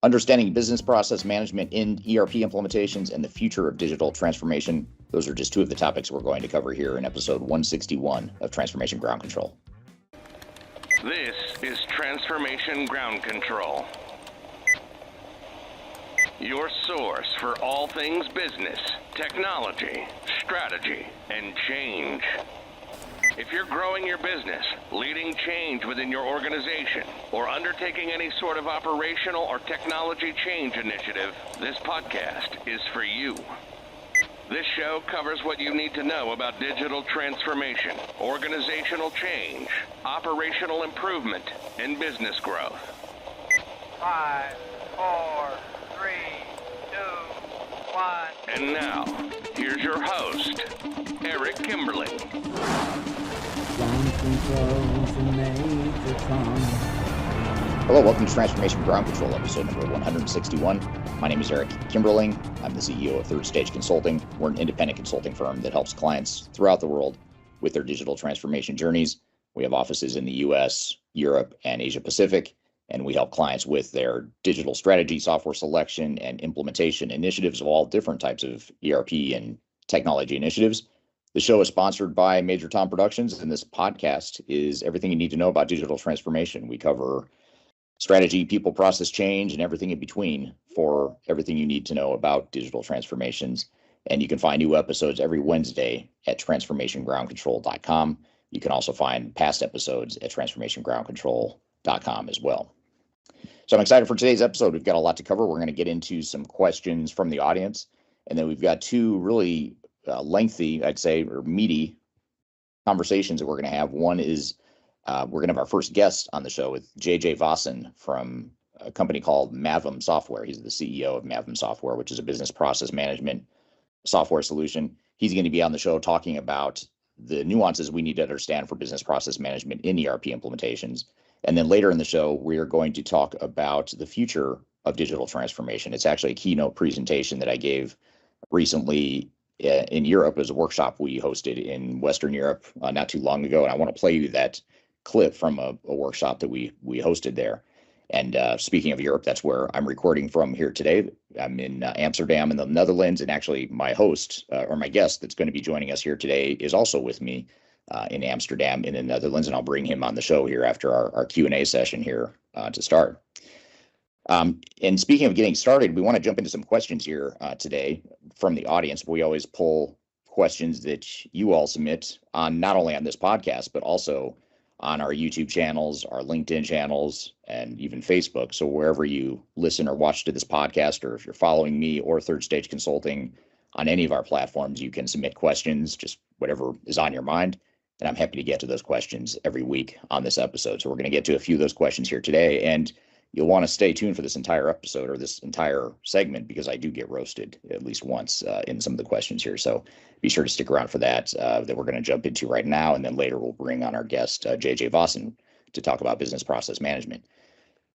Understanding business process management in ERP implementations and the future of digital transformation. Those are just two of the topics we're going to cover here in episode 161 of Transformation Ground Control. This is Transformation Ground Control, your source for all things business, technology, strategy, and change. If you're growing your business, leading change within your organization, or undertaking any sort of operational or technology change initiative, this podcast is for you. This show covers what you need to know about digital transformation, organizational change, operational improvement, and business growth. 5, 4, 3, 2, 1. And now, here's your host, Eric Kimberling. Hello, welcome to Transformation Ground Control, episode number 161. My name is Eric Kimberling. I'm the CEO of Third Stage Consulting. We're an independent consulting firm that helps clients throughout the world with their digital transformation journeys. We have offices in the US, Europe, and Asia Pacific, and we help clients with their digital strategy, software selection, and implementation initiatives of all different types of ERP and technology initiatives. The show is sponsored by Major Tom Productions, and this podcast is everything you need to know about digital transformation. We cover strategy, people, process change, and everything in between for everything you need to know about digital transformations. And you can find new episodes every Wednesday at transformationgroundcontrol.com. You can also find past episodes at transformationgroundcontrol.com as well. So I'm excited for today's episode. We've got a lot to cover. We're going to get into some questions from the audience, and then we've got two really lengthy, I'd say, or meaty conversations that we're going to have. One is we're going to have our first guest on the show with JJ Vossen from a company called Mavim Software. He's the CEO of Mavim Software, which is a business process management software solution. He's going to be on the show talking about the nuances we need to understand for business process management in ERP implementations. And then later in the show, we are going to talk about the future of digital transformation. It's actually a keynote presentation that I gave recently in Europe. It was a workshop we hosted in Western Europe not too long ago. And I want to play you that clip from a workshop that we hosted there. And speaking of Europe, that's where I'm recording from here today. I'm in Amsterdam in the Netherlands, and actually my host or my guest that's going to be joining us here today is also with me in Amsterdam in the Netherlands, and I'll bring him on the show here after our Q&A session here to start. And speaking of getting started, we want to jump into some questions here today from the audience. We always pull questions that you all submit on not only on this podcast, but also on our YouTube channels, our LinkedIn channels, and even Facebook. So wherever you listen or watch to this podcast, or if you're following me or Third Stage Consulting on any of our platforms, you can submit questions, just whatever is on your mind. And I'm happy to get to those questions every week on this episode. So we're going to get to a few of those questions here today. And you'll want to stay tuned for this entire episode or this entire segment, because I do get roasted at least once in some of the questions here. So be sure to stick around for that we're going to jump into right now. And then later we'll bring on our guest, JJ Vossen, to talk about business process management.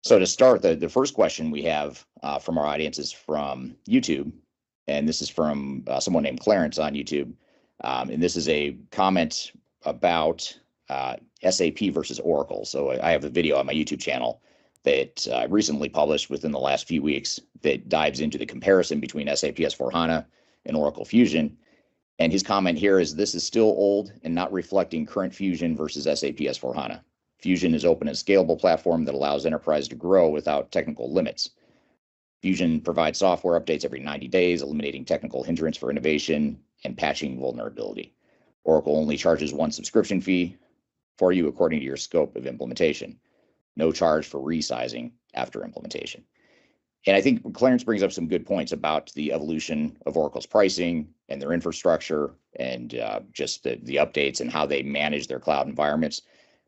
So to start, the first question we have from our audience is from YouTube. And this is from someone named Clarence on YouTube. And this is a comment about SAP versus Oracle. So I have a video on my YouTube channel that I recently published within the last few weeks that dives into the comparison between SAP S/4HANA and Oracle Fusion. And his comment here is, this is still old and not reflecting current Fusion versus SAP S/4HANA. Fusion is open and scalable platform that allows enterprise to grow without technical limits. Fusion provides software updates every 90 days, eliminating technical hindrance for innovation and patching vulnerability. Oracle only charges one subscription fee for you according to your scope of implementation. No charge for resizing after implementation. And I think Clarence brings up some good points about the evolution of Oracle's pricing and their infrastructure and just the updates and how they manage their cloud environments.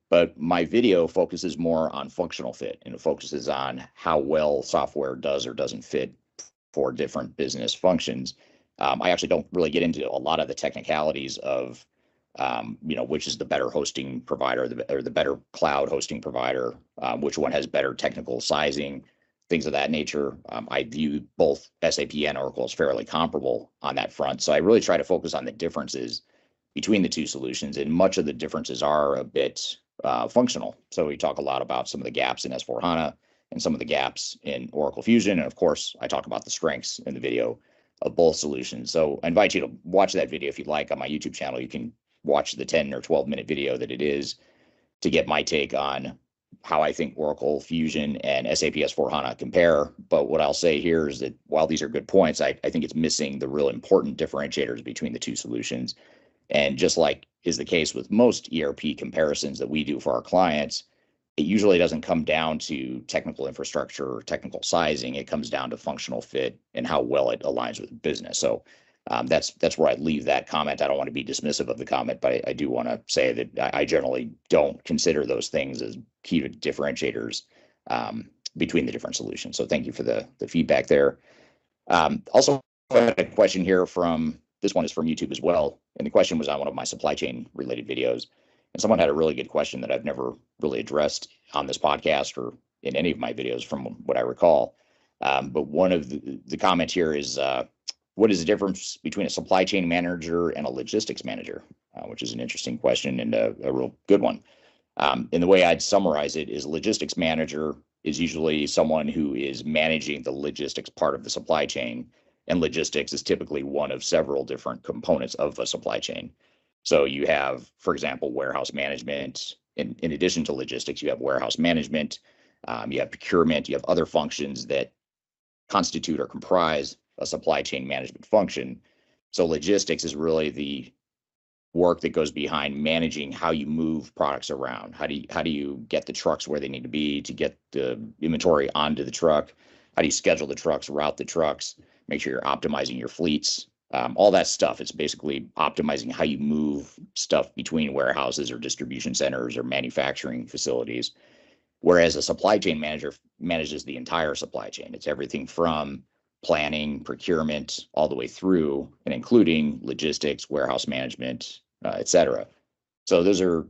But my video focuses more on functional fit, and it focuses on how well software does or doesn't fit for different business functions. I actually don't really get into a lot of the technicalities of which is the better hosting provider or the better cloud hosting provider, which one has better technical sizing, things of that nature. I view both SAP and Oracle as fairly comparable on that front. So I really try to focus on the differences between the two solutions, and much of the differences are a bit functional. So we talk a lot about some of the gaps in S/4HANA and some of the gaps in Oracle Fusion. And of course, I talk about the strengths in the video of both solutions. So I invite you to watch that video if you'd like on my YouTube channel. You can watch the 10 or 12-minute video that it is to get my take on how I think Oracle Fusion and SAP S/4HANA compare. But what I'll say here is that while these are good points, I think it's missing the real important differentiators between the two solutions. And just like is the case with most ERP comparisons that we do for our clients, it usually doesn't come down to technical infrastructure or technical sizing. It comes down to functional fit and how well it aligns with the business. So that's where I leave that comment. I don't want to be dismissive of the comment, but I do want to say that I generally don't consider those things as key differentiators between the different solutions. So thank you for the feedback there. Also, I had a question here this one is from YouTube as well. And the question was on one of my supply chain related videos. And someone had a really good question that I've never really addressed on this podcast or in any of my videos from what I recall. But one of the comments here is, what is the difference between a supply chain manager and a logistics manager? Which is an interesting question and a real good one. And the way I'd summarize it is a logistics manager is usually someone who is managing the logistics part of the supply chain. And logistics is typically one of several different components of a supply chain. So you have, for example, warehouse management. In addition to logistics, you have warehouse management, you have procurement, you have other functions that constitute or comprise a supply chain management function. So logistics is really the work that goes behind managing how you move products around. How do you get the trucks where they need to be to get the inventory onto the truck? How do you schedule the trucks, route the trucks, make sure you're optimizing your fleets? All that stuff. It's basically optimizing how you move stuff between warehouses or distribution centers or manufacturing facilities. Whereas a supply chain manager manages the entire supply chain. It's everything from planning, procurement, all the way through and including logistics, warehouse management, et cetera. So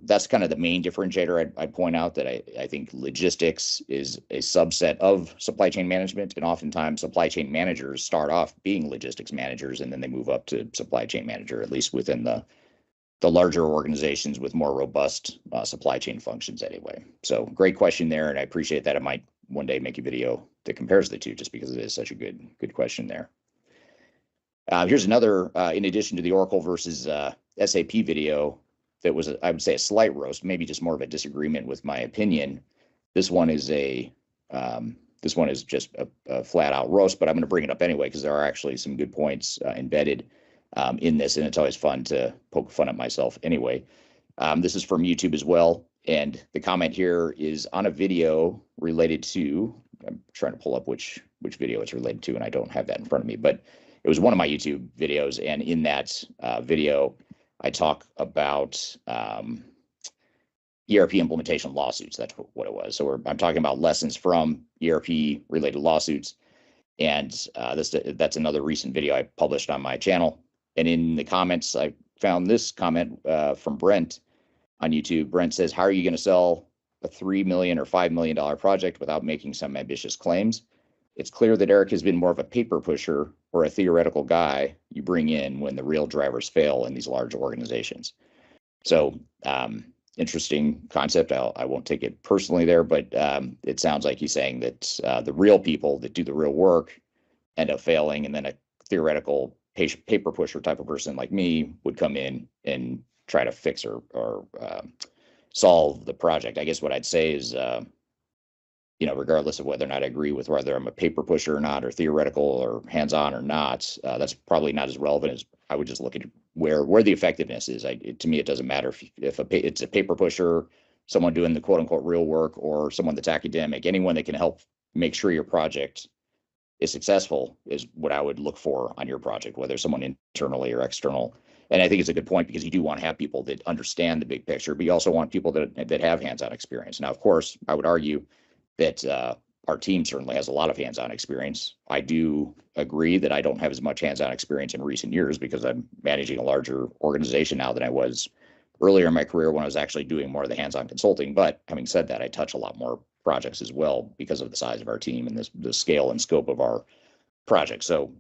that's kind of the main differentiator I'd point out, that I think logistics is a subset of supply chain management. And oftentimes supply chain managers start off being logistics managers and then they move up to supply chain manager, at least within the larger organizations with more robust supply chain functions anyway. So great question there. And I appreciate that. I might one day make a video that compares the two just because it is such a good question there. Here's another, in addition to the Oracle versus SAP video, that was, I would say, a slight roast, maybe just more of a disagreement with my opinion. This one is just a flat out roast, but I'm going to bring it up anyway because there are actually some good points embedded in this, and it's always fun to poke fun at myself anyway. This is from YouTube as well, and the comment here is on a video related to, I'm trying to pull up which video it's related to, and I don't have that in front of me, but it was one of my YouTube videos, and in that video, I talk about ERP implementation lawsuits. That's what it was. So I'm talking about lessons from ERP related lawsuits. And that's another recent video I published on my channel. And in the comments, I found this comment from Brent on YouTube. Brent says, how are you going to sell a $3 million or $5 million project without making some ambitious claims? It's clear that Eric has been more of a paper pusher or a theoretical guy you bring in when the real drivers fail in these large organizations. So interesting concept. I won't take it personally there, but it sounds like he's saying that the real people that do the real work end up failing, and then a theoretical paper pusher type of person like me would come in and try to fix or solve the project. I guess what I'd say is, regardless of whether or not I agree with whether I'm a paper pusher or not, or theoretical or hands-on or not, that's probably not as relevant as I would just look at where the effectiveness is. To me, it doesn't matter if it's a paper pusher, someone doing the quote unquote real work, or someone that's academic. Anyone that can help make sure your project is successful is what I would look for on your project, whether someone internally or external. And I think it's a good point because you do want to have people that understand the big picture, but you also want people that have hands-on experience. Now, of course, I would argue that our team certainly has a lot of hands-on experience. I do agree that I don't have as much hands-on experience in recent years because I'm managing a larger organization now than I was earlier in my career when I was actually doing more of the hands-on consulting. But having said that, I touch a lot more projects as well because of the size of our team and the scale and scope of our projects. So,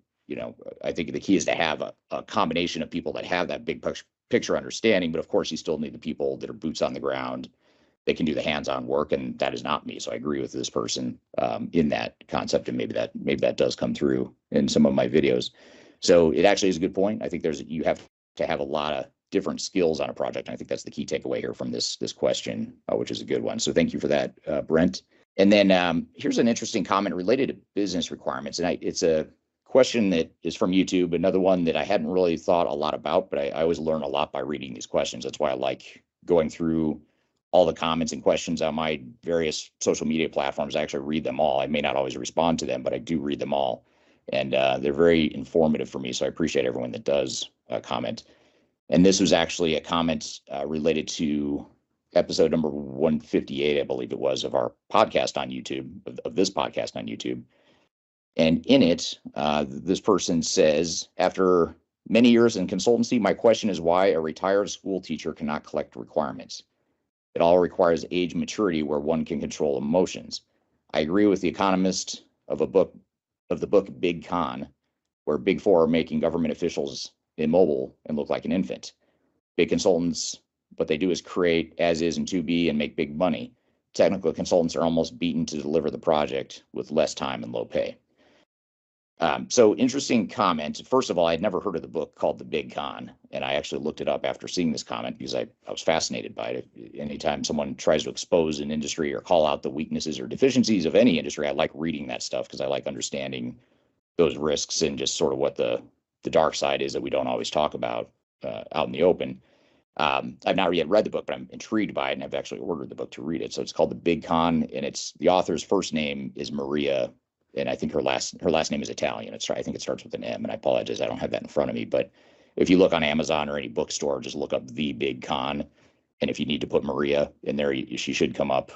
I think the key is to have a combination of people that have that big picture understanding, but of course you still need the people that are boots on the ground they can do the hands-on work, and that is not me. So I agree with this person in that concept, and maybe that does come through in some of my videos. So it actually is a good point. I think you have to have a lot of different skills on a project. And I think that's the key takeaway here from this question, which is a good one. So thank you for that, Brent. And then here's an interesting comment related to business requirements, and it's a question that is from YouTube, another one that I hadn't really thought a lot about, but I always learn a lot by reading these questions. That's why I like going through all the comments and questions on my various social media platforms. I actually read them all. I may not always respond to them, but I do read them all. And they're very informative for me. So I appreciate everyone that does comment. And this was actually a comment related to episode number 158, I believe it was, of our podcast on YouTube, of this podcast on YouTube. And in it, this person says, after many years in consultancy, my question is why a retired school teacher cannot collect requirements. It all requires age maturity where one can control emotions. I agree with the economist of the book Big Con, where Big Four are making government officials immobile and look like an infant. Big consultants, what they do is create as is and to be and make big money. Technical consultants are almost beaten to deliver the project with less time and low pay. So interesting comment. First of all, I'd never heard of the book called The Big Con, and I actually looked it up after seeing this comment because I was fascinated by it. Anytime someone tries to expose an industry or call out the weaknesses or deficiencies of any industry, I like reading that stuff because I like understanding those risks and just sort of what the dark side is that we don't always talk about out in the open. I've not yet read the book, but I'm intrigued by it, and I've actually ordered the book to read it. So it's called The Big Con, and it's the author's first name is Maria, and I think her last name is Italian. I think it starts with an M, and I apologize, I don't have that in front of me. But if you look on Amazon or any bookstore, just look up The Big Con, and if you need to put Maria in there, she should come up.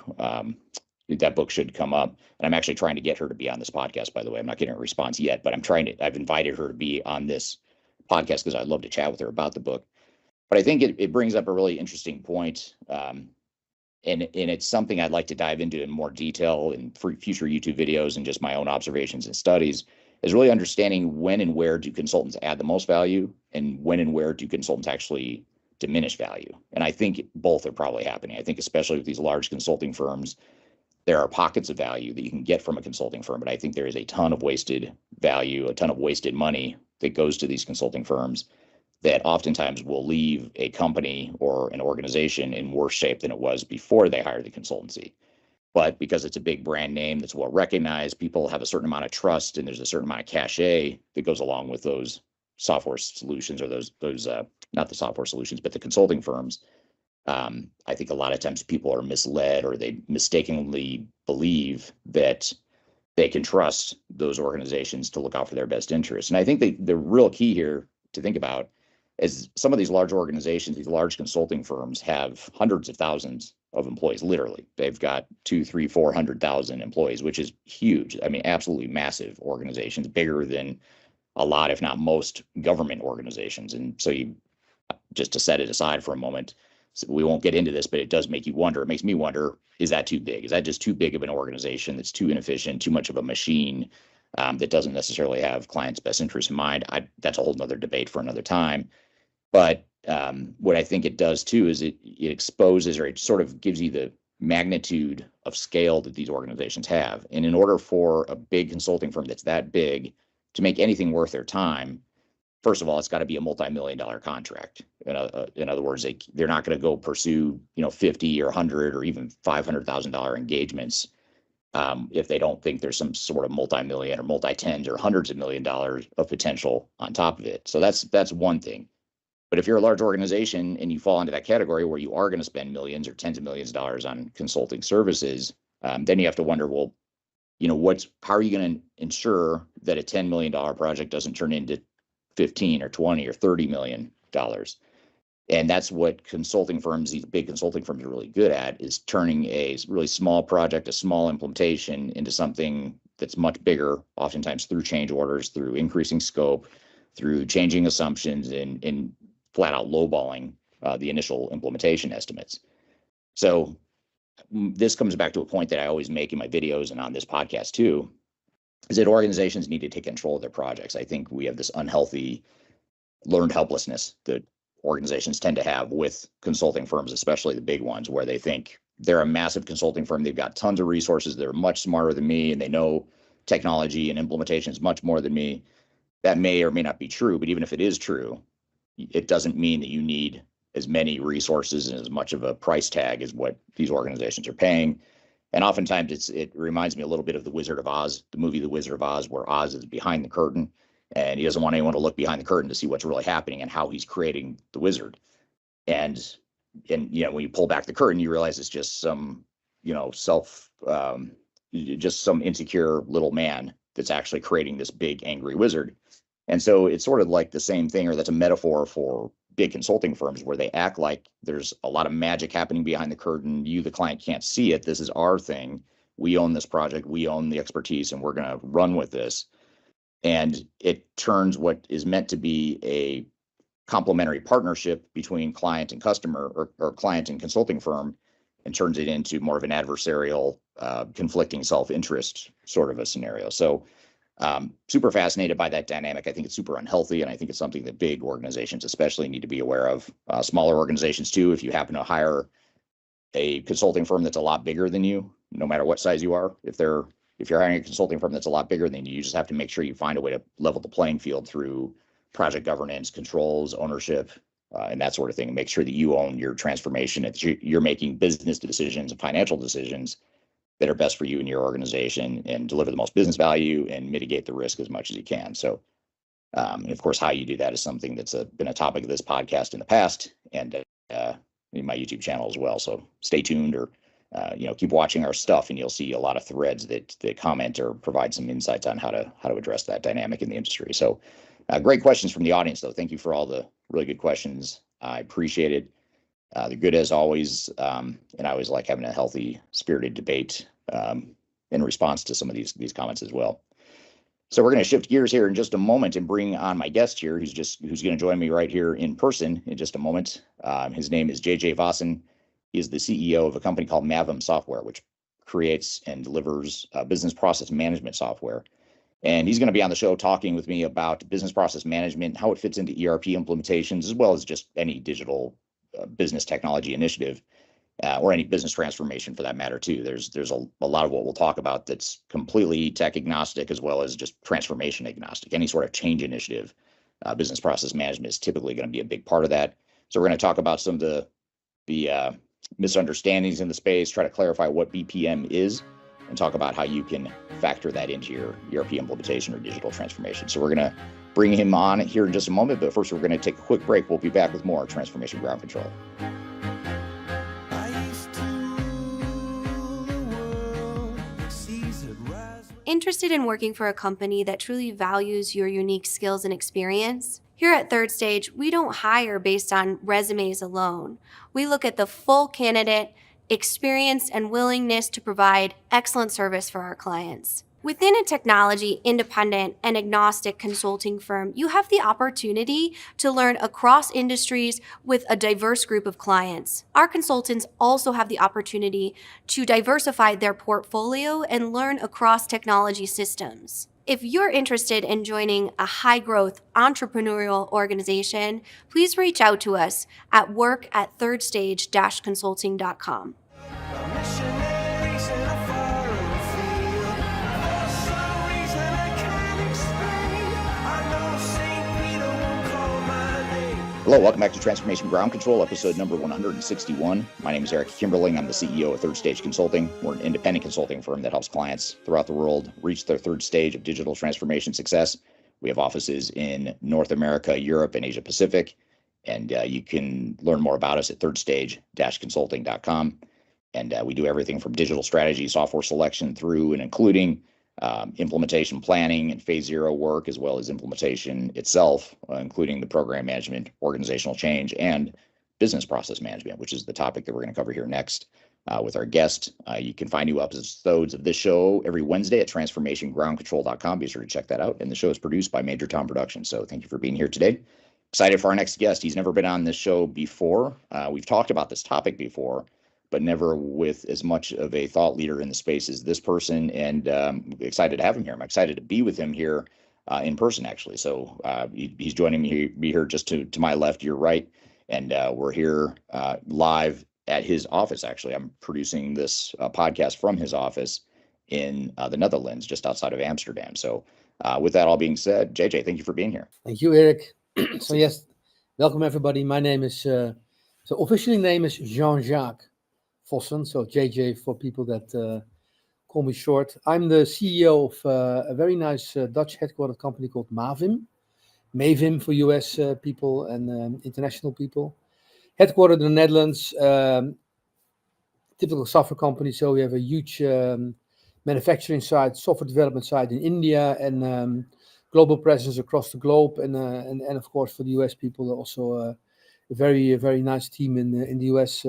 That book should come up. And I'm actually trying to get her to be on this podcast, by the way. I'm not getting a response yet, but I've invited her to be on this podcast because I'd love to chat with her about the book. But I think it brings up a really interesting point. And it's something I'd like to dive into in more detail in future YouTube videos and just my own observations and studies, is really understanding when and where do consultants add the most value and when and where do consultants actually diminish value. And I think both are probably happening. I think especially with these large consulting firms, there are pockets of value that you can get from a consulting firm, but I think there is a ton of wasted value, a ton of wasted money that goes to these consulting firms that oftentimes will leave a company or an organization in worse shape than it was before they hired the consultancy. But because it's a big brand name that's well recognized, people have a certain amount of trust, and there's a certain amount of cachet that goes along with those software solutions, or those not the software solutions, but the consulting firms. I think a lot of times people are misled, or they mistakenly believe that they can trust those organizations to look out for their best interests. And I think the real key here to think about is some of these large organizations, these large consulting firms, have hundreds of thousands of employees. Literally, they've got 200,000, 300,000, 400,000 employees, which is huge. I mean, absolutely massive organizations, bigger than a lot, if not most, government organizations. And so, just to set it aside for a moment, so we won't get into this, but it does make you wonder. It makes me wonder: is that too big? Is that just too big of an organization that's too inefficient, too much of a machine that doesn't necessarily have clients' best interests in mind? That's a whole nother debate for another time. But what I think it does too is it exposes, or it sort of gives you the magnitude of scale that these organizations have. And in order for a big consulting firm that's that big to make anything worth their time, first of all, it's got to be a multi-million-dollar contract. In other words, they're not going to go pursue, $50 or $100 or even $500,000 engagements if they don't think there's some sort of multi-million or multi-tens or hundreds of $1 million of potential on top of it. So that's one thing. But if you're a large organization and you fall into that category where you are going to spend millions or tens of millions of dollars on consulting services, then you have to wonder, well, how are you going to ensure that a $10 million project doesn't turn into 15 or 20 or $30 million? And that's what consulting firms, these big consulting firms, are really good at, is turning a really small project, a small implementation, into something that's much bigger, oftentimes through change orders, through increasing scope, through changing assumptions, and flat out lowballing the initial implementation estimates. So this comes back to a point that I always make in my videos and on this podcast too, is that organizations need to take control of their projects. I think we have this unhealthy learned helplessness that organizations tend to have with consulting firms, especially the big ones, where they think they're a massive consulting firm. They've got tons of resources. They're much smarter than me, and they know technology and implementations much more than me. That may or may not be true, but even if it is true, it doesn't mean that you need as many resources and as much of a price tag as what these organizations are paying. And oftentimes it reminds me a little bit of The Wizard of Oz, the movie The Wizard of Oz, where Oz is behind the curtain and he doesn't want anyone to look behind the curtain to see what's really happening and how he's creating the wizard. And when you pull back the curtain, you realize it's just some, just some insecure little man that's actually creating this big angry wizard. And so it's sort of like the same thing, or that's a metaphor for big consulting firms where they act like there's a lot of magic happening behind the curtain. You, the client, can't see it. This is our thing. We own this project. We own the expertise, and we're going to run with this. And it turns what is meant to be a complementary partnership between client and customer, or client and consulting firm, and turns it into more of an adversarial, conflicting self-interest sort of a scenario. So super fascinated by that dynamic. I think it's super unhealthy, and I think it's something that big organizations especially need to be aware of. Smaller organizations too, if you happen to hire a consulting firm that's a lot bigger than you, no matter what size you are, if you're hiring a consulting firm that's a lot bigger than you, you just have to make sure you find a way to level the playing field through project governance, controls, ownership, and that sort of thing. Make sure that you own your transformation, that you're making business decisions and financial decisions that are best for you and your organization, and deliver the most business value and mitigate the risk as much as you can. So, and of course, how you do that is something that's been a topic of this podcast in the past, and in my YouTube channel as well. So stay tuned, or keep watching our stuff, and you'll see a lot of threads that comment or provide some insights on how to address that dynamic in the industry. So great questions from the audience, though. Thank you for all the really good questions. I appreciate it. They're good as always, and I always like having a healthy, spirited debate in response to some of these comments as well. So we're going to shift gears here in just a moment and bring on my guest here, who's going to join me right here in person in just a moment. His name is JJ Vossen. He is the CEO of a company called Mavim Software, which creates and delivers business process management software. And he's going to be on the show talking with me about business process management, how it fits into ERP implementations, as well as just any digital business technology initiative, or any business transformation for that matter too. There's a lot of what we'll talk about that's completely tech agnostic, as well as just transformation agnostic. Any sort of change initiative, business process management is typically going to be a big part of that. So we're going to talk about some of the misunderstandings in the space, try to clarify what BPM is, and talk about how you can factor that into your ERP implementation or digital transformation. So we're going to bring him on here in just a moment, but first we're going to take a quick break. We'll be back with more Transformation Ground Control. Interested in working for a company that truly values your unique skills and experience? Here at Third Stage, we don't hire based on resumes alone. We look at the full candidate, experience, and willingness to provide excellent service for our clients. Within a technology independent and agnostic consulting firm, you have the opportunity to learn across industries with a diverse group of clients. Our consultants also have the opportunity to diversify their portfolio and learn across technology systems. If you're interested in joining a high-growth entrepreneurial organization, please reach out to us at work@thirdstage-consulting.com. Hello, welcome back to Transformation Ground Control, episode number 161. My name is Eric Kimberling. I'm the CEO of Third Stage Consulting. We're an independent consulting firm that helps clients throughout the world reach their third stage of digital transformation success. We have offices in North America, Europe, and Asia Pacific. And you can learn more about us at thirdstage-consulting.com. And we do everything from digital strategy, software selection, through and including implementation planning and phase zero work, as well as implementation itself, including the program management, organizational change, and business process management, which is the topic that we're going to cover here next with our guest. You can find new episodes of this show every Wednesday at transformationgroundcontrol.com. Be sure to check that out. And the show is produced by Major Tom Productions. So thank you for being here today. Excited for our next guest. He's never been on this show before. We've talked about this topic before, but never with as much of a thought leader in the space as this person, and excited to have him here. I'm excited to be with him here in person, actually. So he's joining me here just to my left, your right, and we're here live at his office. Actually, I'm producing this podcast from his office in the Netherlands, just outside of Amsterdam. So with that all being said, JJ, thank you for being here. Thank you, Eric. So yes, welcome everybody. My name is, so officially name is Jean-Jacques Vossen, so JJ for people that call me short. I'm the CEO of a very nice Dutch headquartered company called Mavim. Mavim for US people and international people. Headquartered in the Netherlands, typical software company. So we have a huge manufacturing side, software development side in India, and global presence across the globe. And of course for the US people, also a very nice team in the US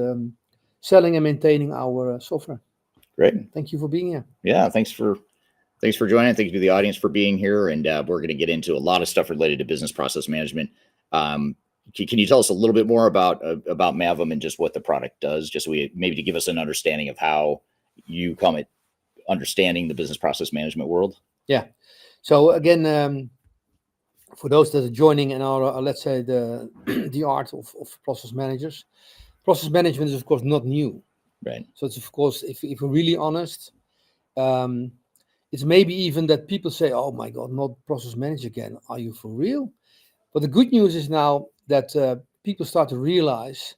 selling and maintaining our software. Great. Thank you for being here. Yeah, thanks for joining. Thank you to the audience for being here. And we're going to get into a lot of stuff related to business process management. Can you tell us a little bit more about Mavim and just what the product does, just so maybe to give us an understanding of how you come at understanding the business process management world? Yeah. So again, for those that are joining and are let's say the art of process managers, process management is of course not new. Right. So it's of course, if we're really honest, it's maybe even that people say, "Oh my God, not process manager again? Are you for real?" But the good news is now that people start to realize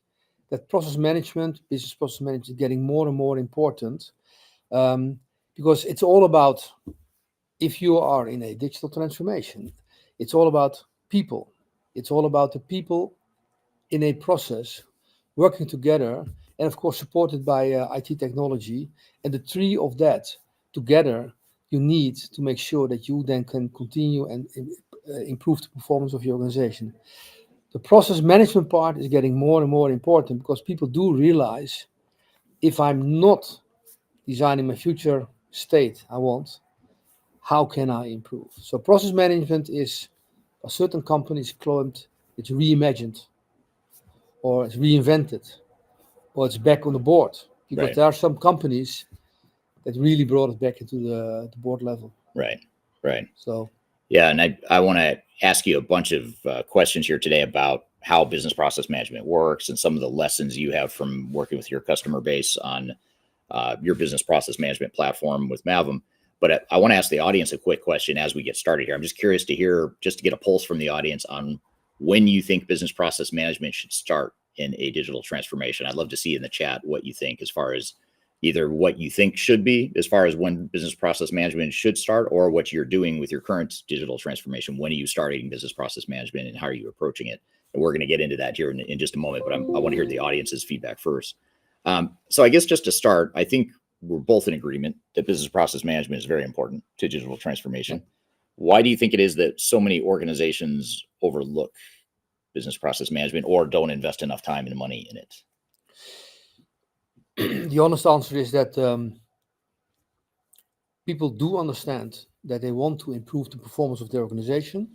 that process management, business process management, is getting more and more important, because it's all about, if you are in a digital transformation, it's all about people. It's all about the people in a process working together, and of course supported by IT technology. And the three of that together, you need to make sure that you then can continue and improve the performance of your organization. The process management part is getting more and more important because people do realize, if I'm not designing my future state I want, how can I improve? So process management is, for certain companies, claimed it's reimagined, or it's reinvented, or it's back on the board. Because Right. there are some companies that really brought it back into the board level. Right. So yeah, and I want to ask you a bunch of questions here today about how business process management works and some of the lessons you have from working with your customer base on your business process management platform with Mavim. But I want to ask the audience a quick question as we get started here. I'm just curious to hear, just to get a pulse from the audience on when you think business process management should start in a digital transformation. I'd love to see in the chat what you think, as far as either what you think should be as far as when business process management should start, or what you're doing with your current digital transformation. When are you starting business process management and how are you approaching it? And we're going to get into that here in just a moment, but I want to hear the audience's feedback first. So I guess just to start, I think we're both in agreement that business process management is very important to digital transformation. Why do you think it is that so many organizations overlook business process management or don't invest enough time and money in it? the honest answer is that people do understand that they want to improve the performance of their organization.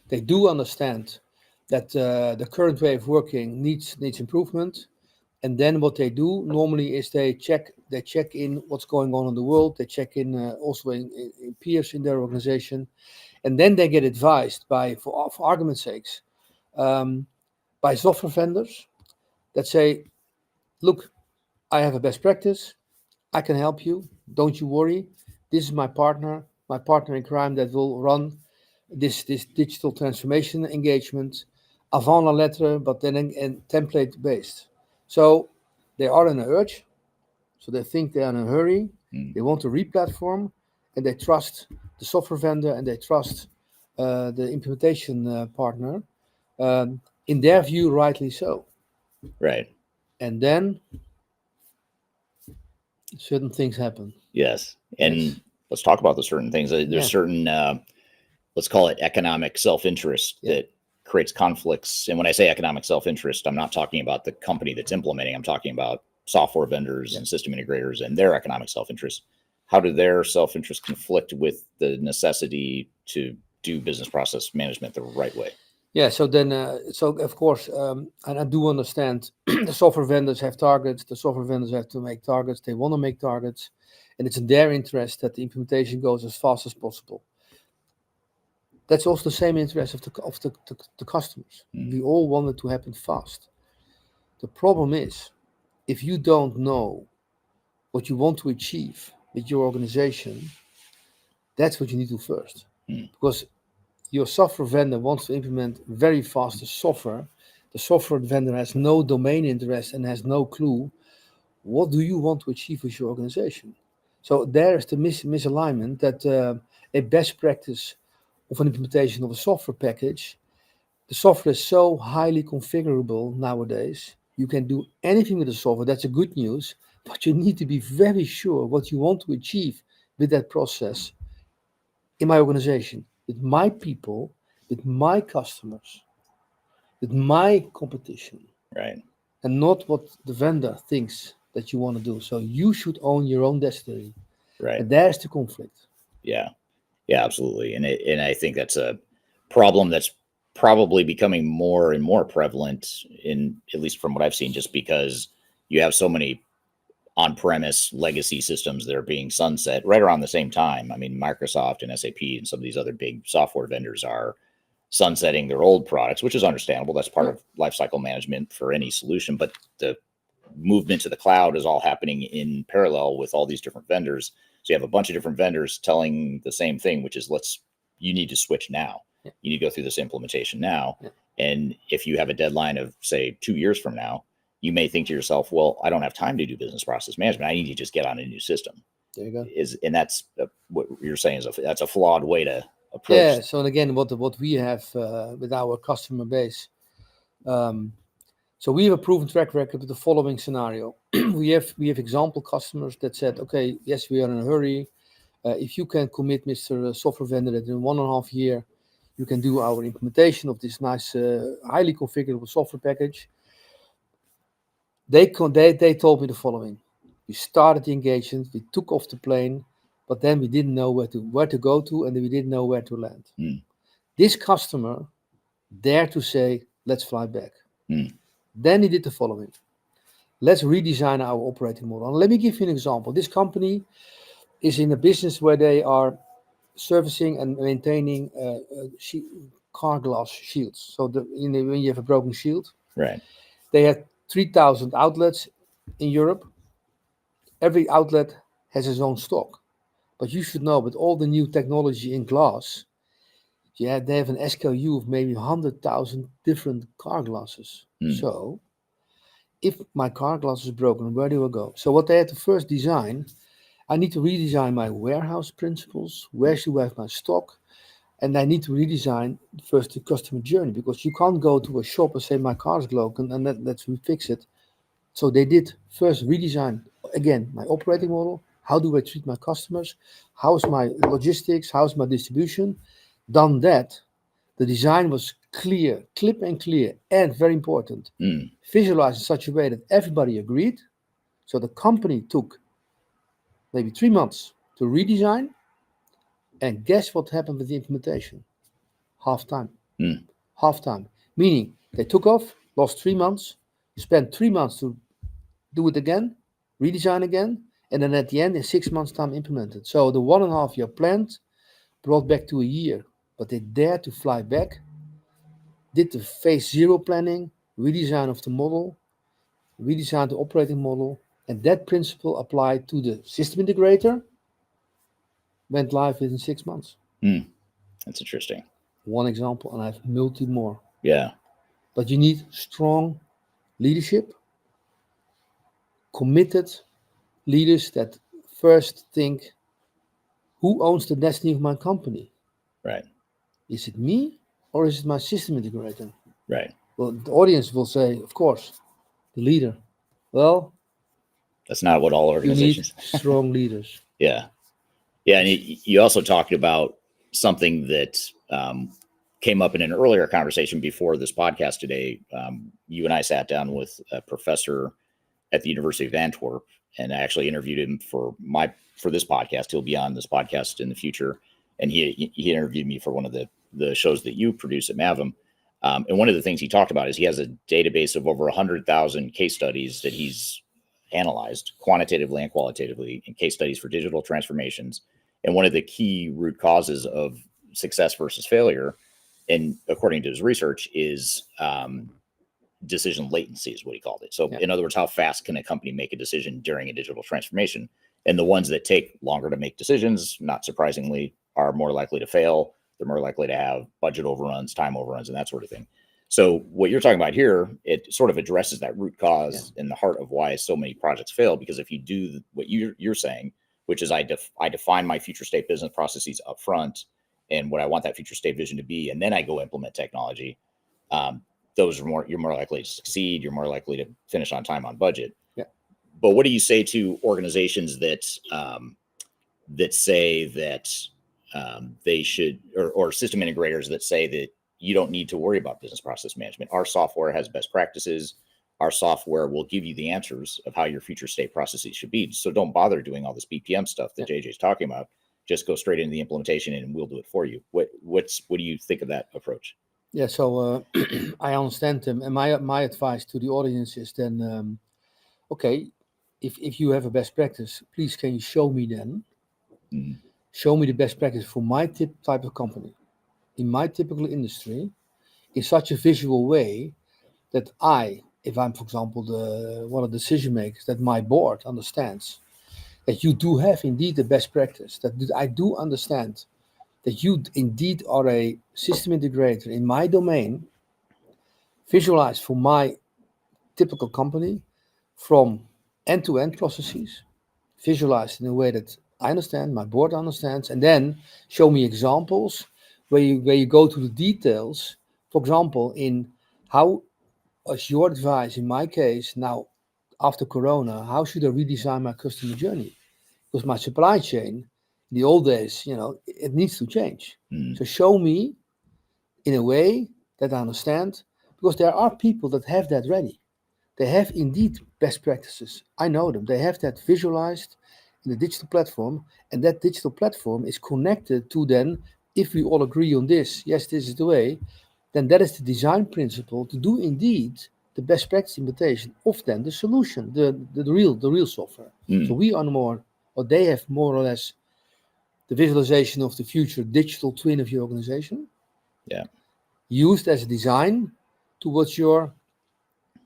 They do understand that the current way of working needs improvement. And then what they do normally is they check in what's going on in the world. They check in also in peers in their organization, and then they get advised by, for argument's sakes, by software vendors that say, "Look, I have a best practice. I can help you. Don't you worry. This is my partner in crime that will run this digital transformation engagement avant la lettre, but then in template based." So they are in a urge. So they think they are in a hurry. They want to re-platform, and they trust the software vendor and they trust the implementation partner. In their view, rightly so. Right. And then certain things happen. Yes. And let's talk about the certain things. There's certain, let's call it economic self-interest that creates conflicts. And when I say economic self-interest, I'm not talking about the company that's implementing. I'm talking about software vendors and system integrators and their economic self-interest. How do their self-interest conflict with the necessity to do business process management the right way? Yeah, so then, so of course, and I do understand the software vendors have targets. The software vendors have to make targets. They want to make targets, and it's in their interest that the implementation goes as fast as possible. That's also the same interest of the customers. We all want it to happen fast. The problem is, if you don't know what you want to achieve with your organization, that's what you need to do first. Because your software vendor wants to implement very fast the software. The software vendor has no domain interest and has no clue. What do you want to achieve with your organization? So there is the misalignment that a best practice of an implementation of a software package. The software is so highly configurable nowadays. You can do anything with the software. That's a good news. But you need to be very sure what you want to achieve with that process in my organization, with my people, with my customers, with my competition, Right. and not what the vendor thinks that you want to do. So you should own your own destiny. Right. And there's the conflict. Yeah. Yeah, absolutely. And I think that's a problem that's probably becoming more and more prevalent, in at least from what I've seen, just because you have so many on-premise legacy systems that are being sunset right around the same time. I mean, Microsoft and SAP and some of these other big software vendors are sunsetting their old products, which is understandable. That's part of lifecycle management for any solution. But the movement to the cloud is all happening in parallel with all these different vendors. So you have a bunch of different vendors telling the same thing, which is you need to switch now. Yeah. You need to go through this implementation now. Yeah. And if you have a deadline of, say, 2 years from now, you may think to yourself, well, I don't have time to do business process management. I need to just get on a new system. There you go. And that's what you're saying is that's a flawed way to approach. Yeah. So again, what we have with our customer base. So we have a proven track record with the following scenario. we have example customers that said, okay, yes, we are in a hurry. If you can commit, Mr. Software Vendor, that in 1.5 years you can do our implementation of this nice, highly configurable software package. They told me the following: we started the engagement, we took off the plane, but then we didn't know where to go to, and we didn't know where to land. This customer dared to say, let's fly back. Then he did the following: let's redesign our operating model. And let me give you an example. This company is in a business where they are servicing and maintaining car glass shields. So when you have a broken shield, Right. they have 3,000 outlets in Europe. Every outlet has its own stock. But you should know, with all the new technology in glass, they have an SKU of maybe 100,000 different car glasses. So if my car glass is broken, where do I go? So what they had to first design, I need to redesign my warehouse principles. Where should I have my stock? And I need to redesign first the customer journey, because you can't go to a shop and say my car is broken and let's fix it. So they did first redesign, again, my operating model. How do I treat my customers? How's my logistics? How's my distribution? Done that, the design was clear, clip and clear, and very important, visualized in such a way that everybody agreed. So the company took maybe 3 months to redesign. And guess what happened with the implementation? Half time. Half time. Meaning they took off, lost 3 months, spent 3 months to do it again, redesign again, and then at the end, in 6 months' time, implemented. So the 1.5 year planned brought back to a year. But they dared to fly back, did the phase 0 planning, redesign of the model, redesigned the operating model, and that principle applied to the system integrator, went live within 6 months. That's interesting. One example, and I have multi more. Yeah. But you need strong leadership, committed leaders that first think, who owns the destiny of my company? Right. Is it me or is it my system integrator? Right. Well, the audience will say, of course, the leader. Well, that's not what all organizations. You need strong leaders. Yeah. Yeah. And you also talked about something that came up in an earlier conversation before this podcast today. You and I sat down with a professor at the University of Antwerp, and I actually interviewed him for this podcast. He'll be on this podcast in the future. And he interviewed me for one of the shows that you produce at Mavim. And one of the things he talked about is he has a database of over 100,000 case studies that he's analyzed quantitatively and qualitatively in case studies for digital transformations. And one of the key root causes of success versus failure, and according to his research, is decision latency is what he called it. So Yeah. in other words, how fast can a company make a decision during a digital transformation? And the ones that take longer to make decisions, not surprisingly, are more likely to fail. They're more likely to have budget overruns, time overruns, and that sort of thing. So what you're talking about here, it sort of addresses that root cause in the heart of why so many projects fail. Because if you do what you're saying, which is I define my future state business processes up front and what I want that future state vision to be, and then I go implement technology, you're more likely to succeed. You're more likely to finish on time, on budget. Yeah. But what do you say to organizations that say that they should, or system integrators that say that you don't need to worry about business process management? Our software has best practices. Our software will give you the answers of how your future state processes should be. So don't bother doing all this BPM stuff that JJ's talking about. Just go straight into the implementation and we'll do it for you. What do you think of that approach? Yeah, so I understand them, and my advice to the audience is then, okay, if you have a best practice, please can you show me then? Mm. Show me the best practice for my type of company, in my typical industry, in such a visual way that if I'm, for example, one of the decision makers, that my board understands that you do have indeed the best practice, that I do understand that you indeed are a system integrator in my domain, visualized for my typical company from end-to-end processes, visualized in a way that I understand, my board understands, and then show me examples where you go to the details. For example, in how, as your advice in my case now, after Corona, how should I redesign my customer journey? Because my supply chain, in the old days, it needs to change. Mm. So show me in a way that I understand, because there are people that have that ready. They have indeed best practices. I know them. They have that visualized in the digital platform, and that digital platform is connected to then, if we all agree on this, yes, this is the way, then that is the design principle to do indeed the best practice implementation of then the solution, the real software. Mm. So we are more, or they have more or less the visualization of the future digital twin of your organization. Yeah. Used as a design towards your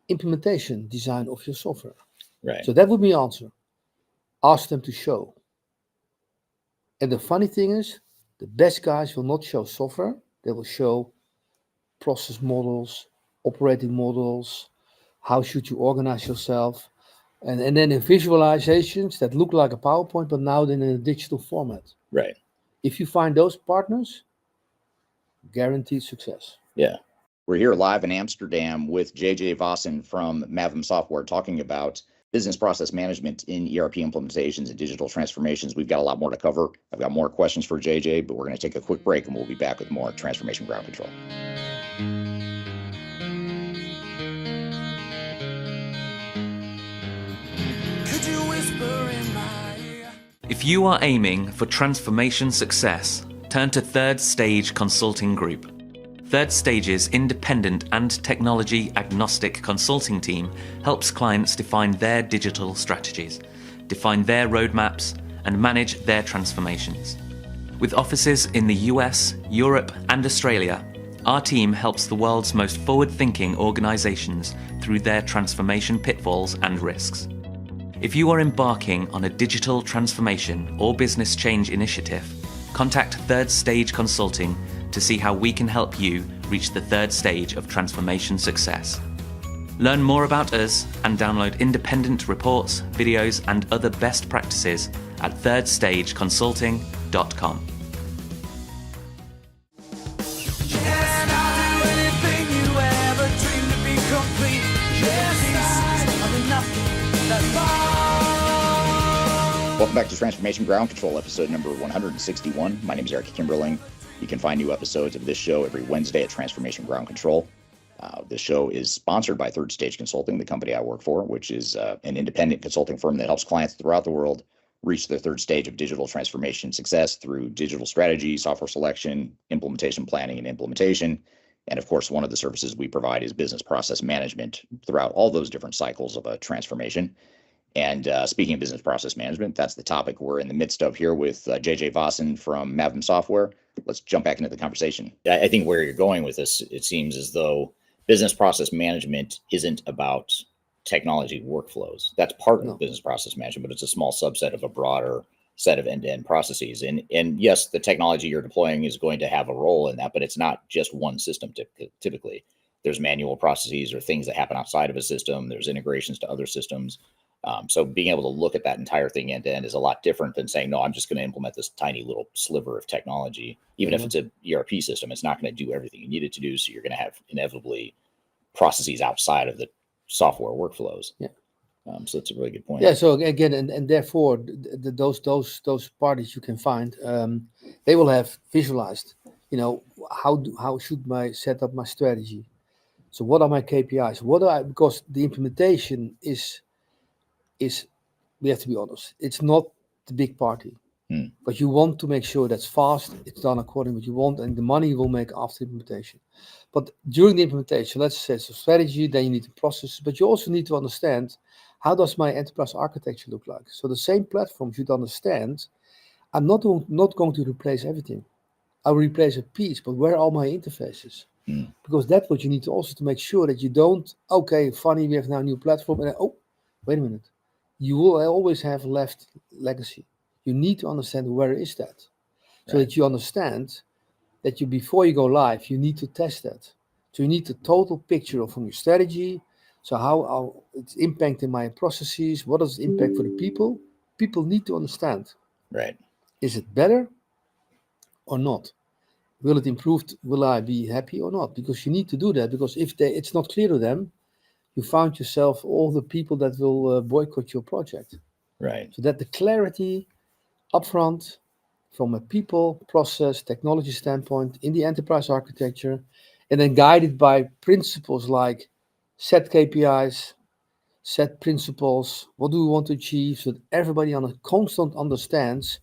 implementation design of your software. Right. So that would be the answer. Ask them to show. And the funny thing is, the best guys will not show software. They will show process models, operating models, how should you organize yourself, and then in visualizations that look like a PowerPoint, but now then in a digital format. Right. If you find those partners, guaranteed success. Yeah. We're here live in Amsterdam with JJ Vossen from Mavim Software talking about business process management in ERP implementations and digital transformations. We've got a lot more to cover. I've got more questions for JJ, but we're going to take a quick break and we'll be back with more Transformation Ground Control. Could you whisper in my ear? If you are aiming for transformation success, turn to Third Stage Consulting Group. Third Stage's independent and technology agnostic consulting team helps clients define their digital strategies, define their roadmaps, and manage their transformations. With offices in the US, Europe, and Australia, our team helps the world's most forward-thinking organizations through their transformation pitfalls and risks. If you are embarking on a digital transformation or business change initiative, contact Third Stage Consulting to see how we can help you reach the third stage of transformation success. Learn more about us and download independent reports, videos, and other best practices at thirdstageconsulting.com. Yes, I'll do anything you ever dreamed to be complete. Yes, are the nothing that falls. Welcome back to Transformation Ground Control, episode number 161. My name is Eric Kimberling. You can find new episodes of this show every Wednesday at Transformation Ground Control. This show is sponsored by Third Stage Consulting, the company I work for, which is an independent consulting firm that helps clients throughout the world reach their third stage of digital transformation success through digital strategy, software selection, implementation planning, and implementation. And of course, one of the services we provide is business process management throughout all those different cycles of a transformation. And speaking of business process management, that's the topic we're in the midst of here with JJ Vossen from Mavim Software. Let's jump back into the conversation. I think where you're going with this, it seems as though business process management isn't about technology workflows. That's part of No. business process management, but it's a small subset of a broader set of end-to-end processes. And yes, the technology you're deploying is going to have a role in that, but it's not just one system. Typically, there's manual processes or things that happen outside of a system. There's integrations to other systems. So being able to look at that entire thing end to end is a lot different than saying, no, I'm just going to implement this tiny little sliver of technology. Even if it's an ERP system, it's not going to do everything you need it to do. So you're going to have inevitably processes outside of the software workflows. Yeah. So it's a really good point. Yeah. So again, and therefore, those parties you can find, they will have visualized. How should I set up my strategy? So what are my KPIs? Because the implementation is we have to be honest, it's not the big party. But you want to make sure that's fast, it's done according to what you want, and the money you will make after implementation. But during the implementation, let's say it's a strategy, then you need to process, but you also need to understand, how does my enterprise architecture look like? So the same platform should understand, I'm not going to replace everything. I'll replace a piece, but where are my interfaces? Because that's what you need to also to make sure that you don't, okay, funny, we have now a new platform, and oh, wait a minute. You will always have left legacy. You need to understand where is that, so that you understand that before you go live, you need to test that. So you need the total picture from your strategy. So how it's impacting my processes. What does it impact for the people? People need to understand. Right. Is it better or not? Will it improve? Will I be happy or not? Because you need to do that. Because if it's not clear to them, you found yourself all the people that will boycott your project. Right. So that the clarity upfront from a people, process, technology standpoint in the enterprise architecture, and then guided by principles like set KPIs, set principles, what do we want to achieve, so that everybody on a constant understands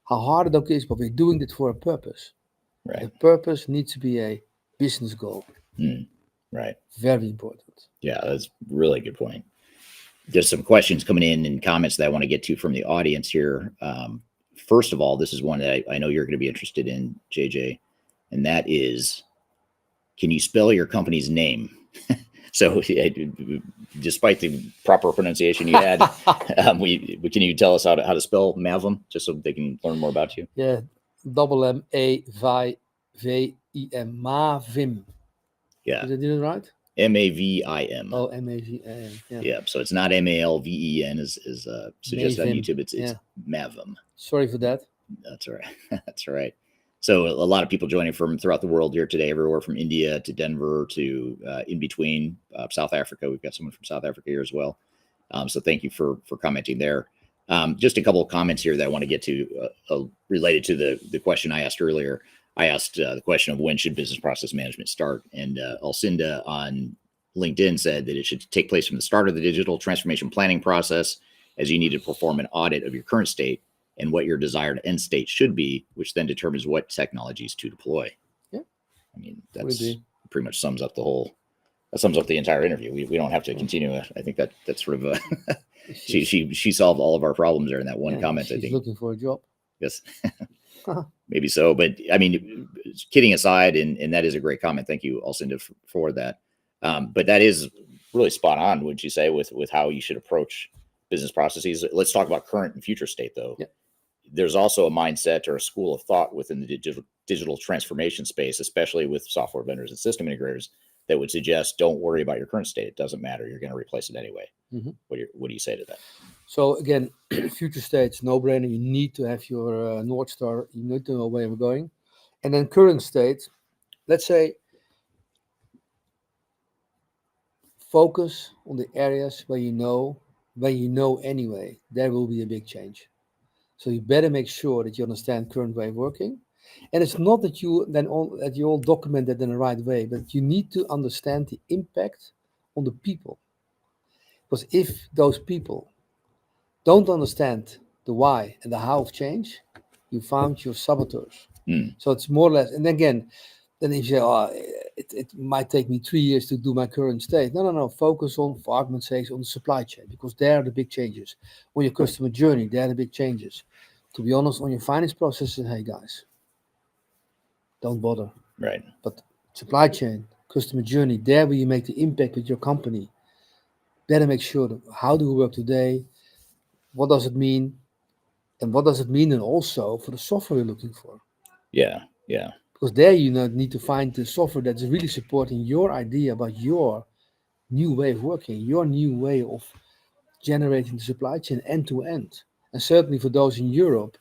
how hard it is, but we're doing it for a purpose. Right. The purpose needs to be a business goal. Right. Very important. Yeah, that's a really good point. There's some questions coming in and comments that I want to get to from the audience here. First of all, this is one that I know you're going to be interested in, JJ, and that is, can you spell your company's name? So despite the proper pronunciation you had, can you tell us how to spell Mavim, just so they can learn more about you? Yeah, M-A-V-I-V-I-M, Mavim. Yeah. Did I do it right? M-A-V-I-M. Oh, M-A-V-I-M. Yeah. So it's not M-A-L-V-E-N as suggested on Mavim. YouTube. It's Mavim. Sorry for that. That's all right. That's all right. So a lot of people joining from throughout the world here today, everywhere from India to Denver to in between, South Africa. We've got someone from South Africa here as well. So thank you for commenting there. Just a couple of comments here that I want to get to related to the question I asked earlier. I asked the question of when should business process management start? And Alcinda on LinkedIn said that it should take place from the start of the digital transformation planning process, as you need to perform an audit of your current state and what your desired end state should be, which then determines what technologies to deploy. Yeah. I mean, that's pretty much sums up the entire interview. We don't have to continue. I think that's sort of she solved all of our problems there in that one comment. She's I think looking for a job. Yes. Maybe so, but I mean, kidding aside, and that is a great comment. Thank you, Alcinda, for that. But that is really spot on, would you say, with how you should approach business processes? Let's talk about current and future state, though. Yeah. There's also a mindset or a school of thought within the digital transformation space, especially with software vendors and system integrators, that would suggest don't worry about your current state. It doesn't matter. You're going to replace it anyway. Mm-hmm. What do you say to that? So again, future states, no-brainer. You need to have your North Star. You need to know where we're going. And then current state, let's say, focus on the areas where you know anyway, there will be a big change. So you better make sure that you understand current way of working. And it's not that you all document it in the right way, but you need to understand the impact on the people. Because if those people don't understand the why and the how of change, you found your saboteurs. So it's more or less, and again, then if you say, it might take me 3 years to do my current state. No. Focus on, for argument's sake, on the supply chain, because there are the big changes. On your customer journey, there are the big changes. To be honest, on your finance processes, hey guys, don't bother. Right. But supply chain, customer journey, there where you make the impact with your company. Better make sure that how do we work today? What does it mean? And what does it mean and also for the software we're looking for? Yeah. Yeah. Because there you need to find the software that's really supporting your idea about your new way of working, your new way of generating the supply chain end to end. And certainly for those in Europe,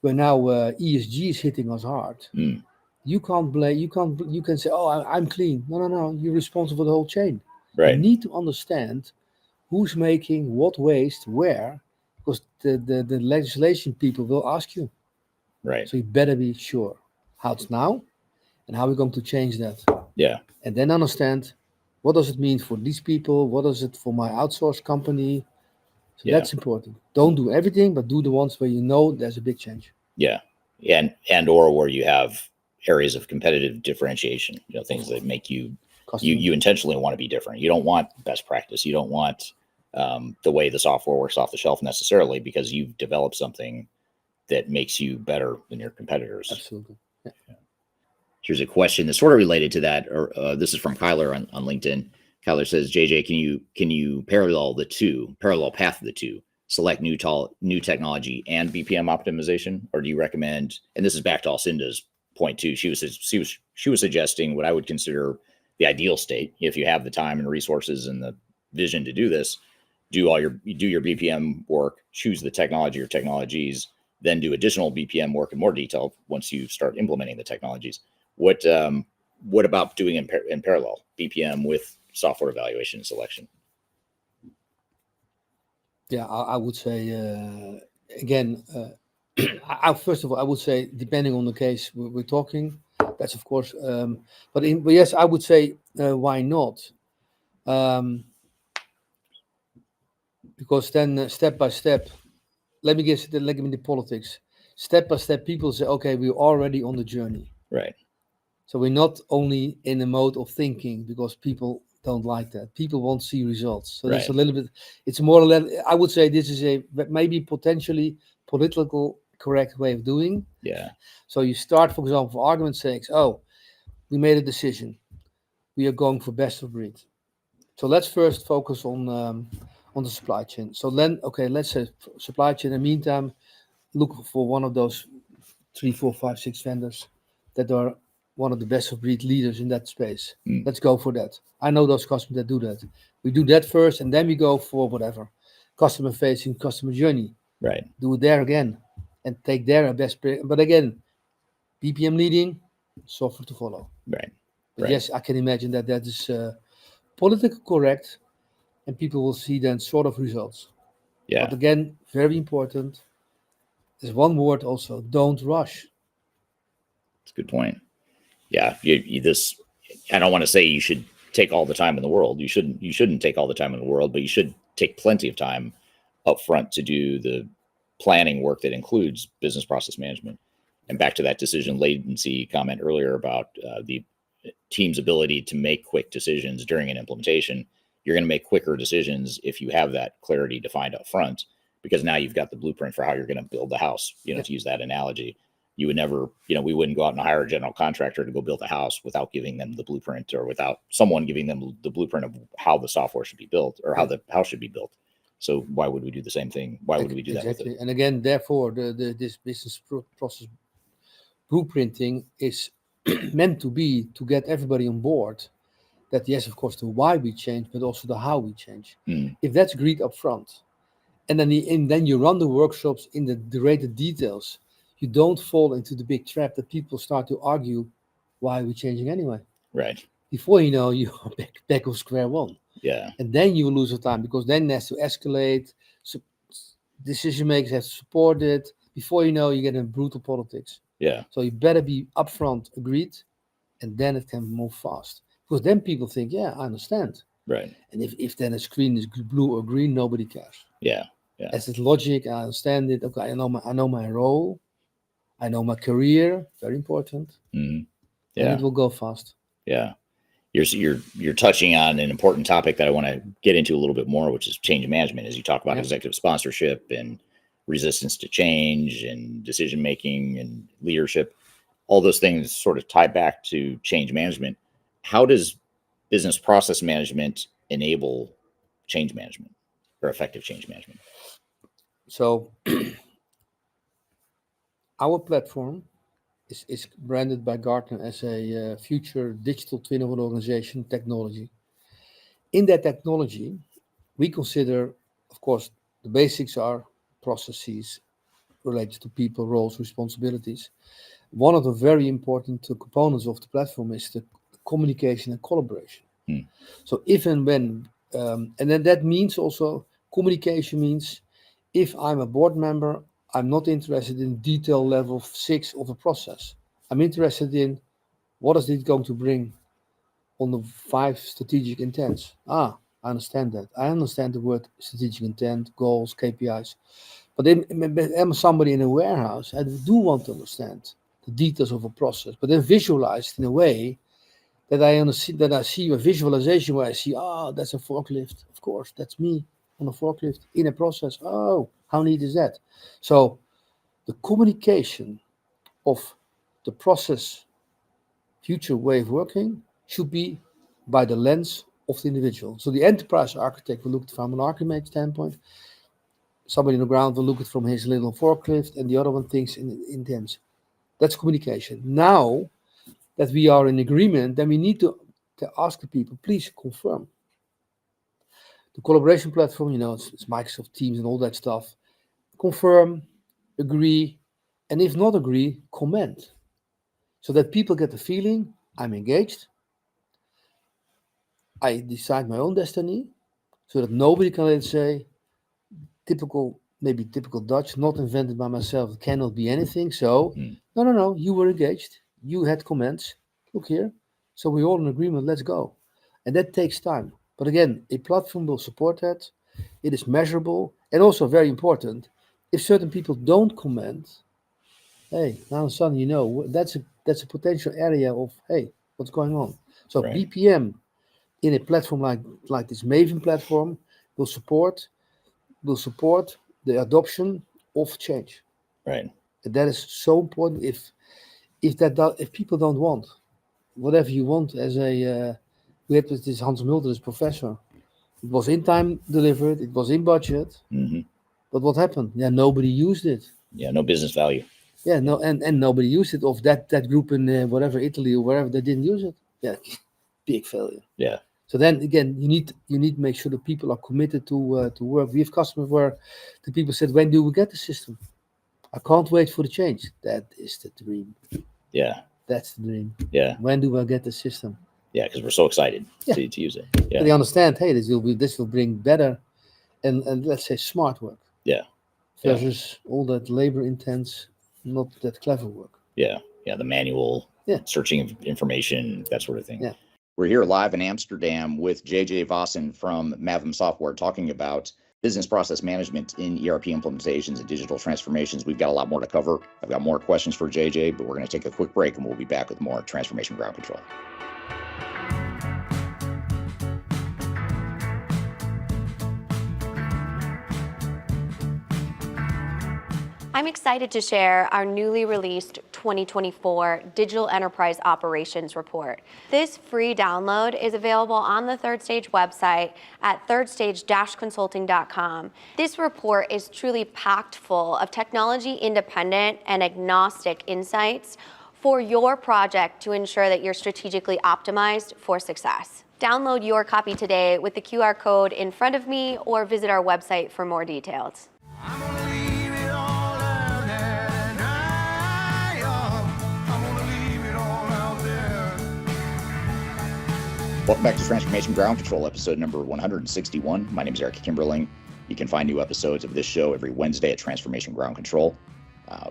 where now ESG is hitting us hard, Mm. you can't blame. You can say, "Oh, I'm clean." No. You're responsible for the whole chain. You Right. need to understand who's making what waste where, because the legislation people will ask you. Right. So you better be sure how it's now and how we're going to change that. Yeah. And then understand what does it mean for these people? What does it for my outsourced company? So Yeah. that's important. Don't do everything, but do the ones where you know there's a big change. Yeah. And or where you have areas of competitive differentiation, things that make you intentionally want to be different. You don't want best practice. You don't want the way the software works off the shelf necessarily, because you've developed something that makes you better than your competitors. Absolutely. Yeah. Here's a question that's sort of related to that. Or this is from Kyler on LinkedIn. Kyler says, JJ, can you parallel path the two? Select new technology and BPM optimization, or do you recommend? And this is back to Alcinda's point too. She was suggesting what I would consider the ideal state. If you have the time and resources and the vision to do this, do your BPM work, choose the technology or technologies, then do additional BPM work in more detail once you start implementing the technologies. What about doing in parallel BPM with software evaluation and selection? Yeah, I would say again. First of all, I would say depending on the case we're talking, that's of course. But yes, I would say why not? Because then step by step, let me give the politics. Step by step, people say, okay, we're already on the journey. Right. So we're not only in the mode of thinking, because people don't like that. People won't see results. So there's a little bit, it's more or less, I would say this is a maybe potentially political correct way of doing. Yeah. So you start, for example, for argument's sake, we made a decision. We are going for best of breed. So let's first focus on the supply chain. So then, okay, let's say supply chain. In the meantime, look for one of those 3, 4, 5, 6 vendors that are one of the best of breed leaders in that space. Let's go for that. I know those customers that do that. We do that first, and then we go for whatever customer facing, customer journey. Right. Do it there again, and take there a best. But again, BPM leading, software to follow. Right. But yes, I can imagine that is politically correct, and people will see then sort of results. Yeah. But again, very important. There's one word also: don't rush. That's a good point. Yeah, I don't want to say you should take all the time in the world. You shouldn't take all the time in the world, but you should take plenty of time up front to do the planning work that includes business process management. And back to that decision latency comment earlier about the team's ability to make quick decisions during an implementation. You're going to make quicker decisions if you have that clarity defined up front, because now you've got the blueprint for how you're going to build the house. To use that analogy. You would never, we wouldn't go out and hire a general contractor to go build a house without giving them the blueprint, or without someone giving them the blueprint of how the software should be built, or how the house should be built. So why would we do the same thing? Why would we do that? Exactly. And again, therefore, this business process blueprinting is meant to be to get everybody on board. That yes, of course, the why we change, but also the how we change. If that's agreed up front, and then you run the workshops in the rated details, you don't fall into the big trap that people start to argue, why are we changing anyway? Right. Before you know, you are back of square one. Yeah. And then you will lose the time, because then it has to escalate. So decision makers have to support it. Before you know, you get in brutal politics. Yeah. So you better be upfront agreed, and then it can move fast. Because then people think, yeah, I understand. Right. And if then a screen is blue or green, nobody cares. Yeah. Yeah. As it's logic, I understand it. Okay, I know my role. I know my career. Very important. Mm-hmm. Yeah. And it will go fast. Yeah. You're touching on an important topic that I want to get into a little bit more, which is change management, as you talk about executive sponsorship and resistance to change and decision making and leadership. All those things sort of tie back to change management. how does business process management enable change management or effective change management? So our platform is branded by Gartner as a future digital twin of an organization technology. In that technology, we consider, of course, the basics are processes related to people, roles, responsibilities. One of the very important components of the platform is the communication and collaboration. So if and when, and then that means also communication means if I'm a board member, I'm not interested in detail level 6 of a process. I'm interested in what is it going to bring on the 5 strategic intents. I understand that. I understand the word strategic intent, goals, KPIs. But then I'm somebody in a warehouse. I do want to understand the details of a process, but then visualized in a way that I see a visualization where I see, that's a forklift. Of course, that's me on a forklift in a process. Oh, how neat is that? So the communication of the process future way of working should be by the lens of the individual. So the enterprise architect will look at it from an architect standpoint. Somebody on the ground will look at it from his little forklift, and the other one thinks in intents. That's communication. Now that we are in agreement, then we need to ask the people, please confirm. The collaboration platform, it's Microsoft Teams and all that stuff. Confirm, agree, and if not agree, comment. So that people get the feeling, I'm engaged. I decide my own destiny, so that nobody can then say, typical Dutch, not invented by myself, it cannot be anything. So, no, you were engaged, you had comments, look here. So we're all in agreement, let's go. And that takes time. But again, a platform will support that. It is measurable, and also very important, if certain people don't comment, hey, now suddenly that's a potential area of, hey, what's going on? So Right. BPM in a platform like this Mavim platform will support the adoption of change. Right. And that is so important. If people don't want whatever you want as a we had this Hans Mulder, this professor. It was in time delivered. It was in budget. But what happened? Yeah, nobody used it. Yeah, no business value. Yeah, no, and nobody used it. Of that group in whatever Italy or wherever, they didn't use it. Yeah, big failure. Yeah. So then again, you need to make sure that people are committed to work. We have customers where the people said, "When do we get the system? I can't wait for the change." That is the dream. Yeah. That's the dream. Yeah. When do I get the system? Yeah, because we're so excited to use it. Yeah. But they understand, hey, this will bring better and let's say smart work. Yeah. Versus all that labor intense, not that clever work. Yeah. Yeah. The manual searching of information, that sort of thing. Yeah. We're here live in Amsterdam with JJ Vossen from Mavim Software talking about business process management in ERP implementations and digital transformations. We've got a lot more to cover. I've got more questions for JJ, but we're going to take a quick break and we'll be back with more Transformation Ground Control. I'm excited to share our newly released 2024 Digital Enterprise Operations Report. This free download is available on the Third Stage website at thirdstage-consulting.com. This report is truly packed full of technology-independent and agnostic insights for your project to ensure that you're strategically optimized for success. Download your copy today with the QR code in front of me or visit our website for more details. Welcome back to Transformation Ground Control, episode number 161. My name is Eric Kimberling. You can find new episodes of this show every Wednesday at Transformation Ground Control.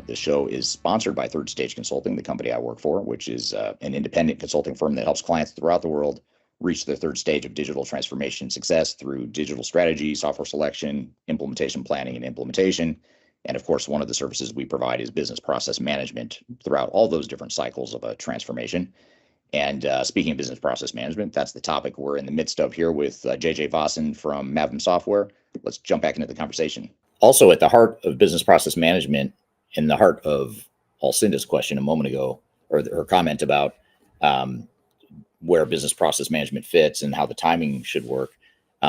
This show is sponsored by Third Stage Consulting, the company I work for, which is an independent consulting firm that helps clients throughout the world reach their third stage of digital transformation success through digital strategy, software selection, implementation planning, and implementation. And of course, one of the services we provide is business process management throughout all those different cycles of a transformation. And speaking of business process management, that's the topic we're in the midst of here with JJ Vossen from Mavim Software. Let's jump back into the conversation. Also, at the heart of business process management, in the heart of Alcinda's question a moment ago, or her comment about where business process management fits and how the timing should work.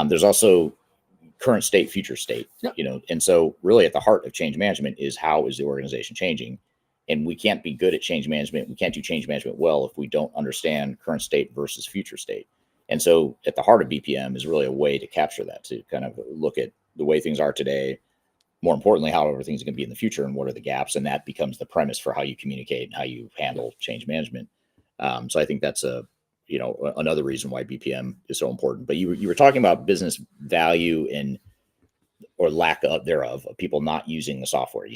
There's also current state, future state, and so really at the heart of change management is how is the organization changing? And we can't be good at change management. We can't do change management well if we don't understand current state versus future state. And so at the heart of BPM is really a way to capture that, to kind of look at the way things are today, more importantly, how everything's going to be in the future and what are the gaps. And that becomes the premise for how you communicate and how you handle change management. So I think that's another reason why BPM is so important. But you were talking about business value or lack of thereof of people not using the software.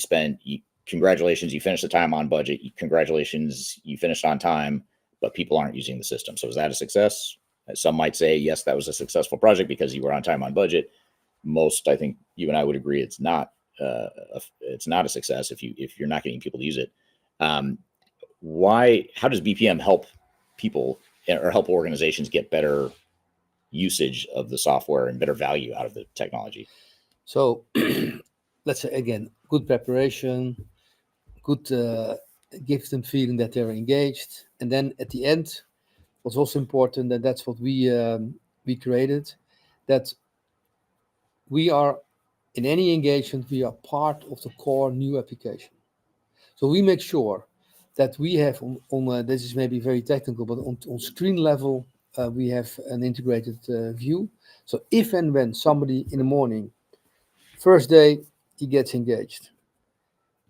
Congratulations, you finished the time on budget. Congratulations, you finished on time, but people aren't using the system. So is that a success? Some might say, yes, that was a successful project because you were on time on budget. Most, I think you and I would agree, it's not a success if you're not getting people to use it. How does BPM help people or help organizations get better usage of the software and better value out of the technology? So let's say, again, good preparation, good give them feeling that they're engaged. And then at the end, what's also important, and that's what we created, that we are, in any engagement, we are part of the core new application. So we make sure that we have on this is maybe very technical, but on screen level, we have an integrated view. So if and when somebody in the morning, first day, he gets engaged,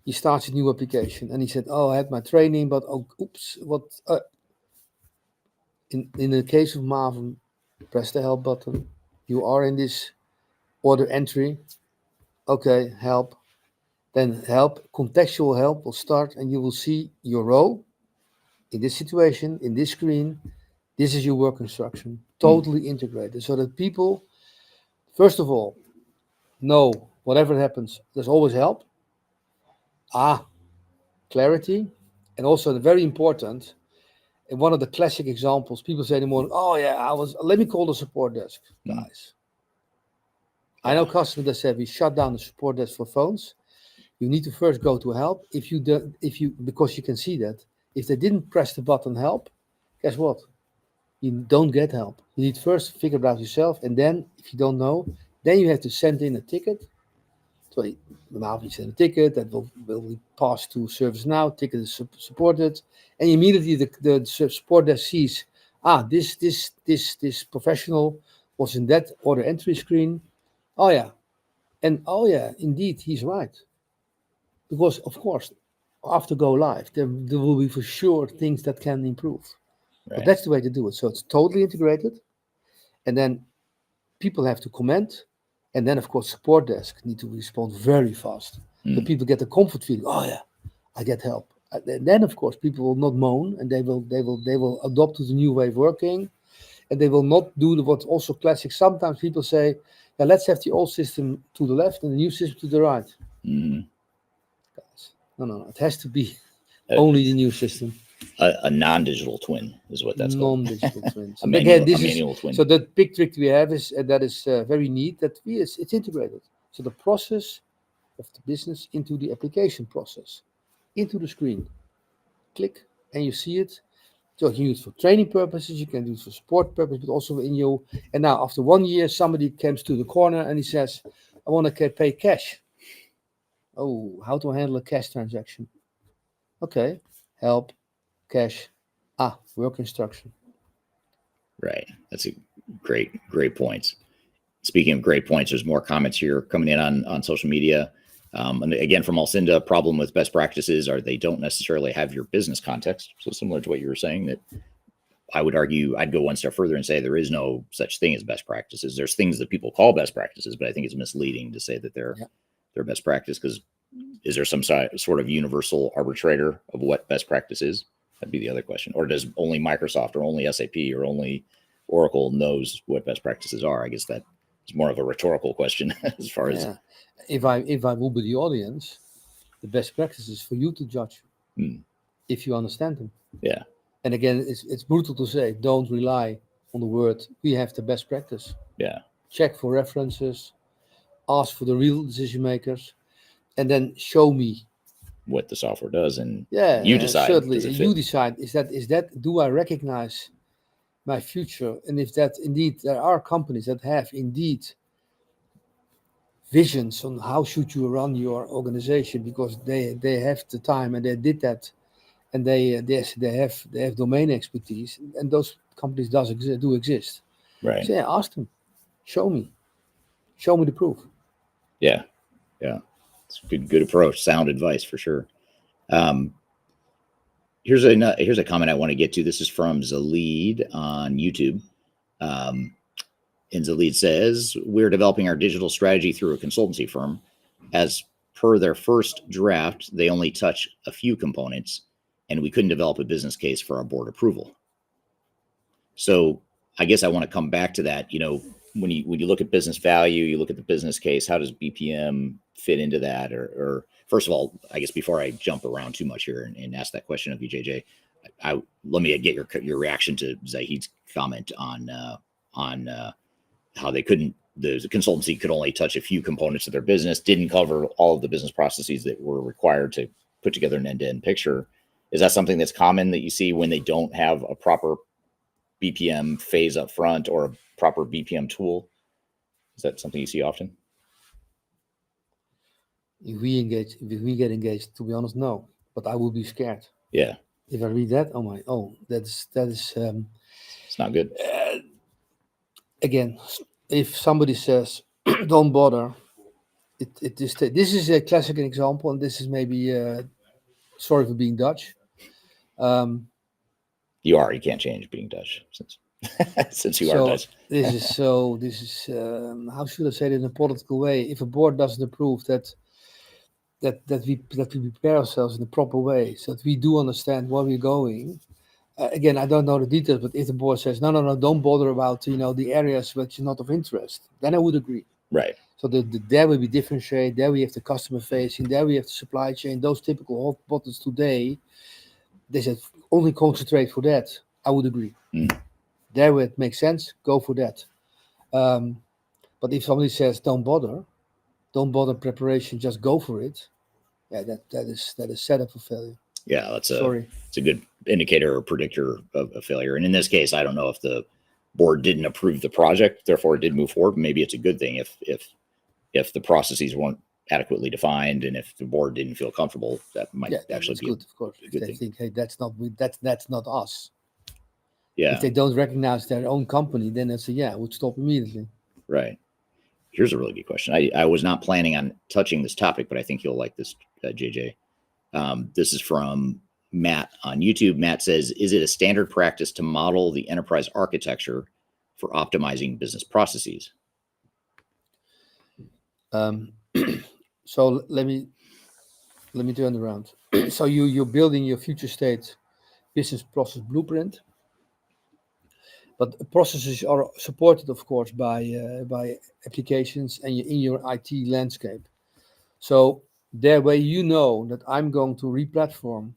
he starts a new application, and he said, "Oh, I had my training, but oops, what?" In the case of Mavim, press the help button. You are in this order entry. Okay, help. Then contextual help will start, and you will see your row in this situation, in this screen. This is your work instruction, totally integrated, so that people, first of all, know whatever happens, there's always help. Clarity, and also very important. And one of the classic examples, people say in the morning, "Oh yeah, let me call the support desk, guys." I know customers that said we shut down the support desk for phones. You need to first go to help. Because you can see that if they didn't press the button help, guess what? You don't get help. You need first to figure it out yourself, and then if you don't know, then you have to send in a ticket. So now we send a ticket that will be passed to ServiceNow. Ticket is supported, and immediately the support desk sees, this professional was in that order entry screen. Oh yeah, and oh yeah, indeed, he's right. Because of course, after go live, there will be for sure things that can improve. Right. But that's the way to do it. So it's totally integrated, and then people have to comment. And then, of course, support desk need to respond very fast. So people get the comfort feeling. Oh yeah, I get help. And then, of course, people will not moan, and they will adopt to the new way of working, and they will not do what's also classic. Sometimes people say, "Yeah, let's have the old system to the left and the new system to the right." Guys, no, it has to be only the new system. A non-digital twin is what that's called. Non-digital twins. a manual twin. So the big trick we have is that is very neat. That it's integrated. So the process of the business into the application process, into the screen. Click and you see it. So you can use it for training purposes. You can use it for support purposes, but also in your. And now after 1 year, somebody comes to the corner and he says, "I want to pay cash." Oh, how to handle a cash transaction? Okay, help. Cash, work instruction. Right. That's a great points. Speaking of great points, there's more comments here coming in on social media. And again, from Alcinda, problem with best practices are they don't necessarily have your business context. So similar to what you were saying, that I would argue, I'd go one step further and say there is no such thing as best practices. There's things that people call best practices, but I think it's misleading to say that they're best practice, because is there some sort of universal arbitrator of what best practice is? That'd be the other question. Or does only Microsoft or only SAP or only Oracle knows what best practices are? I guess that is more of a rhetorical question as far as. If I will be the audience, the best practice is for you to judge if you understand them. Yeah. And again, it's brutal to say, don't rely on the word, we have the best practice. Yeah. Check for references, ask for the real decision makers, and then show me what the software does, and you decide. Certainly, you decide. Is that? Do I recognize my future, and if that indeed there are companies that have indeed visions on how should you run your organization because they have the time and they did that, and they have domain expertise, and those companies do exist. Right. So yeah, ask them, show me the proof. Yeah. It's a good approach. Sound advice for sure. Here's a comment I want to get to. This is from Zalid on YouTube. And Zalid says, we're developing our digital strategy through a consultancy firm. As per their first draft, they only touch a few components, and we couldn't develop a business case for our board approval. So I guess I want to come back to that. When you look at business value, you look at the business case, how does BPM fit into that? Or first of all, I guess before I jump around too much here and ask that question of you, JJ, let me get your reaction to Zahid's comment on how the consultancy could only touch a few components of their business, didn't cover all of the business processes that were required to put together an end-to-end picture. Is that something that's common that you see when they don't have a proper BPM phase up front or a proper BPM tool? Is that something you see often? If we get engaged, to be honest, no. But I will be scared. Yeah. If I read that, that is it's not good. Again, if somebody says don't bother, this is a classic example, and this is maybe sorry for being Dutch. You can't change being Dutch since you are Dutch. This is how should I say it in a political way? If a board doesn't approve that we prepare ourselves in the proper way, so that we do understand where we're going. Again, I don't know the details, but if the board says no, don't bother about the areas which are not of interest, then I would agree. Right. So there will be differentiate. There we have the customer facing. There we have the supply chain. Those typical hot buttons today. They said only concentrate for that. I would agree. There where it makes sense, go for that. But if somebody says don't bother preparation, just go for it. Yeah, that is set up for failure. Yeah, it's a good indicator or predictor of failure. And in this case, I don't know if the board didn't approve the project, therefore it did move forward. Maybe it's a good thing if the processes weren't adequately defined, and if the board didn't feel comfortable, that might actually be good. Of course, if they think, hey, that's not us. Yeah. If they don't recognize their own company, then it's it would stop immediately. Right. Here's a really good question. I was not planning on touching this topic, but I think you'll like this, JJ. This is from Matt on YouTube. Matt says, is it a standard practice to model the enterprise architecture for optimizing business processes? So let me turn around. So you're building your future state business process blueprint, but processes are supported, of course, by applications and in your IT landscape. So there, where that I'm going to re-platform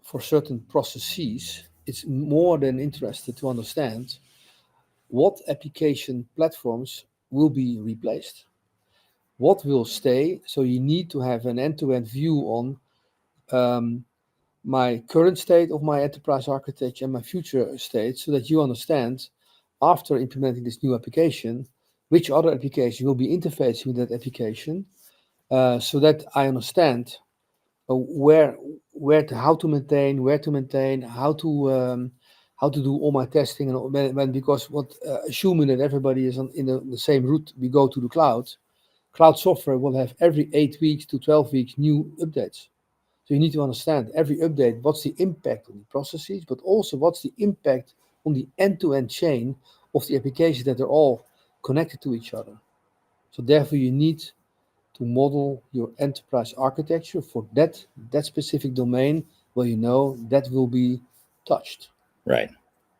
for certain processes, it's more than interested to understand what application platforms will be replaced, what will stay. So you need to have an end-to-end view on my current state of my enterprise architecture and my future state, so that you understand, after implementing this new application, which other application will be interfacing with that application, so that I understand how to maintain, how to do all my testing, and because assuming that everybody is in the same route, we go to the cloud software will have every 8 weeks to 12 weeks new updates. So you need to understand every update, what's the impact on the processes, but also what's the impact on the end-to-end chain of the applications that are all connected to each other. So therefore you need to model your enterprise architecture for that specific domain where that will be touched. Right.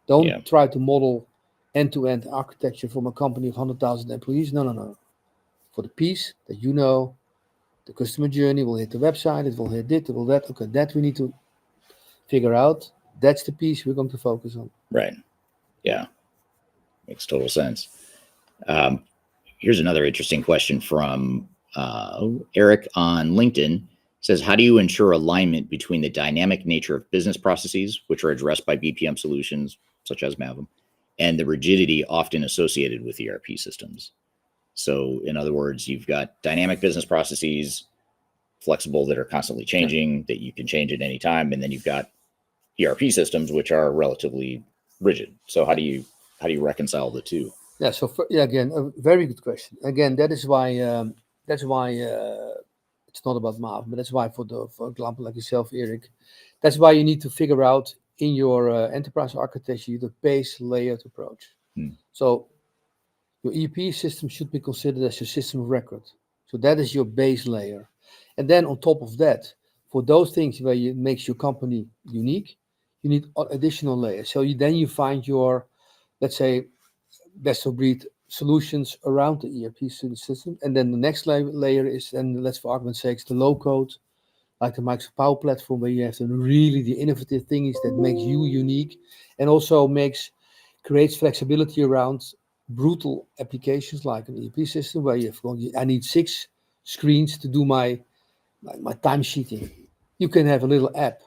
Don't try to model end-to-end architecture from a company of 100,000 employees. No. For the piece that the customer journey will hit the website, it will hit it will that. Okay, that we need to figure out. That's the piece we're going to focus on. Right. Yeah. Makes total sense. Here's another interesting question from Eric on LinkedIn. Says, how do you ensure alignment between the dynamic nature of business processes, which are addressed by BPM solutions such as Mavim, and the rigidity often associated with ERP systems. So in other words, you've got dynamic business processes, flexible, that are constantly changing, that you can change at any time. And then you've got ERP systems, which are relatively rigid. So how do you reconcile the two? Yeah. So again, a very good question. Again, that's why it's not about Mavim, but that's why for example, like yourself, Eric, that's why you need to figure out in your enterprise architecture the base layered approach. So your ERP system should be considered as your system of record. So that is your base layer. And then on top of that, for those things where it makes your company unique, you need additional layers. So then you find your, let's say, best of breed solutions around the ERP system. And then the next layer is, and let's for argument's sake, the low code, like the Microsoft Power Platform, where you have the innovative things that makes you unique, and also creates flexibility around brutal applications like an ERP system, where I need 6 screens to do my time sheeting. You can have a little app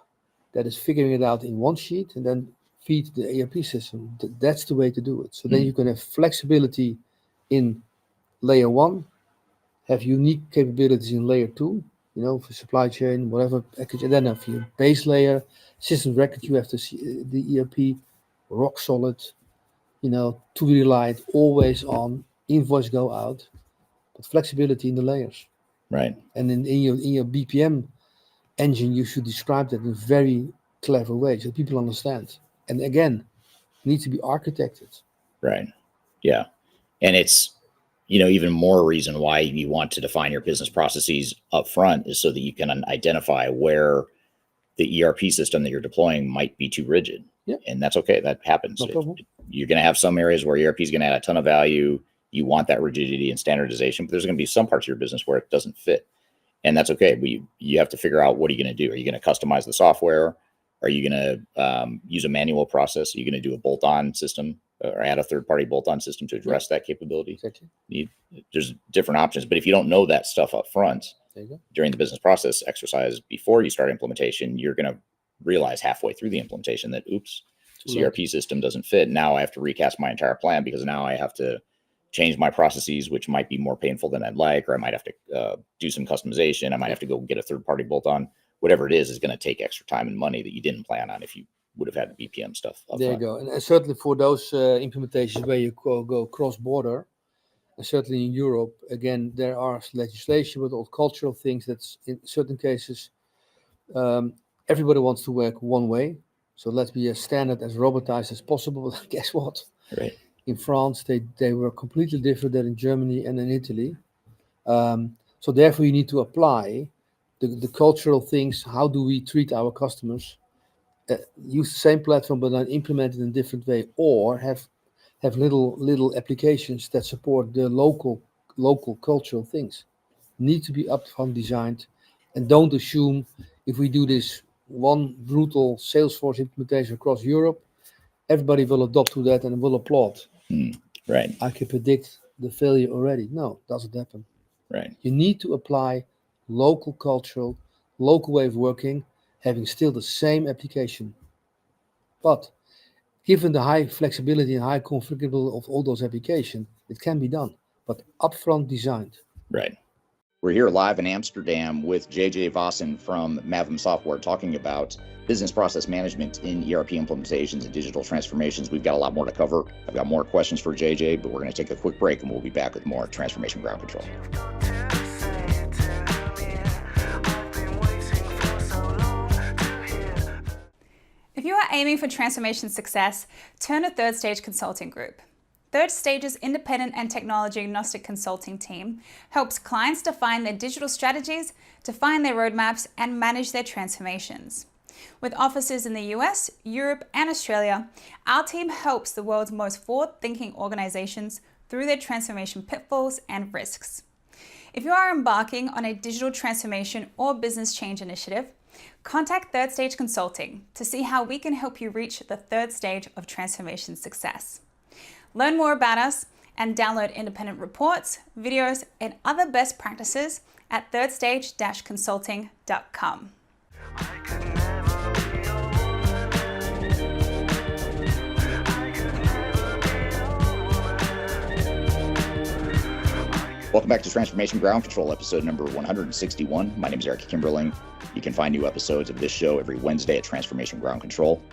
that is figuring it out in one sheet and then feed the ERP system. That's the way to do it. So then you can have flexibility in layer 1, have unique capabilities in layer 2, for supply chain, whatever package, and then have your base layer, system record, you have to see the ERP, rock solid, to be relied, always on, invoice go out, but flexibility in the layers. Right. And in your BPM engine, you should describe that in a very clever way so people understand. And again, it needs to be architected. Right. Yeah. And it's, even more reason why you want to define your business processes up front is so that you can identify where the ERP system that you're deploying might be too rigid. Yeah. And that's okay. That happens. No problem. You're going to have some areas where ERP is going to add a ton of value. You want that rigidity and standardization, but there's going to be some parts of your business where it doesn't fit. And that's okay. But you have to figure out, what are you going to do? Are you going to customize the software? Are you going to use a manual process? Are you going to do a bolt-on system or add a third-party bolt-on system to address that capability? Exactly. There's different options. But if you don't know that stuff up front during the business process exercise before you start implementation, you're going to realize halfway through the implementation that, oops, this ERP system doesn't fit. Now I have to recast my entire plan because now I have to change my processes, which might be more painful than I'd like, or I might have to do some customization. I might have to go get a third-party bolt-on. Whatever it is going to take extra time and money that you didn't plan on if you would have had the BPM stuff up There front. you go. And certainly for those implementations where you go cross-border, and certainly in Europe, again, there are legislation with all cultural things that's in certain cases, everybody wants to work one way. So let's be as standard, as robotized as possible. But guess what? Right. In France, they were completely different than in Germany and in Italy. So therefore, you need to apply the cultural things. How do we treat our customers? Use the same platform, but then implement it in a different way, or have little applications that support the local cultural things. Need to be upfront designed, and don't assume if we do this one brutal Salesforce implementation across Europe, everybody will adopt to that and will applaud. Right. I can predict the failure already. No, it doesn't happen. Right. You need to apply local cultural, local way of working, having still the same application. But given the high flexibility and high configurable of all those applications, it can be done, but upfront designed. Right. We're here live in Amsterdam with JJ Vossen from Mavim Software talking about business process management in ERP implementations and digital transformations. We've got a lot more to cover. I've got more questions for JJ, but we're going to take a quick break and we'll be back with more Transformation Ground Control. If you are aiming for transformation success, turn to Third Stage Consulting Group. Third Stage's independent and technology agnostic consulting team helps clients define their digital strategies, define their roadmaps, and manage their transformations. With offices in the US, Europe, and Australia, our team helps the world's most forward-thinking organizations through their transformation pitfalls and risks. If you are embarking on a digital transformation or business change initiative, contact Third Stage Consulting to see how we can help you reach the third stage of transformation success. Learn more about us and download independent reports, videos, and other best practices at thirdstage-consulting.com. Welcome back to Transformation Ground Control, episode number 161. My name is Eric Kimberling. You can find new episodes of this show every Wednesday at Transformation Ground Control.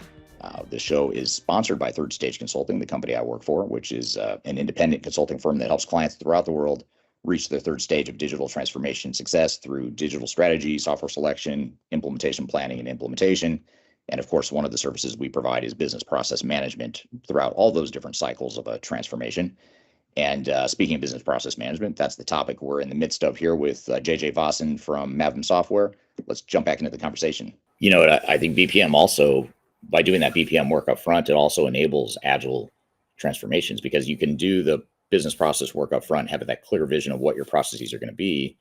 This show is sponsored by Third Stage Consulting, the company I work for, which is an independent consulting firm that helps clients throughout the world reach their third stage of digital transformation success through digital strategy, software selection, implementation planning, and implementation. And of course, one of the services we provide is business process management throughout all those different cycles of a transformation. And speaking of business process management, that's the topic we're in the midst of here with JJ Vossen from Mavim Software. Let's jump back into the conversation. You know, I think BPM also, by doing that BPM work up front, it also enables agile transformations, because you can do the business process work up front, have that clear vision of what your processes are going to be,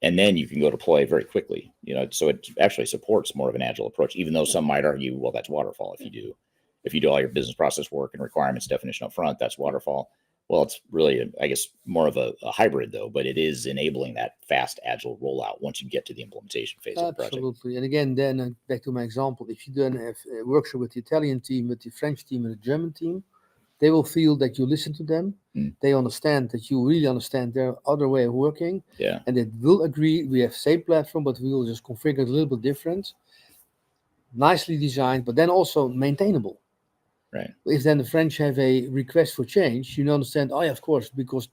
and then you can go deploy very quickly. You know, so it actually supports more of an agile approach, even though some might argue, well, that's waterfall. If you do all your business process work and requirements definition up front, that's waterfall. Well, it's really, I guess, more of a hybrid, though, but it is enabling that fast, agile rollout once you get to the implementation phase of the project. Absolutely. And again, then back to my example, if you then have a workshop with the Italian team, with the French team, and the German team, they will feel that you listen to them. They understand that you really understand their other way of working. Yeah. And they will agree, we have same platform, but we will just configure it a little bit different. Nicely designed, but then also maintainable. Right. If then the French have a request for change, you understand, oh yeah, of course, because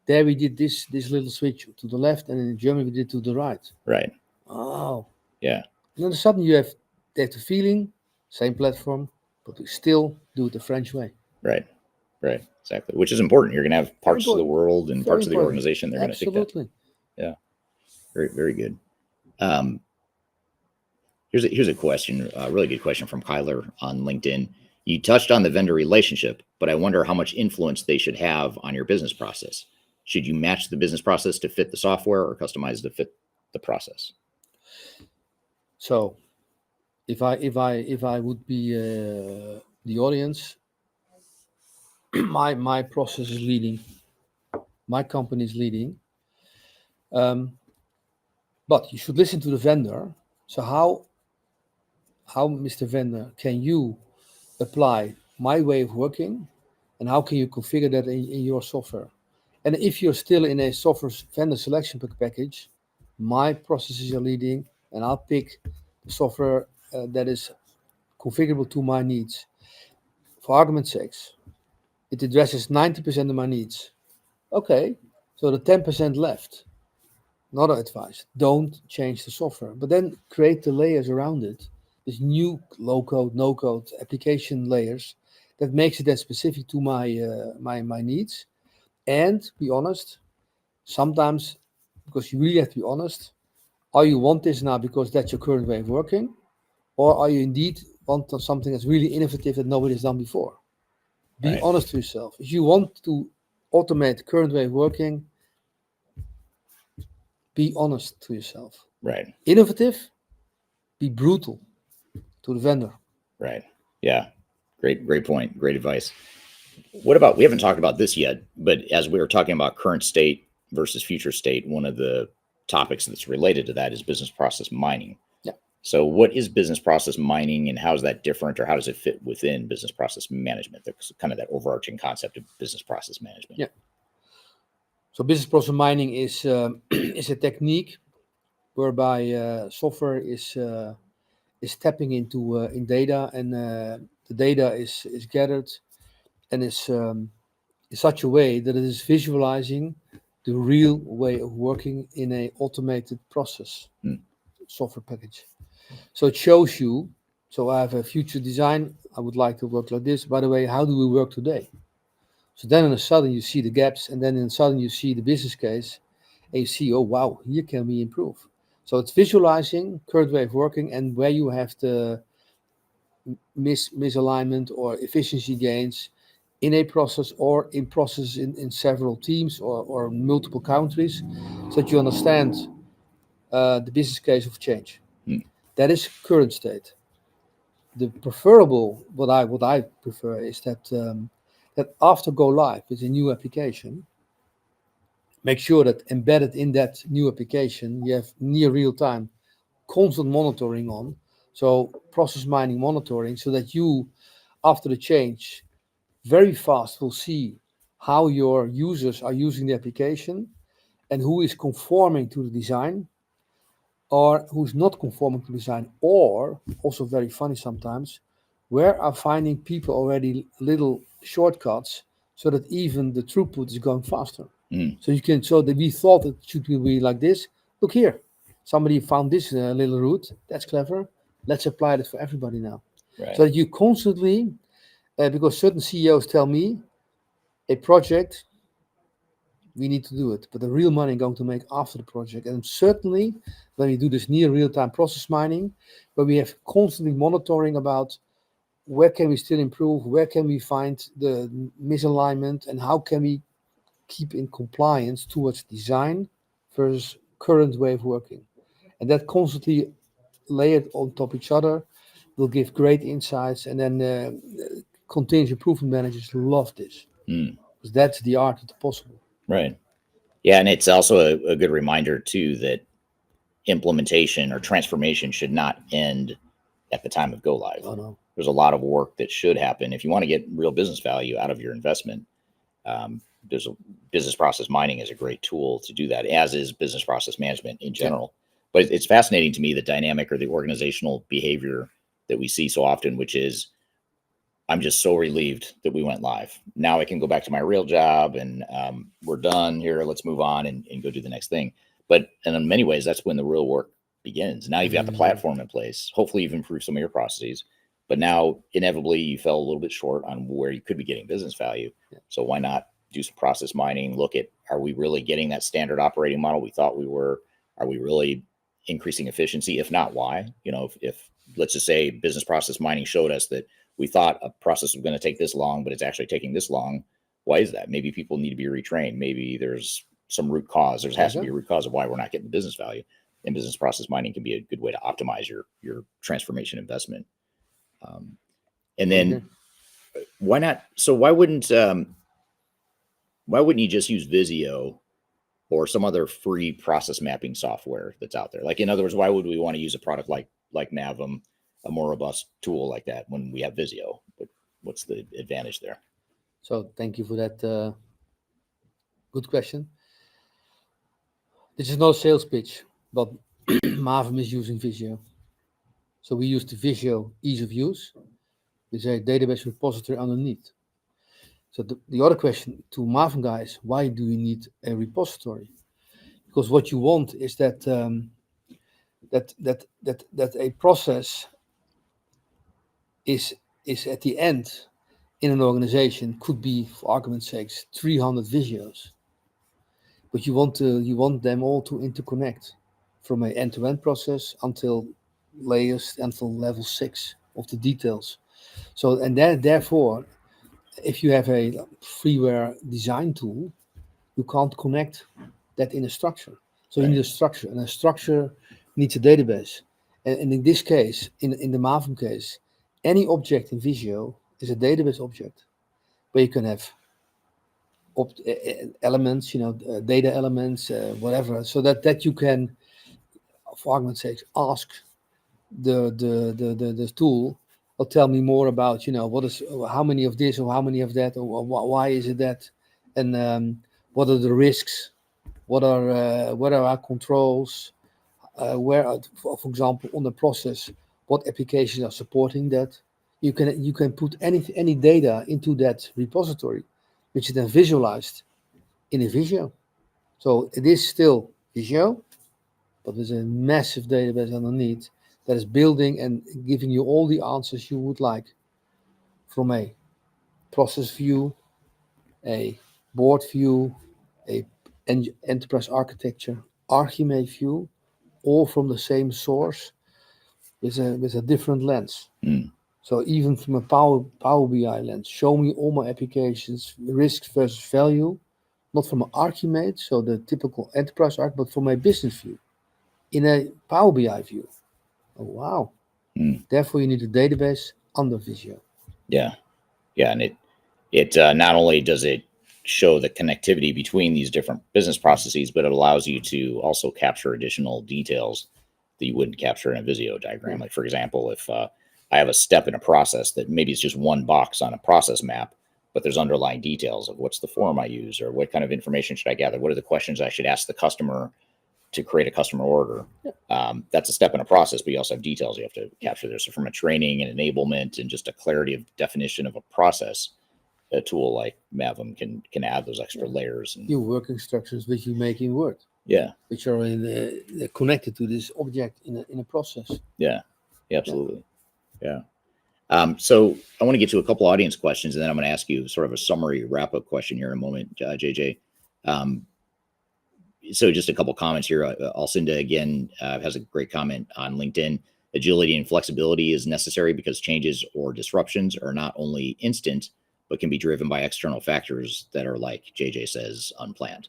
there we did this little switch to the left, and in Germany we did to the right. Right. Oh. Yeah. And then suddenly you have the feeling, same platform, but we still do it the French way. Right. Right. Exactly. Which is important. You're going to have parts of the world and Very parts of the important. organization they're going to take that. Absolutely. Yeah. Very, very good. Here's a question, a really good question from Kyler on LinkedIn. You touched on the vendor relationship, but I wonder how much influence they should have on your business process. Should you match the business process to fit the software, or customize to fit the process? So, if I would be the audience, my process is leading, my company is leading, but you should listen to the vendor. So how, Mr. Vendor, can you apply my way of working, and how can you configure that in your software? And if you're still in a software vendor selection package, my processes are leading, and I'll pick the software that is configurable to my needs. For argument's sake, it addresses 90% of my needs. Okay, so the 10% left, another advice, don't change the software, but then create the layers around it. This new low-code, no-code application layers that makes it then specific to my needs. And be honest, sometimes, because you really have to be honest, are you want this now because that's your current way of working, or are you indeed want something that's really innovative that nobody's done before? Be honest to yourself. If you want to automate the current way of working, be honest to yourself. Right. Innovative, be brutal to the vendor. Right. Yeah. Great point. Great advice. What about, we haven't talked about this yet, but as we were talking about current state versus future state, one of the topics that's related to that is business process mining. Yeah. So what is business process mining, and how is that different, or how does it fit within business process management? That's kind of that overarching concept of business process management. Yeah. So business process mining is a technique whereby software is tapping into in data, and the data is gathered and is in such a way that it is visualizing the real way of working in a automated process software package. So it shows you, so I have a future design, I would like to work like this. By the way, how do we work today? So then in a sudden you see the gaps, and then in a sudden you see the business case, and you see, oh wow, here can we improve. So it's visualizing current way of working and where you have the misalignment or efficiency gains in a process, or in process in several teams or multiple countries, so that you understand the business case of change. That is current state. The preferable, what I prefer, is that that after go live with a new application, make sure that embedded in that new application, you have near real time constant monitoring on. So process mining monitoring, so that you, after the change, very fast will see how your users are using the application, and who is conforming to the design or who's not conforming to design, or also very funny sometimes, where are finding people already little shortcuts so that even the throughput is going faster. So you can, so that we thought it should be like this. Look here, somebody found this little route. That's clever. Let's apply it for everybody now. Right. So that you constantly, because certain CEOs tell me, a project, we need to do it, but the real money going to make after the project. And certainly when we do this near real-time process mining, where we have constantly monitoring about where can we still improve, where can we find the misalignment, and how can we keep in compliance towards design versus current way of working. And that constantly layered on top each other will give great insights. And then continuous improvement managers love this, because that's the art of the possible. Right. Yeah, and it's also a good reminder too that implementation or transformation should not end at the time of go live. Oh, no. There's a lot of work that should happen if you want to get real business value out of your investment. There's a business process mining is a great tool to do that, as is business process management in general. But it's fascinating to me the dynamic or the organizational behavior that we see so often, which is, I'm just so relieved that we went live. Now I can go back to my real job and we're done here. Let's move on and go do the next thing. But and in many ways, that's when the real work begins. Now you've got the platform in place. Hopefully you've improved some of your processes. But now inevitably you fell a little bit short on where you could be getting business value. So why not do some process mining? Look at, are we really getting that standard operating model we thought we were? Are we really increasing efficiency? If not, why? You know, if let's just say business process mining showed us that we thought a process was going to take this long, but it's actually taking this long. Why is that? Maybe people need to be retrained. Maybe there's some root cause. There has to be a root cause of why we're not getting the business value. And business process mining can be a good way to optimize your transformation investment. And then why not? So why wouldn't you just use Visio or some other free process mapping software that's out there? Like, in other words, why would we want to use a product like Mavim, a more robust tool like that, when we have Visio? What's the advantage there? So thank you for that good question. This is not a sales pitch, but Mavim is using Visio. So we use the Visio ease of use with a database repository underneath. So the other question to Mavim guys, why do you need a repository? Because what you want is that that a process is at the end in an organization, could be, for argument's sake, 300 Visios. But you want them all to interconnect from an end-to-end process until level 6 of the details. So, and then therefore, if you have a freeware design tool, you can't connect that in a structure. So you need a structure, and a structure needs a database. And in this case, in the Mavim case, any object in Visio is a database object where you can have elements, data elements, whatever, so that you can, for argument's sake, ask the tool, or tell me more about, how many of this or how many of that, or why is it that, and what are the risks, what are our controls, where, for example, on the process, what applications are supporting that. You can put any data into that repository, which is then visualized in a Visio. So it is still Visio, but there's a massive database underneath that is building and giving you all the answers you would like, from a process view, a board view, a enterprise architecture, Archimate view, all from the same source with a different lens. So even from a Power BI lens, show me all my applications, risk versus value, not from an Archimate, so the typical enterprise arc, but from a business view, in a Power BI view. Oh, wow. Therefore, you need a database under Visio. Yeah. And it not only does it show the connectivity between these different business processes, but it allows you to also capture additional details that you wouldn't capture in a Visio diagram. Like, for example, if I have a step in a process that maybe it's just one box on a process map, but there's underlying details of what's the form I use, or what kind of information should I gather? What are the questions I should ask the customer to create a customer order? That's a step in a process, but you also have details you have to capture there. So from a training and enablement and just a clarity of definition of a process, a tool like Mavim can add those extra layers. And Your work instructions which you make in Word, which are connected to this object in a process. Absolutely. So I want to get to a couple audience questions, and then I'm going to ask you sort of a summary wrap-up question here in a moment, JJ. So just a couple comments here. Alcinda again has a great comment on LinkedIn. Agility and flexibility is necessary because changes or disruptions are not only instant, but can be driven by external factors that are, like JJ says, unplanned.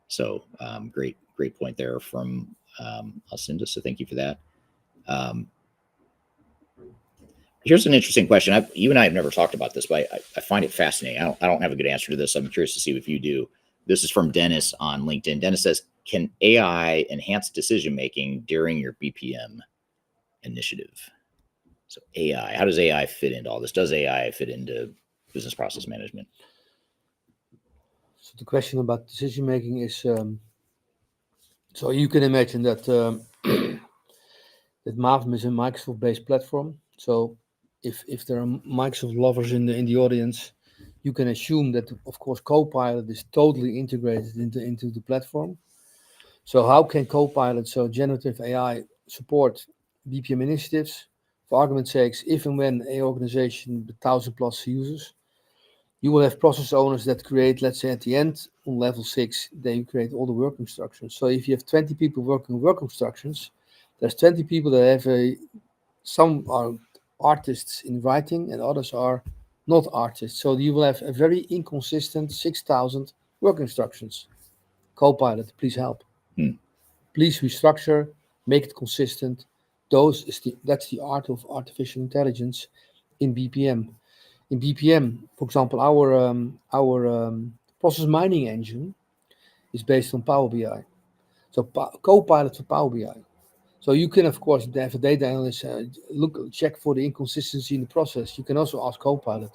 So great point there from Alcinda. So thank you for that. Here's an interesting question. You and I have never talked about this, but I find it fascinating. I don't have a good answer to this. I'm curious to see if you do. This is from Dennis on LinkedIn. Dennis says, can AI enhance decision-making during your BPM initiative? So AI, how does AI fit into all this? Does AI fit into business process management? So the question about decision-making is, so you can imagine that that Mavim is a Microsoft-based platform. So if there are Microsoft lovers in the audience, you can assume that, of course, Copilot is totally integrated into the platform. So how can Copilot, so generative AI, support BPM initiatives? For argument's sakes, if and when an organization with 1,000+ users, you will have process owners that create, let's say at the end, on level 6, they create all the work instructions. So if you have 20 people working work instructions, there's 20 people that have some are artists in writing and others are not artists. So you will have a very inconsistent 6,000 work instructions. Copilot, please help. Please restructure, make it consistent. That's the art of artificial intelligence in BPM. In BPM, for example, our process mining engine is based on Power BI. So Copilot for Power BI. So you can, of course, have a data analyst check for the inconsistency in the process. You can also ask Copilot,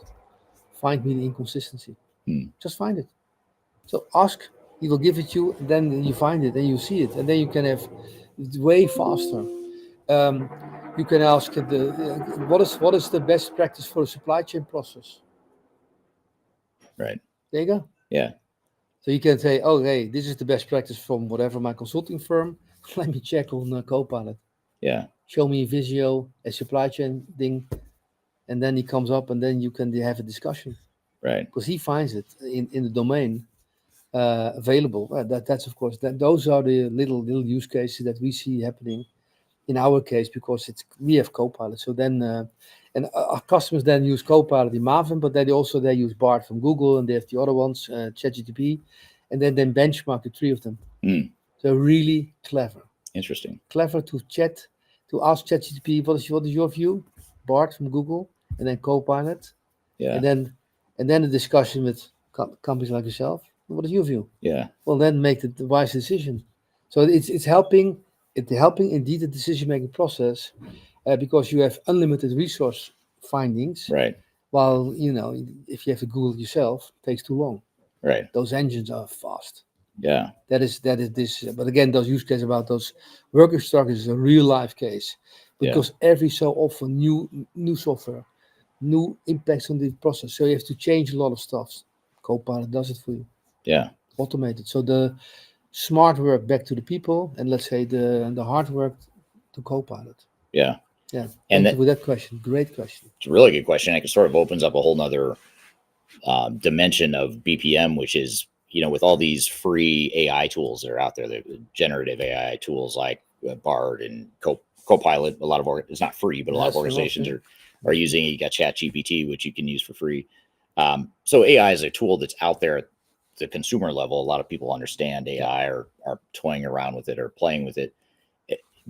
find me the inconsistency. Just find it. So ask, he will give it to you, and then you find it, and you see it, and then you can have way faster. You can ask what is the best practice for a supply chain process? Right. There you go. Yeah. So you can say, oh, hey, this is the best practice from whatever my consulting firm. Let me check on Copilot. Yeah. Show me a Visio, a supply chain thing, and then he comes up, and then you can have a discussion. Right. Because he finds it in the domain available. That's of course those are the little use cases that we see happening in our case, because we have Copilot. So then and our customers then use Copilot in Mavim, but then they use Bart from Google, and they have the other ones, ChatGPT, and then benchmark the 3 of them. So really clever. Interesting. Clever to ask ChatGPT, what is your view? Bart from Google, and then Copilot. Yeah. And then a discussion with companies like yourself. What is your view? Yeah. Well, then make the wise decision. So it's helping indeed the decision-making process because you have unlimited resource findings. Right. While, if you have to Google yourself, it takes too long. Right. Those engines are fast. Yeah. That is this. But again, those use cases about those work instructors is a real life case, because every so often new software, new impacts on the process. So you have to change a lot of stuff. Copilot does it for you. Yeah. Automated. So the smart work back to the people, and let's say the hard work to Copilot. Yeah. Yeah. Thank you for that question. Great question. It's a really good question. It sort of opens up a whole nother dimension of BPM, which is, with all these free AI tools that are out there, the generative AI tools like Bard and Copilot. A lot of it's not free, but a lot of organizations are using it. You got ChatGPT, which you can use for free. So AI is a tool that's out there at the consumer level. A lot of people understand AI or are toying around with it or playing with it.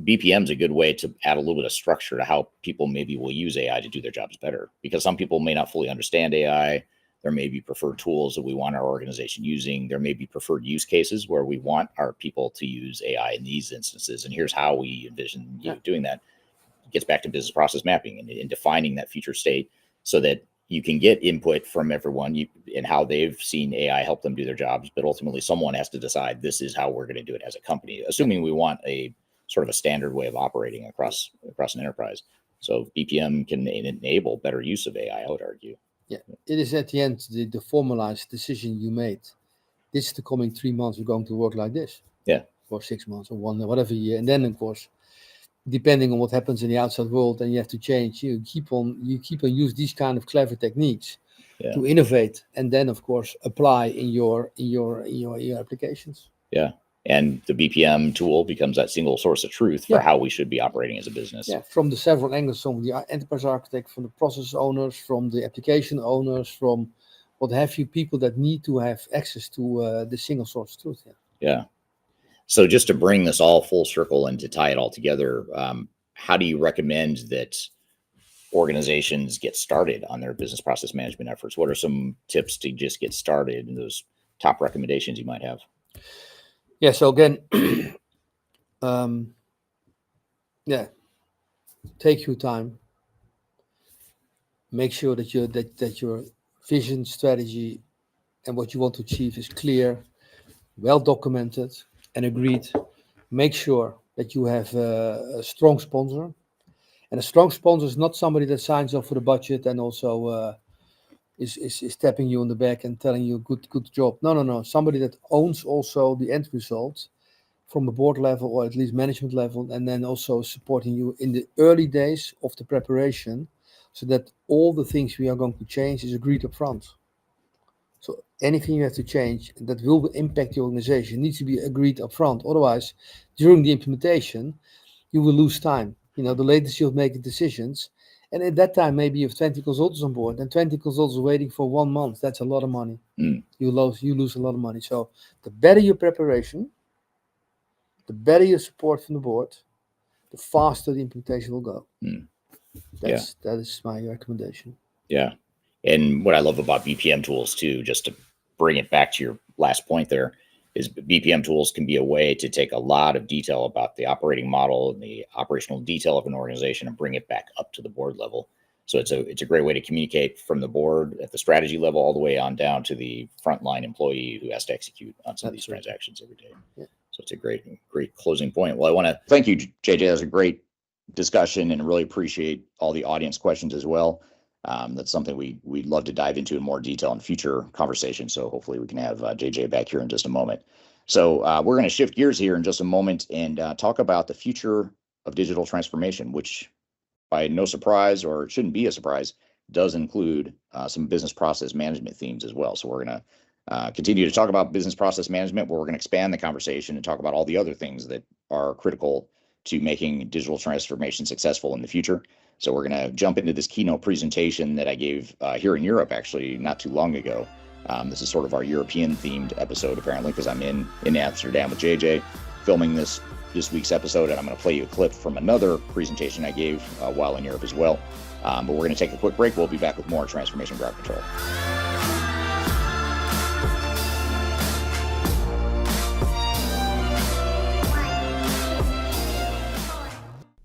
BPM is a good way to add a little bit of structure to how people maybe will use AI to do their jobs better, because some people may not fully understand AI. There may be preferred tools that we want our organization using. There may be preferred use cases where we want our people to use AI in these instances. And here's how we envision doing that. It gets back to business process mapping and defining that future state so that you can get input from everyone and how they've seen AI help them do their jobs, but ultimately someone has to decide this is how we're going to do it as a company, assuming we want a sort of a standard way of operating across an enterprise. So BPM can enable better use of AI, I would argue. Yeah, it is at the end the formalized decision you made. This is the coming 3 months, we're going to work like this. Yeah. For 6 months or whatever year. And then, of course, depending on what happens in the outside world, and you have to change, you keep on use these kind of clever techniques to innovate, and then of course apply in your applications. Yeah. And the BPM tool becomes that single source of truth for how we should be operating as a business. Yeah, from the several angles, from the enterprise architect, from the process owners, from the application owners, from what have you, people that need to have access to the single source of truth. Yeah. So just to bring this all full circle and to tie it all together, how do you recommend that organizations get started on their business process management efforts? What are some tips to just get started and those top recommendations you might have? Yeah, so again, take your time. Make sure that your vision, strategy, and what you want to achieve is clear, well documented, and agreed. Make sure that you have a strong sponsor. And a strong sponsor is not somebody that signs up for the budget and also is tapping you on the back and telling you good job. No. Somebody that owns also the end result from a board level or at least management level, and then also supporting you in the early days of the preparation, so that all the things we are going to change is agreed up front. So anything you have to change that will impact the organization needs to be agreed up front. Otherwise, during the implementation, you will lose time. The latest you'll make decisions. And at that time, maybe you have 20 consultants on board, and 20 consultants waiting for 1 month. That's a lot of money. You lose a lot of money. So the better your preparation, the better your support from the board, the faster the implementation will go. That is my recommendation. Yeah. And what I love about BPM tools too, just to bring it back to your last point there, is BPM tools can be a way to take a lot of detail about the operating model and the operational detail of an organization and bring it back up to the board level. So it's a great way to communicate from the board at the strategy level all the way on down to the frontline employee who has to execute on some of these transactions every day. Yeah. So it's a great closing point. Well, I want to thank you, JJ. That was a great discussion, and really appreciate all the audience questions as well. That's something we'd love to dive into in more detail in future conversations. So hopefully we can have JJ back here in just a moment. So we're going to shift gears here in just a moment and talk about the future of digital transformation, which by no surprise, or it shouldn't be a surprise, does include some business process management themes as well. So we're going to continue to talk about business process management, but we're going to expand the conversation and talk about all the other things that are critical to making digital transformation successful in the future. So we're going to jump into this keynote presentation that I gave here in Europe, actually, not too long ago. This is sort of our European themed episode, apparently, because I'm in Amsterdam with JJ filming this week's episode, and I'm going to play you a clip from another presentation I gave while in Europe as well. But we're going to take a quick break. We'll be back with more Transformation Ground Control.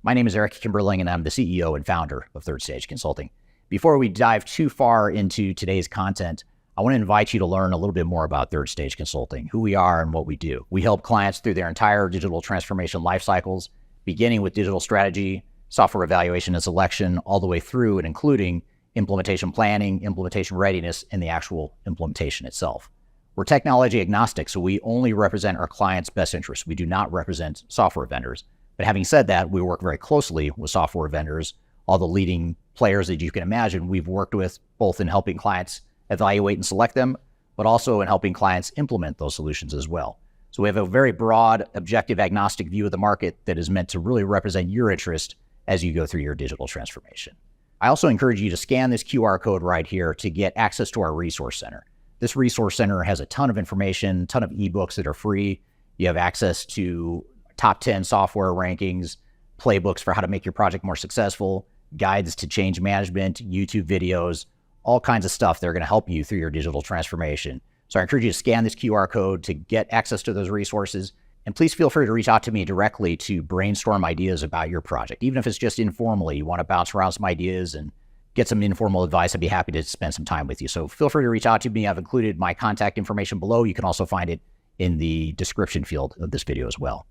My name is Eric Kimberling, and I'm the CEO and founder of Third Stage Consulting. Before we dive too far into today's content, I want to invite you to learn a little bit more about Third Stage Consulting, who we are and what we do. We help clients through their entire digital transformation life cycles, beginning with digital strategy, software evaluation and selection, all the way through and including implementation planning, implementation readiness, and the actual implementation itself. We're technology agnostic, so we only represent our clients' best interests. We do not represent software vendors. But having said that, we work very closely with software vendors, all the leading players that you can imagine we've worked with, both in helping clients evaluate and select them, but also in helping clients implement those solutions as well. So we have a very broad, objective, agnostic view of the market that is meant to really represent your interest as you go through your digital transformation. I also encourage you to scan this QR code right here to get access to our resource center. This resource center has a ton of information, a ton of ebooks that are free. You have access to top 10 software rankings, playbooks for how to make your project more successful, guides to change management, YouTube videos, all kinds of stuff that are going to help you through your digital transformation. So I encourage you to scan this QR code to get access to those resources. And please feel free to reach out to me directly to brainstorm ideas about your project. Even if it's just informally, you want to bounce around some ideas and get some informal advice, I'd be happy to spend some time with you. So feel free to reach out to me. I've included my contact information below. You can also find it in the description field of this video as well.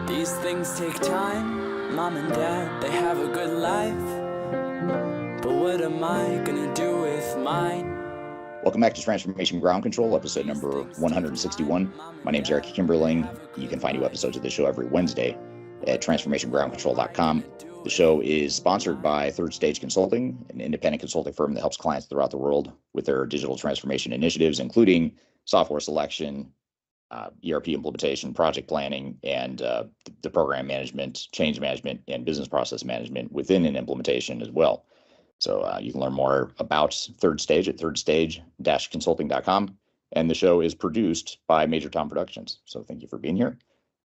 These things take time. Mom and dad, they have a good life. But what am I gonna do with mine? Welcome back to Transformation Ground Control, episode number 161. My name is Eric Kimberling. You can find new episodes of the show every Wednesday at transformationgroundcontrol.com. The show is sponsored by Third Stage Consulting, an independent consulting firm that helps clients throughout the world with their digital transformation initiatives, including software selection, ERP implementation, project planning, and the program management, change management, and business process management within an implementation as well. So you can learn more about Third Stage at thirdstage-consulting.com. And the show is produced by Major Tom Productions. So thank you for being here.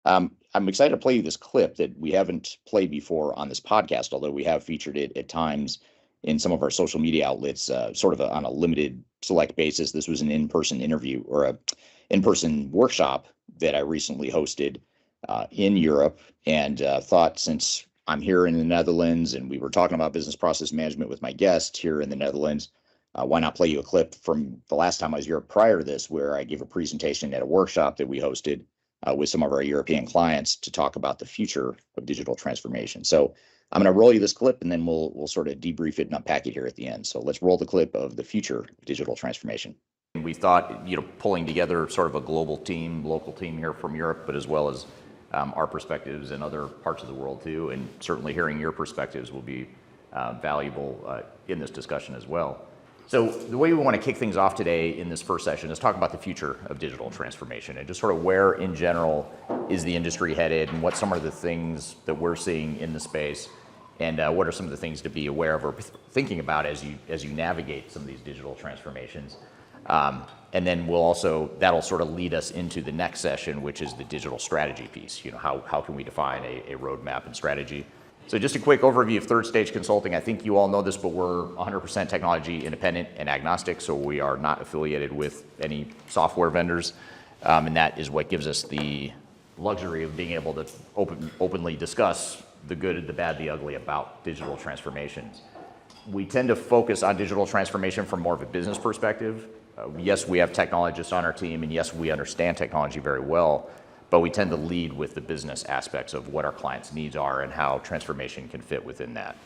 I'm excited to play you this clip that we haven't played before on this podcast, although we have featured it at times in some of our social media outlets, sort of on a limited select basis. This was an in-person interview or a in-person workshop that I recently hosted in Europe, and thought, since I'm here in the Netherlands and we were talking about business process management with my guest here in the Netherlands, why not play you a clip from the last time I was here prior to this, where I gave a presentation at a workshop that we hosted with some of our European clients to talk about the future of digital transformation. So I'm going to roll you this clip, and then we'll sort of debrief it and unpack it here at the end. So let's roll the clip of the future of digital transformation. We thought, pulling together sort of a global team, local team here from Europe, but as well as our perspectives in other parts of the world too, and certainly hearing your perspectives will be valuable in this discussion as well. So the way we want to kick things off today in this first session is talk about the future of digital transformation and just sort of where in general is the industry headed, and what some of the things that we're seeing in the space, and what are some of the things to be aware of or thinking about as you navigate some of these digital transformations. And then that'll sort of lead us into the next session, which is the digital strategy piece. How can we define a roadmap and strategy? So just a quick overview of Third Stage Consulting. I think you all know this, but we're 100% technology independent and agnostic, so we are not affiliated with any software vendors. And that is what gives us the luxury of being able to openly discuss the good, the bad, the ugly about digital transformations. We tend to focus on digital transformation from more of a business perspective. Yes, we have technologists on our team, and yes, we understand technology very well, but we tend to lead with the business aspects of what our clients' needs are and how transformation can fit within that.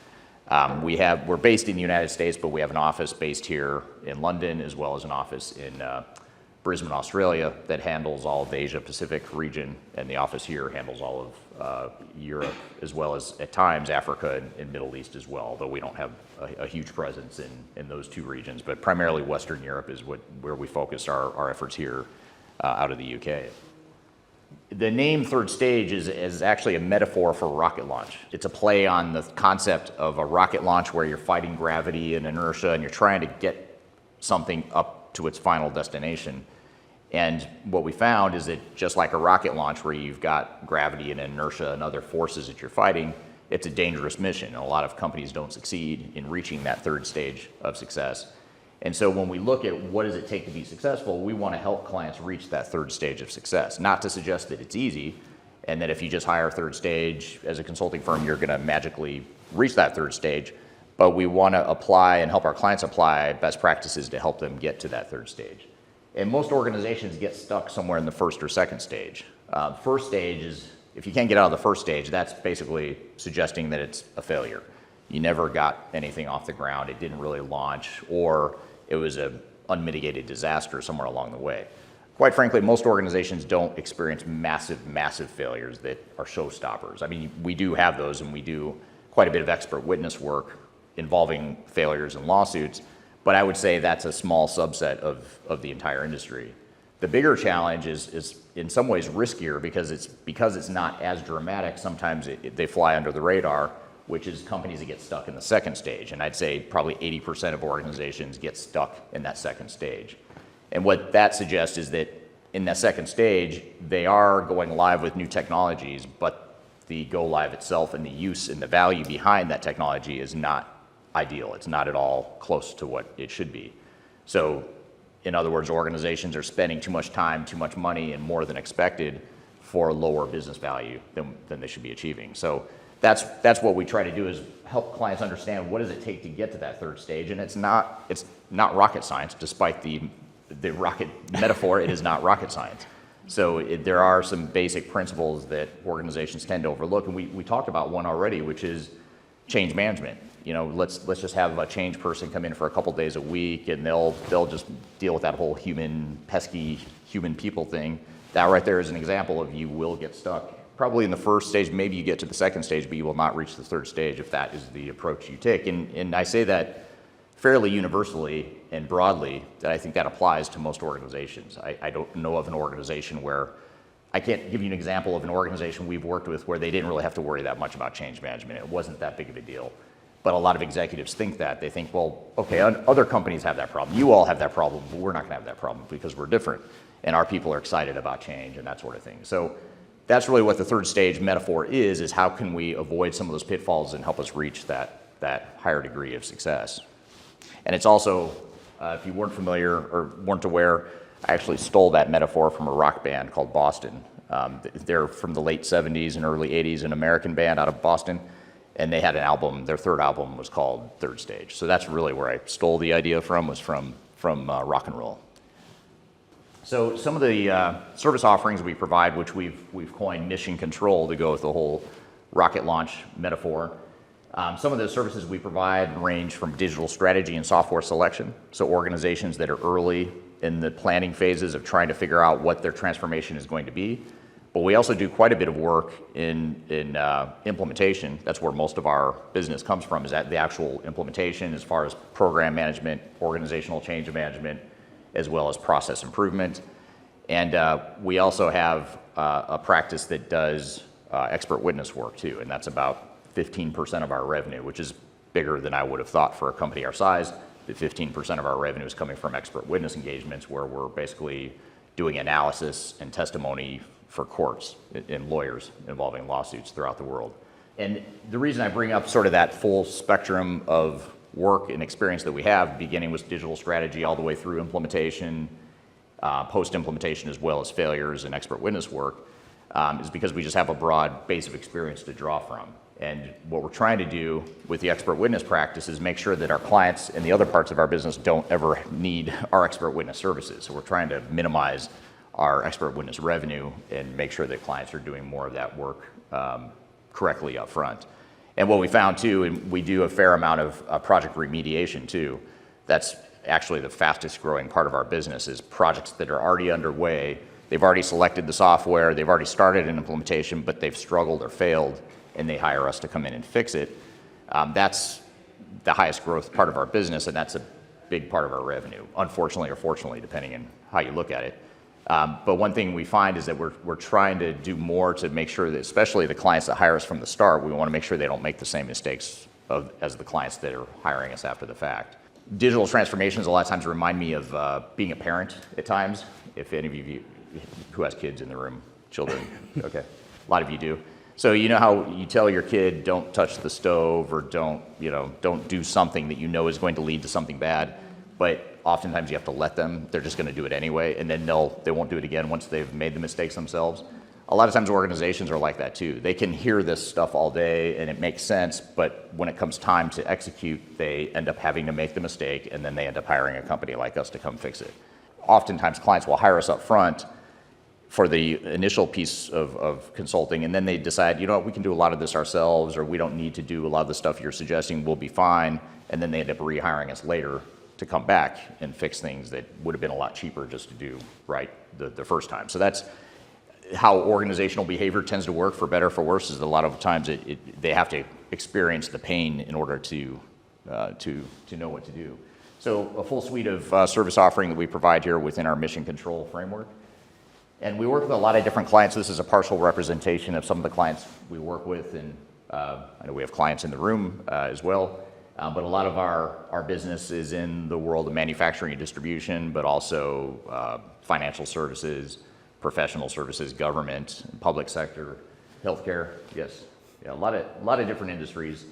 We're based in the United States, but we have an office based here in London, as well as an office in Brisbane, Australia, that handles all of the Asia Pacific region, and the office here handles all of Europe, as well as at times Africa and Middle East as well, although we don't have a huge presence in those two regions, but primarily Western Europe is where we focus our efforts here out of the UK. The name Third Stage is actually a metaphor for rocket launch. It's a play on the concept of a rocket launch where you're fighting gravity and inertia, and you're trying to get something up to its final destination. And what we found is that just like a rocket launch where you've got gravity and inertia and other forces that you're fighting, it's a dangerous mission, and a lot of companies don't succeed in reaching that third stage of success. And so when we look at what does it take to be successful, we want to help clients reach that third stage of success. Not to suggest that it's easy, and that if you just hire Third Stage as a consulting firm, you're going to magically reach that third stage. But we want to apply and help our clients apply best practices to help them get to that third stage. And most organizations get stuck somewhere in the first or second stage. First stage is, if you can't get out of the first stage, that's basically suggesting that it's a failure. You never got anything off the ground, it didn't really launch, or it was an unmitigated disaster somewhere along the way. Quite frankly, most organizations don't experience massive failures that are showstoppers. I mean, we do have those, and we do quite a bit of expert witness work involving failures and lawsuits, but I would say that's a small subset of the entire industry. The bigger challenge is in some ways riskier because it's not as dramatic. Sometimes they fly under the radar, which is companies that get stuck in the second stage. And I'd say probably 80% of organizations get stuck in that second stage. And what that suggests is that in that second stage, they are going live with new technologies, but the go live itself and the use and the value behind that technology is not ideal. It's not at all close to what it should be. So in other words, organizations are spending too much time, too much money, and more than expected for lower business value than they should be achieving. So that's what we try to do, is help clients understand what does it take to get to that third stage. And it's not rocket science, despite the rocket metaphor. It is not rocket science. So there are some basic principles that organizations tend to overlook, and we talked about one already, which is change management. Let's just have a change person come in for a couple days a week, and they'll just deal with that whole pesky human people thing. That right there is an example of you will get stuck. Probably in the first stage, maybe you get to the second stage, but you will not reach the third stage if that is the approach you take. And I say that fairly universally and broadly, that I think that applies to most organizations. I don't know of an organization where, I can't give you an example of an organization we've worked with where they didn't really have to worry that much about change management. It wasn't that big of a deal. But a lot of executives think that. They think, well, okay, other companies have that problem. You all have that problem, but we're not gonna have that problem because we're different. And our people are excited about change and that sort of thing. So that's really what the third stage metaphor is how can we avoid some of those pitfalls and help us reach that higher degree of success. And it's also, if you weren't familiar or weren't aware, I actually stole that metaphor from a rock band called Boston. They're from the late 70s and early 80s, an American band out of Boston. And they had an album, their third album was called Third Stage. So that's really where I stole the idea from, was from rock and roll. So some of the service offerings we provide, which we've coined mission control to go with the whole rocket launch metaphor. Some of the services we provide range from digital strategy and software selection. So organizations that are early in the planning phases of trying to figure out what their transformation is going to be. But we also do quite a bit of work in implementation. That's where most of our business comes from, is at the actual implementation as far as program management, organizational change management, as well as process improvement. And we also have a practice that does expert witness work too, and that's about 15% of our revenue, which is bigger than I would have thought for a company our size. That 15% of our revenue is coming from expert witness engagements, where we're basically doing analysis and testimony for courts and lawyers involving lawsuits throughout the world. And the reason I bring up sort of that full spectrum of work and experience that we have, beginning with digital strategy all the way through implementation, post-implementation, as well as failures and expert witness work, is because we just have a broad base of experience to draw from. And what we're trying to do with the expert witness practice is make sure that our clients and the other parts of our business don't ever need our expert witness services. So we're trying to minimize our expert witness revenue and make sure that clients are doing more of that work correctly up front. And what we found too, and we do a fair amount of project remediation too. That's actually the fastest growing part of our business, is projects that are already underway. They've already selected the software, they've already started an implementation, but they've struggled or failed, and they hire us to come in and fix it. That's the highest growth part of our business, and that's a big part of our revenue, unfortunately or fortunately, depending on how you look at it. But one thing we find is that we're trying to do more to make sure that, especially the clients that hire us from the start, we want to make sure they don't make the same mistakes as the clients that are hiring us after the fact. Digital transformations a lot of times remind me of being a parent at times. If any of you who has kids in the room, children, okay, a lot of you do. So you know how you tell your kid, don't touch the stove, or don't do something that you know is going to lead to something bad, but oftentimes you have to let them. They're just going to do it anyway, and then they won't do it again once they've made the mistakes themselves. A lot of times organizations are like that too. They can hear this stuff all day and it makes sense, but when it comes time to execute, they end up having to make the mistake, and then they end up hiring a company like us to come fix it. Oftentimes clients will hire us up front for the initial piece of consulting, and then they decide, you know what, we can do a lot of this ourselves, or we don't need to do a lot of the stuff you're suggesting, we'll be fine, and then they end up rehiring us later to come back and fix things that would have been a lot cheaper just to do right the first time. So that's how organizational behavior tends to work, for better or for worse, is a lot of times they have to experience the pain in order to know what to do. So a full suite of service offering that we provide here within our mission control framework. And we work with a lot of different clients. This is a partial representation of some of the clients we work with, and I know we have clients in the room as well. But a lot of our business is in the world of manufacturing and distribution, but also financial services, professional services, government, public sector, healthcare. Yes, yeah, a lot of different industries,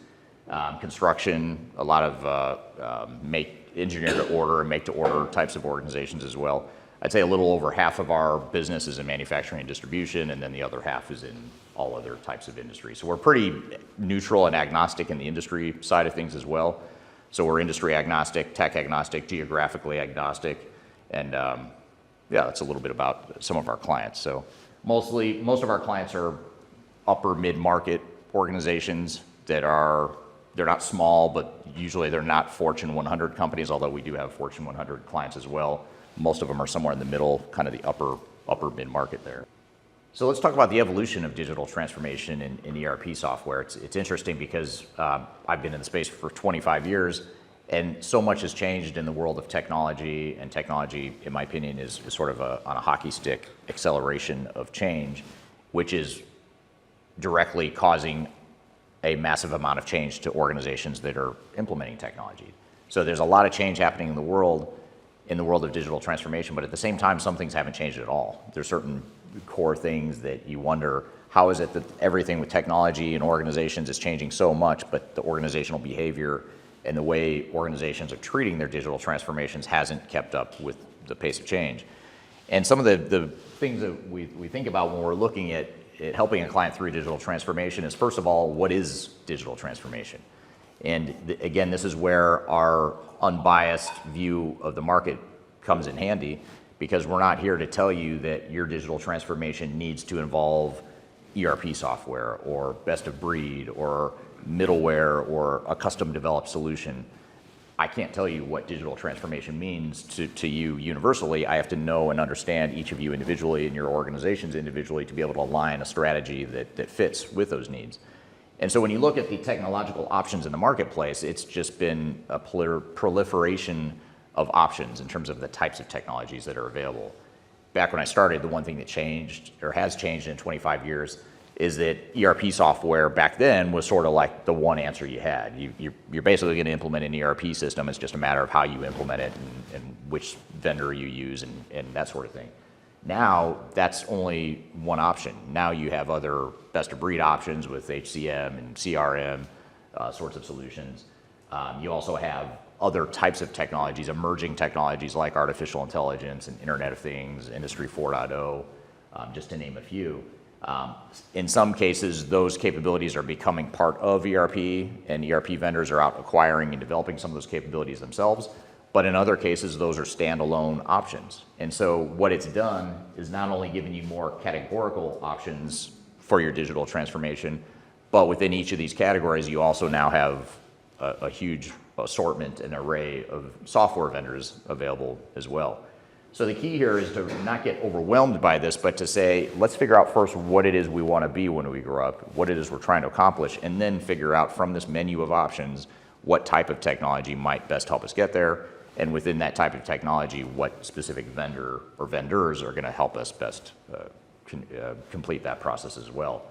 construction, a lot of engineer to order and make to order types of organizations as well. I'd say a little over half of our business is in manufacturing and distribution, and then the other half is in all other types of industry. So we're pretty neutral and agnostic in the industry side of things as well. So we're industry agnostic, tech agnostic, geographically agnostic, and yeah, that's a little bit about some of our clients. So most of our clients are upper mid-market organizations that they're not small, but usually they're not Fortune 100 companies, although we do have Fortune 100 clients as well. Most of them are somewhere in the middle, kind of the upper mid-market there. So let's talk about the evolution of digital transformation in ERP software. It's interesting because I've been in the space for 25 years, and so much has changed in the world of technology, and technology, in my opinion, is sort of on a hockey stick acceleration of change, which is directly causing a massive amount of change to organizations that are implementing technology. So there's a lot of change happening in the world of digital transformation, but at the same time, some things haven't changed at all. There's certain core things that you wonder, how is it that everything with technology and organizations is changing so much, but the organizational behavior and the way organizations are treating their digital transformations hasn't kept up with the pace of change. And some of the things that we think about when we're looking at helping a client through digital transformation is, first of all, what is digital transformation? And again, this is where our unbiased view of the market comes in handy, because we're not here to tell you that your digital transformation needs to involve ERP software or best of breed or middleware or a custom developed solution. I can't tell you what digital transformation means to you universally. I have to know and understand each of you individually and your organizations individually to be able to align a strategy that fits with those needs. And so when you look at the technological options in the marketplace, it's just been a proliferation of options in terms of the types of technologies that are available. Back when I started, the one thing that changed, or has changed in 25 years, is that ERP software back then was sort of like the one answer you had. You're basically going to implement an ERP system. It's just a matter of how you implement it and which vendor you use and that sort of thing. Now, that's only one option. Now you have other best-of-breed options with HCM and CRM sorts of solutions. You also have other types of technologies, emerging technologies like artificial intelligence and Internet of Things, Industry 4.0, just to name a few. In some cases, those capabilities are becoming part of ERP, and ERP vendors are out acquiring and developing some of those capabilities themselves. But in other cases, those are standalone options. And so what it's done is not only given you more categorical options for your digital transformation, but within each of these categories, you also now have a huge assortment and array of software vendors available as well. So the key here is to not get overwhelmed by this, but to say, let's figure out first what it is we want to be when we grow up, what it is we're trying to accomplish, and then figure out from this menu of options what type of technology might best help us get there, and within that type of technology, what specific vendor or vendors are going to help us best complete that process as well.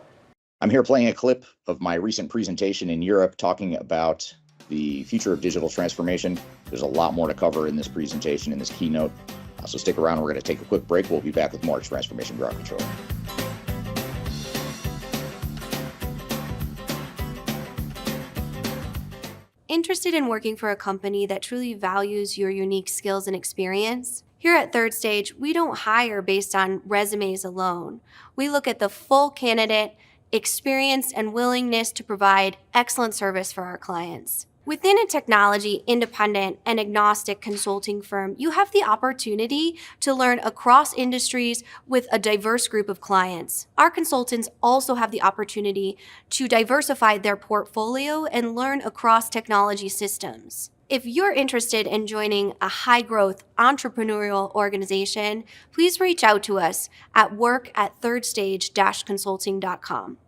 I'm here playing a clip of my recent presentation in Europe talking about the future of digital transformation. There's a lot more to cover in this presentation, in this keynote. So stick around. We're going to take a quick break. We'll be back with more Transformation Ground Control. Interested in working for a company that truly values your unique skills and experience? Here at Third Stage, we don't hire based on resumes alone. We look at the full candidate, experience, and willingness to provide excellent service for our clients. Within a technology, independent, and agnostic consulting firm, you have the opportunity to learn across industries with a diverse group of clients. Our consultants also have the opportunity to diversify their portfolio and learn across technology systems. If you're interested in joining a high-growth entrepreneurial organization, please reach out to us at work@thirdstage-consulting.com.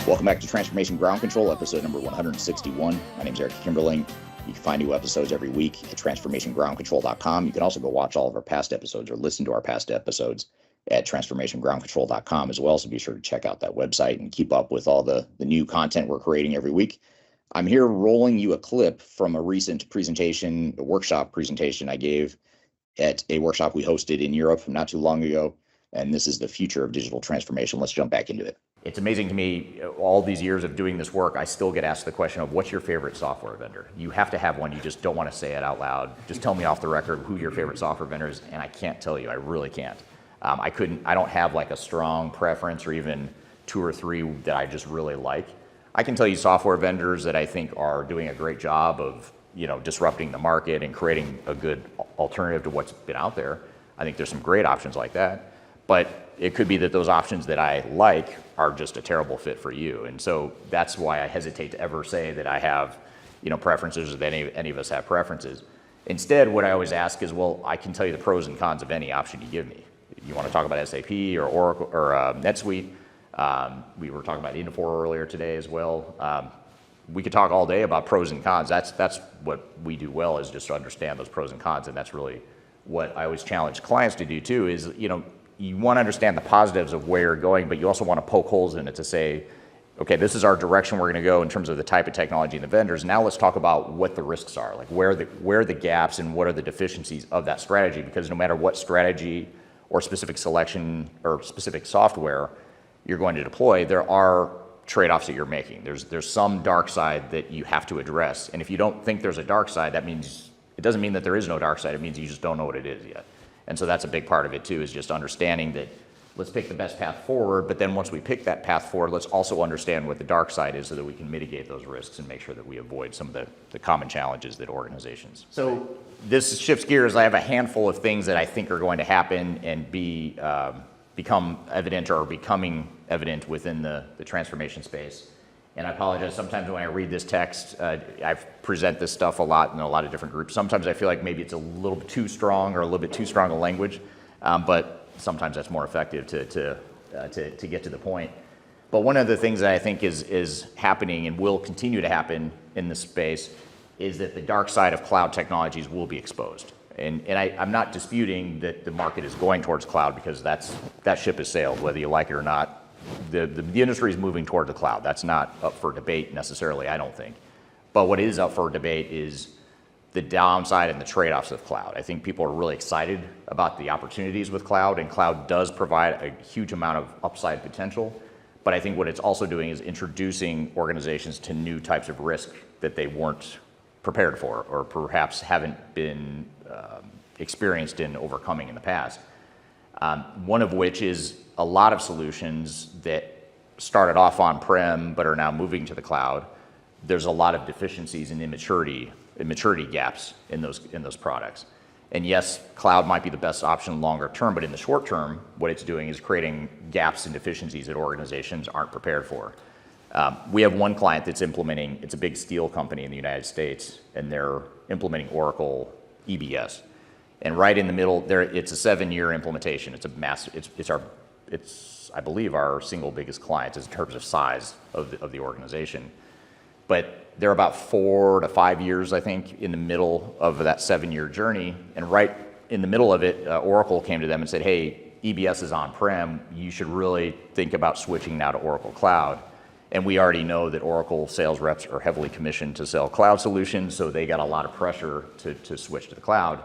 Welcome back to Transformation Ground Control, episode number 161. My name is Eric Kimberling. You can find new episodes every week at transformationgroundcontrol.com. You can also go watch all of our past episodes or listen to our past episodes at transformationgroundcontrol.com as well. So be sure to check out that website and keep up with all the new content we're creating every week. I'm here rolling you a clip from a recent presentation, a workshop presentation I gave at a workshop we hosted in Europe not too long ago. And this is the future of digital transformation. Let's jump back into it. It's amazing to me, all these years of doing this work, I still get asked the question of what's your favorite software vendor? You have to have one, you just don't want to say it out loud. Just tell me off the record who your favorite software vendor is, and I can't tell you, I really can't. I don't have like a strong preference or even 2 or 3 that I just really like. I can tell you software vendors that I think are doing a great job of, disrupting the market and creating a good alternative to what's been out there. I think there's some great options like that, but it could be that those options that I like are just a terrible fit for you. And so that's why I hesitate to ever say that I have, preferences or that any of us have preferences. Instead, what I always ask is, well, I can tell you the pros and cons of any option you give me. You want to talk about SAP or Oracle or NetSuite? We were talking about Infor earlier today as well. We could talk all day about pros and cons. That's what we do well, is just to understand those pros and cons, and that's really what I always challenge clients to do too. Is you want to understand the positives of where you're going, but you also want to poke holes in it to say, okay, this is our direction we're going to go in terms of the type of technology and the vendors. Now let's talk about what the risks are, like where are the gaps and what are the deficiencies of that strategy. Because no matter what strategy or specific selection or specific software you're going to deploy, there are trade-offs that you're making. There's some dark side that you have to address. And if you don't think there's a dark side, that means, it doesn't mean that there is no dark side. It means you just don't know what it is yet. And so that's a big part of it too, is just understanding that let's pick the best path forward, but then once we pick that path forward, let's also understand what the dark side is so that we can mitigate those risks and make sure that we avoid some of the common challenges that organizations. So this shifts gears. I have a handful of things that I think are going to happen and become evident or becoming evident within the transformation space. And I apologize, sometimes when I read this text, I present this stuff a lot in a lot of different groups. Sometimes I feel like maybe it's a little bit too strong or a little bit too strong a language, but sometimes that's more effective to get to the point. But one of the things that I think is happening and will continue to happen in this space is that the dark side of cloud technologies will be exposed. And I'm not disputing that the market is going towards cloud, because that ship has sailed, whether you like it or not. The industry is moving toward the cloud. That's not up for debate necessarily, I don't think. But what is up for debate is the downside and the trade-offs of cloud. I think people are really excited about the opportunities with cloud, and cloud does provide a huge amount of upside potential. But I think what it's also doing is introducing organizations to new types of risk that they weren't prepared for, or perhaps haven't been experienced in overcoming in the past. One of which is a lot of solutions that started off on-prem but are now moving to the cloud. There's a lot of deficiencies and immaturity gaps in those products. And yes, cloud might be the best option longer term, but in the short term, what it's doing is creating gaps and deficiencies that organizations aren't prepared for. We have one client that's implementing, it's a big steel company in the United States, and they're implementing Oracle EBS. And right in the middle there, it's a 7-year implementation. It's a massive, it's I believe our single biggest client in terms of size of the organization. But they're about 4 to 5 years, I think, in the middle of that 7-year journey. And right in the middle of it, Oracle came to them and said, hey, EBS is on-prem. You should really think about switching now to Oracle Cloud. And we already know that Oracle sales reps are heavily commissioned to sell cloud solutions, so they got a lot of pressure to switch to the cloud.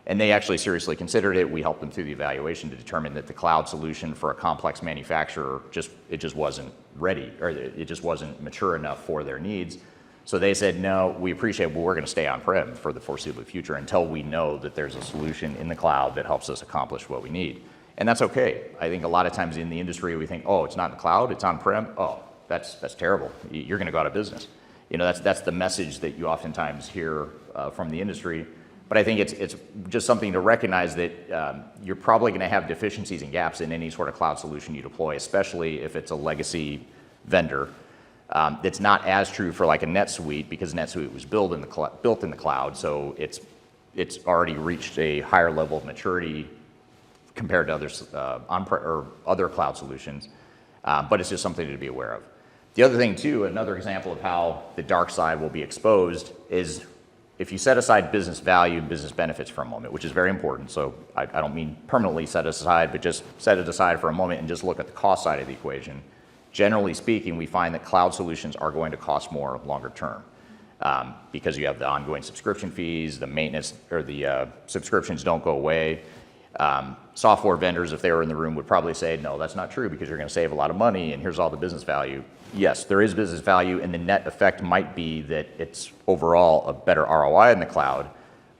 And they actually seriously considered it. We helped them through the evaluation to determine that the cloud solution for a complex manufacturer it just wasn't ready, or it just wasn't mature enough for their needs. So they said, no, we appreciate it, but we're going to stay on-prem for the foreseeable future until we know that there's a solution in the cloud that helps us accomplish what we need. And that's okay. I think a lot of times in the industry we think, oh, it's not in the cloud, it's on-prem. Oh, that's terrible. You're going to go out of business. That's the message that you oftentimes hear from the industry. But I think it's just something to recognize that you're probably going to have deficiencies and gaps in any sort of cloud solution you deploy, especially if it's a legacy vendor. It's not as true for like a NetSuite, because NetSuite was built in the cloud, so it's already reached a higher level of maturity compared to others or other cloud solutions. But it's just something to be aware of. The other thing too, another example of how the dark side will be exposed is if you set aside business value and business benefits for a moment, which is very important. So I don't mean permanently set it aside, but just set it aside for a moment and just look at the cost side of the equation. Generally speaking, we find that cloud solutions are going to cost more longer term because you have the ongoing subscription fees, the maintenance or the subscriptions don't go away. Software vendors, if they were in the room, would probably say, no, that's not true because you're going to save a lot of money and here's all the business value. Yes, there is business value, and the net effect might be that it's overall a better ROI in the cloud,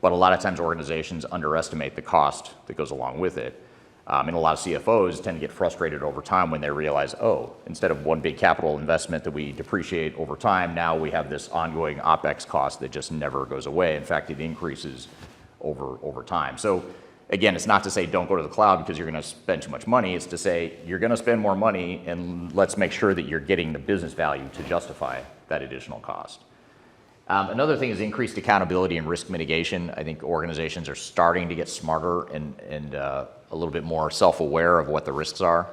but a lot of times organizations underestimate the cost that goes along with it. And a lot of CFOs tend to get frustrated over time when they realize, oh, instead of one big capital investment that we depreciate over time, now we have this ongoing OpEx cost that just never goes away. In fact, it increases over time. So again, it's not to say don't go to the cloud because you're going to spend too much money. It's to say you're going to spend more money, and let's make sure that you're getting the business value to justify that additional cost. Another thing is increased accountability and risk mitigation. I think organizations are starting to get smarter and a little bit more self-aware of what the risks are.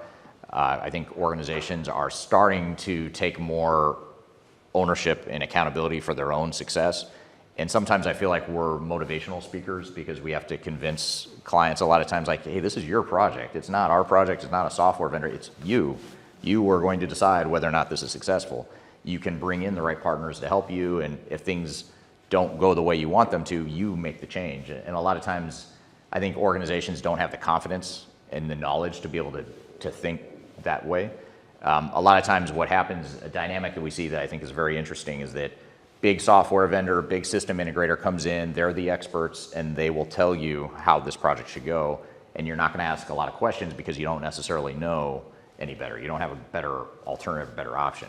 I think organizations are starting to take more ownership and accountability for their own success. And sometimes I feel like we're motivational speakers because we have to convince clients a lot of times, like, hey, this is your project. It's not our project. It's not a software vendor. It's you. You are going to decide whether or not this is successful. You can bring in the right partners to help you, and if things don't go the way you want them to, you make the change. And a lot of times, I think organizations don't have the confidence and the knowledge to be able to think that way. A lot of times what happens, a dynamic that we see that I think is very interesting, is that big software vendor, big system integrator comes in, they're the experts, and they will tell you how this project should go, and you're not going to ask a lot of questions because you don't necessarily know any better. You don't have a better alternative, better option.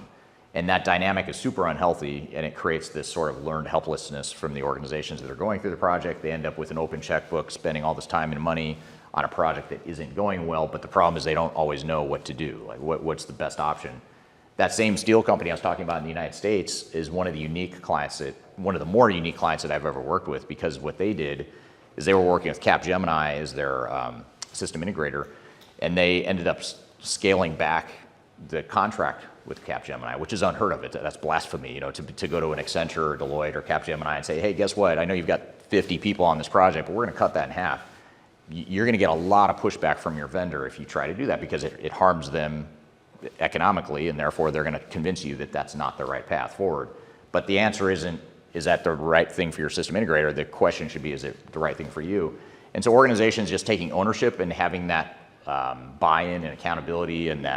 And that dynamic is super unhealthy, and it creates this sort of learned helplessness from the organizations that are going through the project. They end up with an open checkbook, spending all this time and money on a project that isn't going well, but the problem is they don't always know what to do, like what's the best option. That same steel company I was talking about in the United States is one of the more unique clients that I've ever worked with, because what they did is they were working with Capgemini as their system integrator, and they ended up scaling back the contract with Capgemini, which is unheard of. That's blasphemy, to go to an Accenture or Deloitte or Capgemini and say, hey, guess what? I know you've got 50 people on this project, but we're going to cut that in half. You're going to get a lot of pushback from your vendor if you try to do that, because it harms them economically, and therefore they're going to convince you that that's not the right path forward. But the answer isn't, is that the right thing for your system integrator? The question should be, is it the right thing for you? And so organizations just taking ownership and having that buy-in and accountability and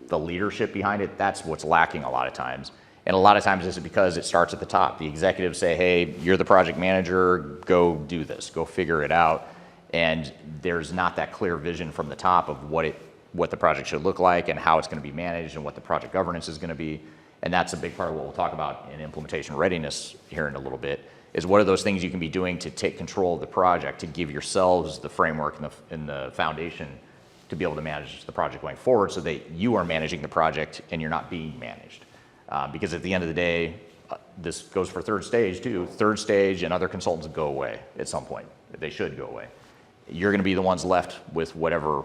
the leadership behind it, that's what's lacking a lot of times. And a lot of times it's because it starts at the top. The executives say, hey, you're the project manager, go do this, go figure it out. And there's not that clear vision from the top of what the project should look like and how it's going to be managed and what the project governance is going to be. And that's a big part of what we'll talk about in implementation readiness here in a little bit, is what are those things you can be doing to take control of the project, to give yourselves the framework and the foundation to be able to manage the project going forward, so that you are managing the project and you're not being managed. Because at the end of the day, this goes for third stage too. Third stage and other consultants go away at some point. They should go away. You're going to be the ones left with whatever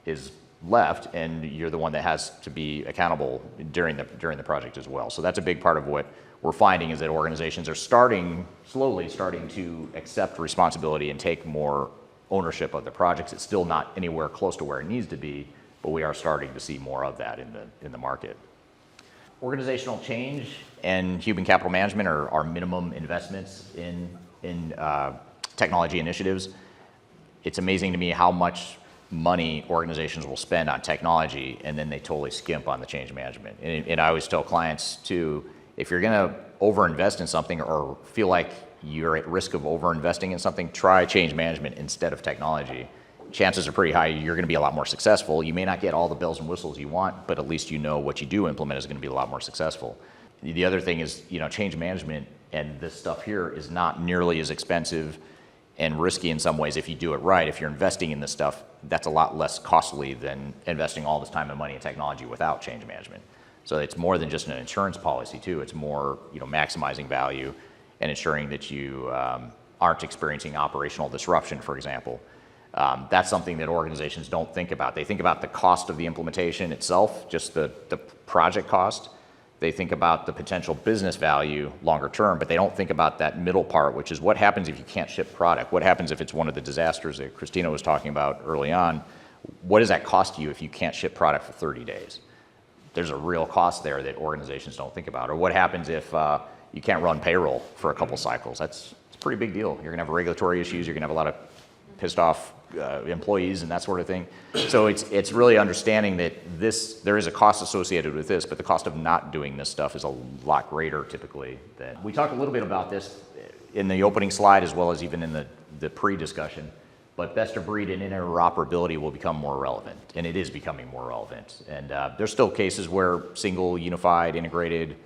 is left, and you're the one that has to be accountable during the project as well. So that's a big part of what we're finding, is that organizations are slowly starting to accept responsibility and take more ownership of the projects. It's still not anywhere close to where it needs to be, but we are starting to see more of that in the market. Organizational change and human capital management are minimum investments in technology initiatives. It's amazing to me how much money organizations will spend on technology, and then they totally skimp on the change management. And I always tell clients too, if you're going to overinvest in something or feel like you're at risk of overinvesting in something, try change management instead of technology. Chances are pretty high you're going to be a lot more successful. You may not get all the bells and whistles you want, but at least you know what you do implement is going to be a lot more successful. The other thing is, change management and this stuff here is not nearly as expensive and risky in some ways if you do it right. If you're investing in this stuff, that's a lot less costly than investing all this time and money in technology without change management. So it's more than just an insurance policy too. It's more, maximizing value and ensuring that you aren't experiencing operational disruption, for example. That's something that organizations don't think about. They think about the cost of the implementation itself, just the project cost. They think about the potential business value longer term, but they don't think about that middle part, which is what happens if you can't ship product? What happens if it's one of the disasters that Christina was talking about early on? What does that cost you if you can't ship product for 30 days? There's a real cost there that organizations don't think about. Or what happens if you can't run payroll for a couple cycles? It's a pretty big deal. You're going to have regulatory issues. You're going to have a lot of pissed off employees and that sort of thing. So it's really understanding that there is a cost associated with this, but the cost of not doing this stuff is a lot greater typically. We talked a little bit about this in the opening slide as well as even in the pre-discussion, but best of breed and interoperability will become more relevant, and it is becoming more relevant. And there's still cases where single, unified, integrated,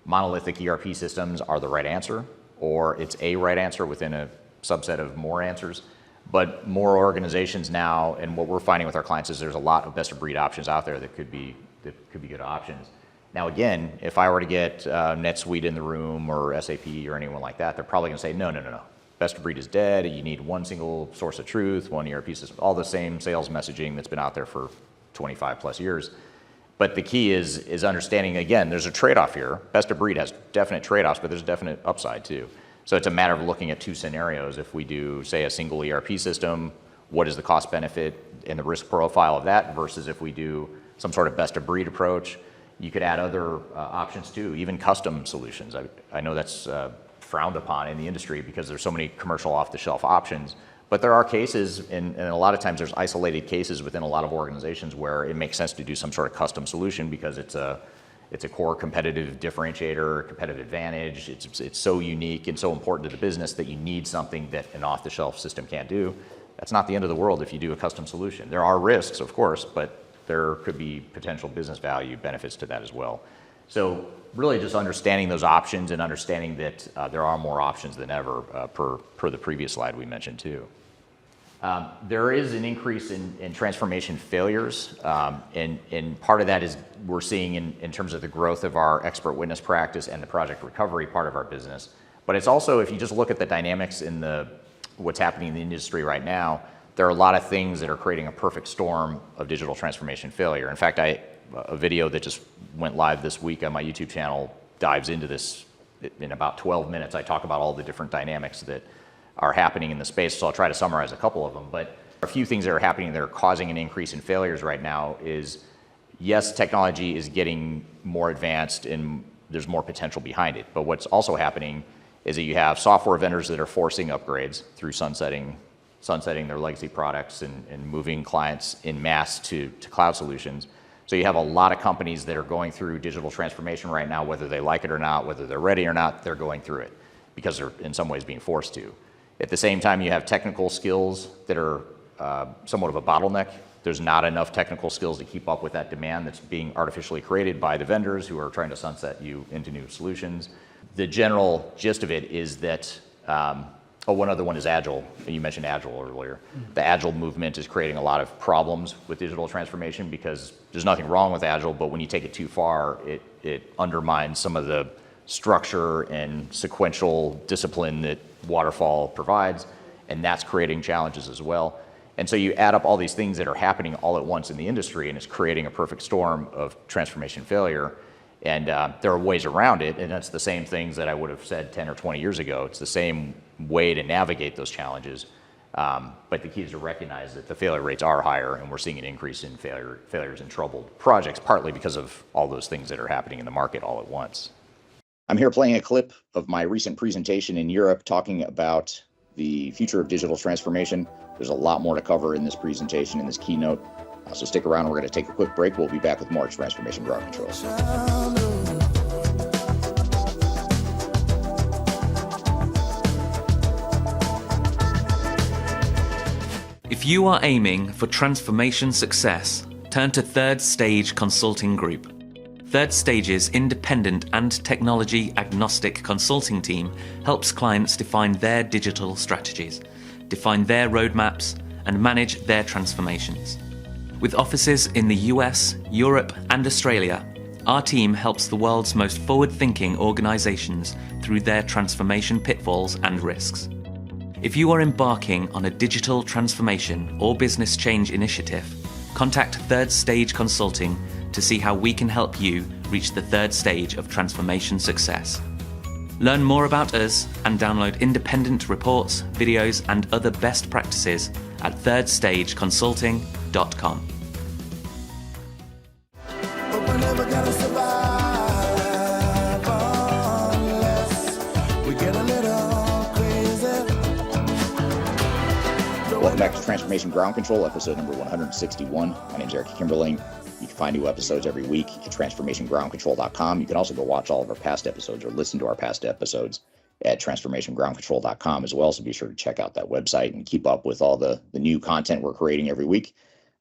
monolithic ERP systems are the right answer, or it's a right answer within a subset of more answers. But more organizations now, and what we're finding with our clients is there's a lot of best of breed options out there that could be good options. Now again, if I were to get NetSuite in the room or SAP or anyone like that, they're probably going to say, no. Best of breed is dead. You need one single source of truth, one ERP system, all the same sales messaging that's been out there for 25 plus years. But the key is understanding, again, there's a trade-off here. Best of breed has definite trade-offs, but there's definite upside too. So it's a matter of looking at two scenarios. If we do, say, a single ERP system, what is the cost benefit and the risk profile of that versus if we do some sort of best of breed approach. You could add other options too, even custom solutions. I know that's frowned upon in the industry because there's so many commercial off-the-shelf options. But there are cases, and a lot of times there's isolated cases within a lot of organizations where it makes sense to do some sort of custom solution because it's a core competitive differentiator, competitive advantage. It's so unique and so important to the business that you need something that an off-the-shelf system can't do. That's not the end of the world if you do a custom solution. There are risks, of course, but there could be potential business value benefits to that as well. So really just understanding those options and understanding that there are more options than ever per the previous slide we mentioned too. There is an increase in transformation failures, and part of that is we're seeing in terms of the growth of our expert witness practice and the project recovery part of our business. But it's also, if you just look at the dynamics in what's happening in the industry right now, there are a lot of things that are creating a perfect storm of digital transformation failure. In fact, a video that just went live this week on my YouTube channel dives into this in about 12 minutes. I talk about all the different dynamics that are happening in the space, so I'll try to summarize a couple of them. But a few things that are happening that are causing an increase in failures right now is, yes, technology is getting more advanced and there's more potential behind it. But what's also happening is that you have software vendors that are forcing upgrades through sunsetting their legacy products and moving clients in mass to cloud solutions. So you have a lot of companies that are going through digital transformation right now, whether they like it or not, whether they're ready or not, they're going through it because they're in some ways being forced to. At the same time, you have technical skills that are somewhat of a bottleneck. There's not enough technical skills to keep up with that demand that's being artificially created by the vendors who are trying to sunset you into new solutions. The general gist of it is that, one other one is Agile. You mentioned Agile earlier. The Agile movement is creating a lot of problems with digital transformation because there's nothing wrong with Agile, but when you take it too far, it undermines some of the structure and sequential discipline that Waterfall provides, and that's creating challenges as well. And so you add up all these things that are happening all at once in the industry, and it's creating a perfect storm of transformation failure. And there are ways around it, and that's the same things that I would have said 10 or 20 years ago. It's the same way to navigate those challenges. But the key is to recognize that the failure rates are higher, and we're seeing an increase in failures and troubled projects, partly because of all those things that are happening in the market all at once. I'm here playing a clip of my recent presentation in Europe talking about the future of digital transformation. There's a lot more to cover in this presentation, in this keynote. So stick around. We're going to take a quick break. We'll be back with more Transformation Ground Control. If you are aiming for transformation success, turn to Third Stage Consulting Group. Third Stage's independent and technology agnostic consulting team helps clients define their digital strategies, define their roadmaps, and manage their transformations. With offices in the US, Europe, and Australia, our team helps the world's most forward-thinking organizations through their transformation pitfalls and risks. If you are embarking on a digital transformation or business change initiative, contact Third Stage Consulting to see how we can help you reach the third stage of transformation success. Learn more about us and download independent reports, videos, and other best practices at thirdstageconsulting.com. Welcome back to Transformation Ground Control, episode number 161. My name is Eric Kimberling. You can find new episodes every week at transformationgroundcontrol.com. You can also go watch all of our past episodes or listen to our past episodes at transformationgroundcontrol.com as well. So be sure to check out that website and keep up with all the new content we're creating every week.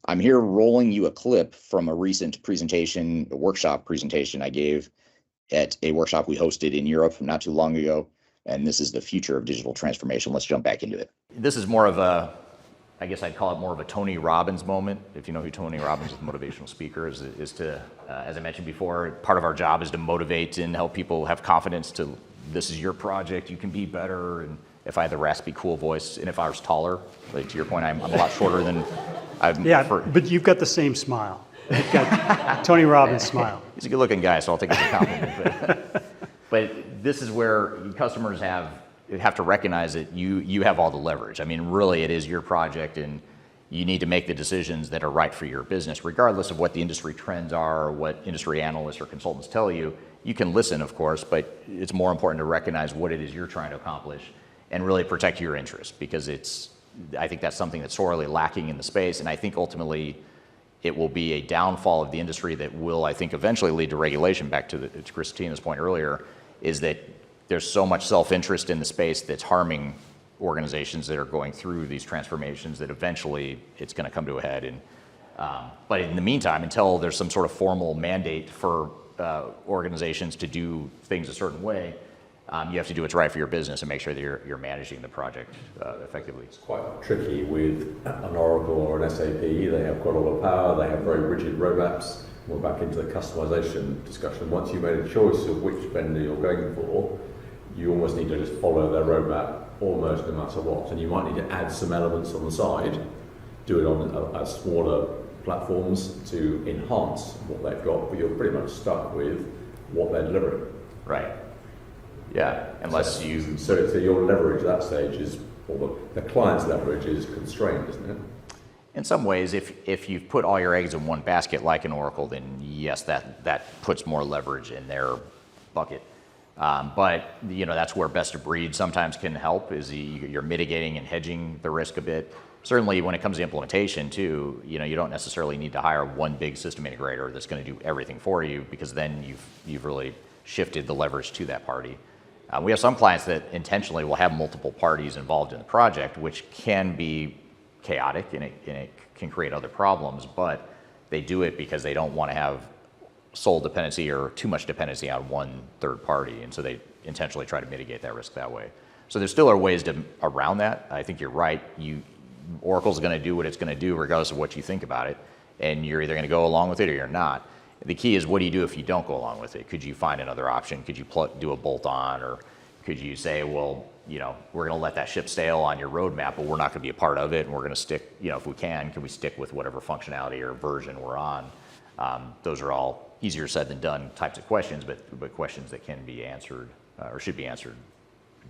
I'm here rolling you a clip from a recent presentation, a workshop presentation I gave at a workshop we hosted in Europe not too long ago. And this is the future of digital transformation. Let's jump back into it. This is more of a, I guess I'd call it more of a Tony Robbins moment. If you know who Tony Robbins is, the motivational speaker, is to, as I mentioned before, part of our job is to motivate and help people have confidence to, this is your project, you can be better. And if I had the raspy, cool voice, and if I was taller, like to your point, I'm a lot shorter than I'm. Yeah, but you've got the same smile. You've got Tony Robbins' smile. He's a good looking guy, so I'll take it as a compliment. But this is where customers have to recognize that you have all the leverage. I mean, really, it is your project, and you need to make the decisions that are right for your business, regardless of what the industry trends are, or what industry analysts or consultants tell you. You can listen, of course, but it's more important to recognize what it is you're trying to accomplish and really protect your interests, because I think that's something that's sorely lacking in the space, and I think ultimately it will be a downfall of the industry that will, I think, eventually lead to regulation. Back to Christina's point earlier, is that there's so much self-interest in the space that's harming organizations that are going through these transformations that eventually it's going to come to a head. And but in the meantime, until there's some sort of formal mandate for organizations to do things a certain way, you have to do what's right for your business and make sure that you're managing the project effectively. It's quite tricky with an Oracle or an SAP. They have quite a lot of power. They have very rigid roadmaps. We're back into the customization discussion. Once you've made a choice of which vendor you're going for, you almost need to just follow their roadmap almost no matter what. And you might need to add some elements on the side, do it on smaller platforms to enhance what they've got, but you're pretty much stuck with what they're delivering. Right. Yeah, unless So your leverage at that stage is, or the client's leverage is constrained, isn't it? In some ways, if you've put all your eggs in one basket like an Oracle, then yes, that puts more leverage in their bucket. But that's where best of breed sometimes can help, is you're mitigating and hedging the risk a bit. Certainly when it comes to implementation too, you don't necessarily need to hire one big system integrator that's going to do everything for you, because then you've really shifted the leverage to that party. We have some clients that intentionally will have multiple parties involved in the project, which can be chaotic and it can create other problems, but they do it because they don't want to have sole dependency or too much dependency on one third party, and so they intentionally try to mitigate that risk that way. So there still are ways around that. I think you're right. Oracle's going to do what it's going to do regardless of what you think about it, and you're either going to go along with it or you're not. The key is, what do you do if you don't go along with it? Could you find another option? Could you do a bolt-on, or could you say, well, we're going to let that ship sail on your roadmap, but we're not going to be a part of it, and we're going to stick, if we can we stick with whatever functionality or version we're on? Those are all easier said than done types of questions, but questions that can be answered or should be answered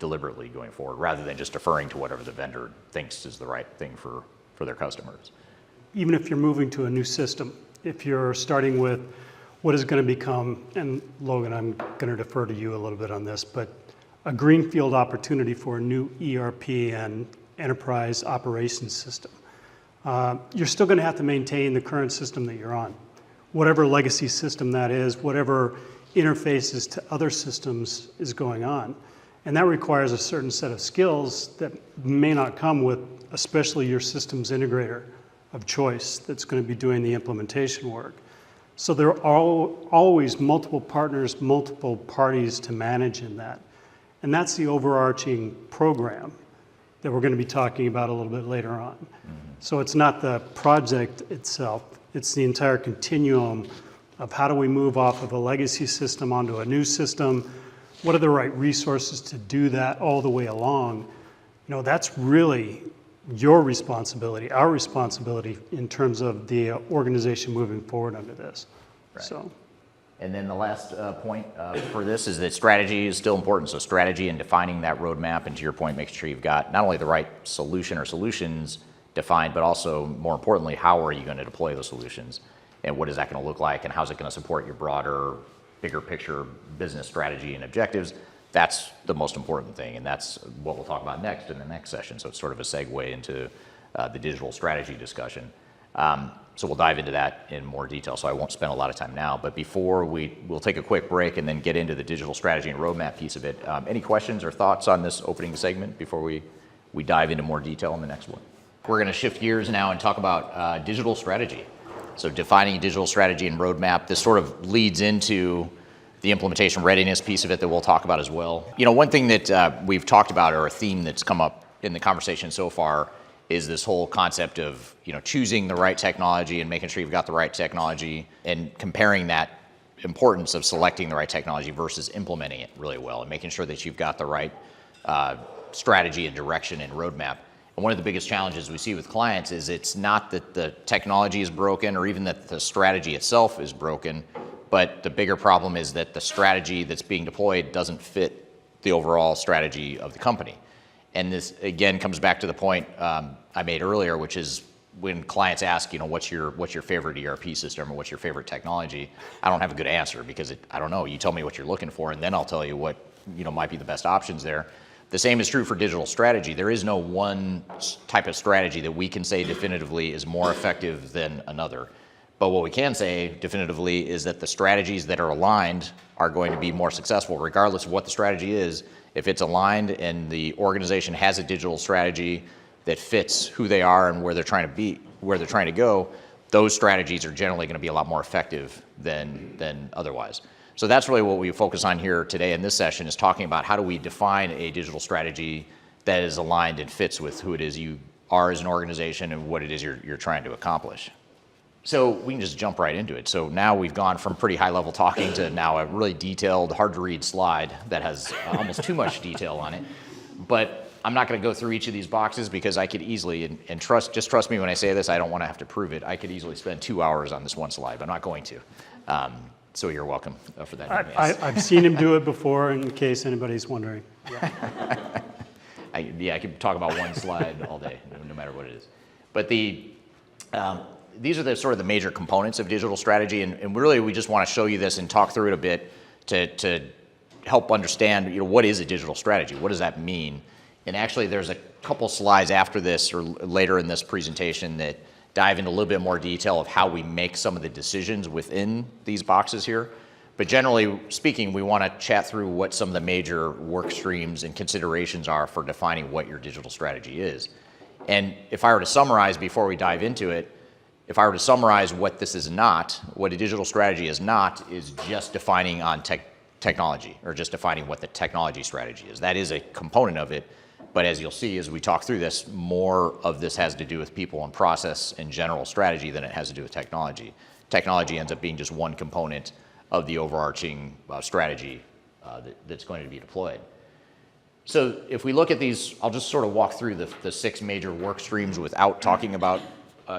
deliberately going forward, rather than just deferring to whatever the vendor thinks is the right thing for their customers. Even if you're moving to a new system, if you're starting with what is going to become, and Logan, I'm going to defer to you a little bit on this, but a greenfield opportunity for a new ERP and enterprise operations system, you're still going to have to maintain the current system that you're on. Whatever legacy system that is, whatever interfaces to other systems is going on. And that requires a certain set of skills that may not come with, especially your systems integrator of choice that's going to be doing the implementation work. So there are always multiple partners, multiple parties to manage in that. And that's the overarching program that we're going to be talking about a little bit later on. Mm-hmm. So it's not the project itself, it's the entire continuum of how do we move off of a legacy system onto a new system, what are the right resources to do that all the way along. That's really your responsibility, our responsibility in terms of the organization moving forward under this. Right. So. And then the last point for this is that strategy is still important. So strategy and defining that roadmap, and to your point, making sure you've got not only the right solution or solutions defined, but also, more importantly, how are you going to deploy the solutions, and what is that going to look like, and how's it going to support your broader, bigger picture business strategy and objectives. That's the most important thing, and that's what we'll talk about next in the next session. So it's sort of a segue into the digital strategy discussion. So we'll dive into that in more detail, so I won't spend a lot of time now. But before we'll take a quick break and then get into the digital strategy and roadmap piece of it. Any questions or thoughts on this opening segment before we dive into more detail in the next one? We're going to shift gears now and talk about digital strategy. So defining digital strategy and roadmap, this sort of leads into the implementation readiness piece of it that we'll talk about as well. You know, one thing that we've talked about, or a theme that's come up in the conversation so far, is this whole concept of, you know, choosing the right technology and making sure you've got the right technology, and comparing that importance of selecting the right technology versus implementing it really well and making sure that you've got the right strategy and direction and roadmap. And one of the biggest challenges we see with clients is it's not that the technology is broken or even that the strategy itself is broken, but the bigger problem is that the strategy that's being deployed doesn't fit the overall strategy of the company. And this, again, comes back to the point I made earlier, which is when clients ask, you know, what's your favorite ERP system or what's your favorite technology? I don't have a good answer because I don't know. You tell me what you're looking for, and then I'll tell you what, you know, might be the best options there. The same is true for digital strategy. There is no one type of strategy that we can say definitively is more effective than another. But what we can say definitively is that the strategies that are aligned are going to be more successful regardless of what the strategy is. If it's aligned and the organization has a digital strategy that fits who they are and where they're trying to be, where they're trying to go, those strategies are generally going to be a lot more effective than otherwise. So that's really what we focus on here today in this session, is talking about how do we define a digital strategy that is aligned and fits with who it is you are as an organization and what it is you're trying to accomplish. So we can just jump right into it. So now we've gone from pretty high level talking to now a really detailed, hard to read slide that has almost too much detail on it. But I'm not going to go through each of these boxes because I could easily, and trust me when I say this, I don't want to have to prove it. I could easily spend 2 hours on this one slide, but I'm not going to. So you're welcome for that. I've seen him do it before, in case anybody's wondering. Yeah. I could talk about one slide all day, no matter what it is. But these are the sort of the major components of digital strategy, and really we just want to show you this and talk through it a bit to help understand, you know, what is a digital strategy? What does that mean? And actually there's a couple slides after this or later in this presentation that dive into a little bit more detail of how we make some of the decisions within these boxes here. But generally speaking, we want to chat through what some of the major work streams and considerations are for defining what your digital strategy is. And if I were to summarize before we dive into it, if I were to summarize what this is not, what a digital strategy is not, is just defining on technology, or just defining what the technology strategy is. That is a component of it, but as you'll see as we talk through this, more of this has to do with people and process and general strategy than it has to do with technology. Technology ends up being just one component of the overarching strategy that's going to be deployed. So if we look at these, I'll just sort of walk through the 6 major work streams without talking about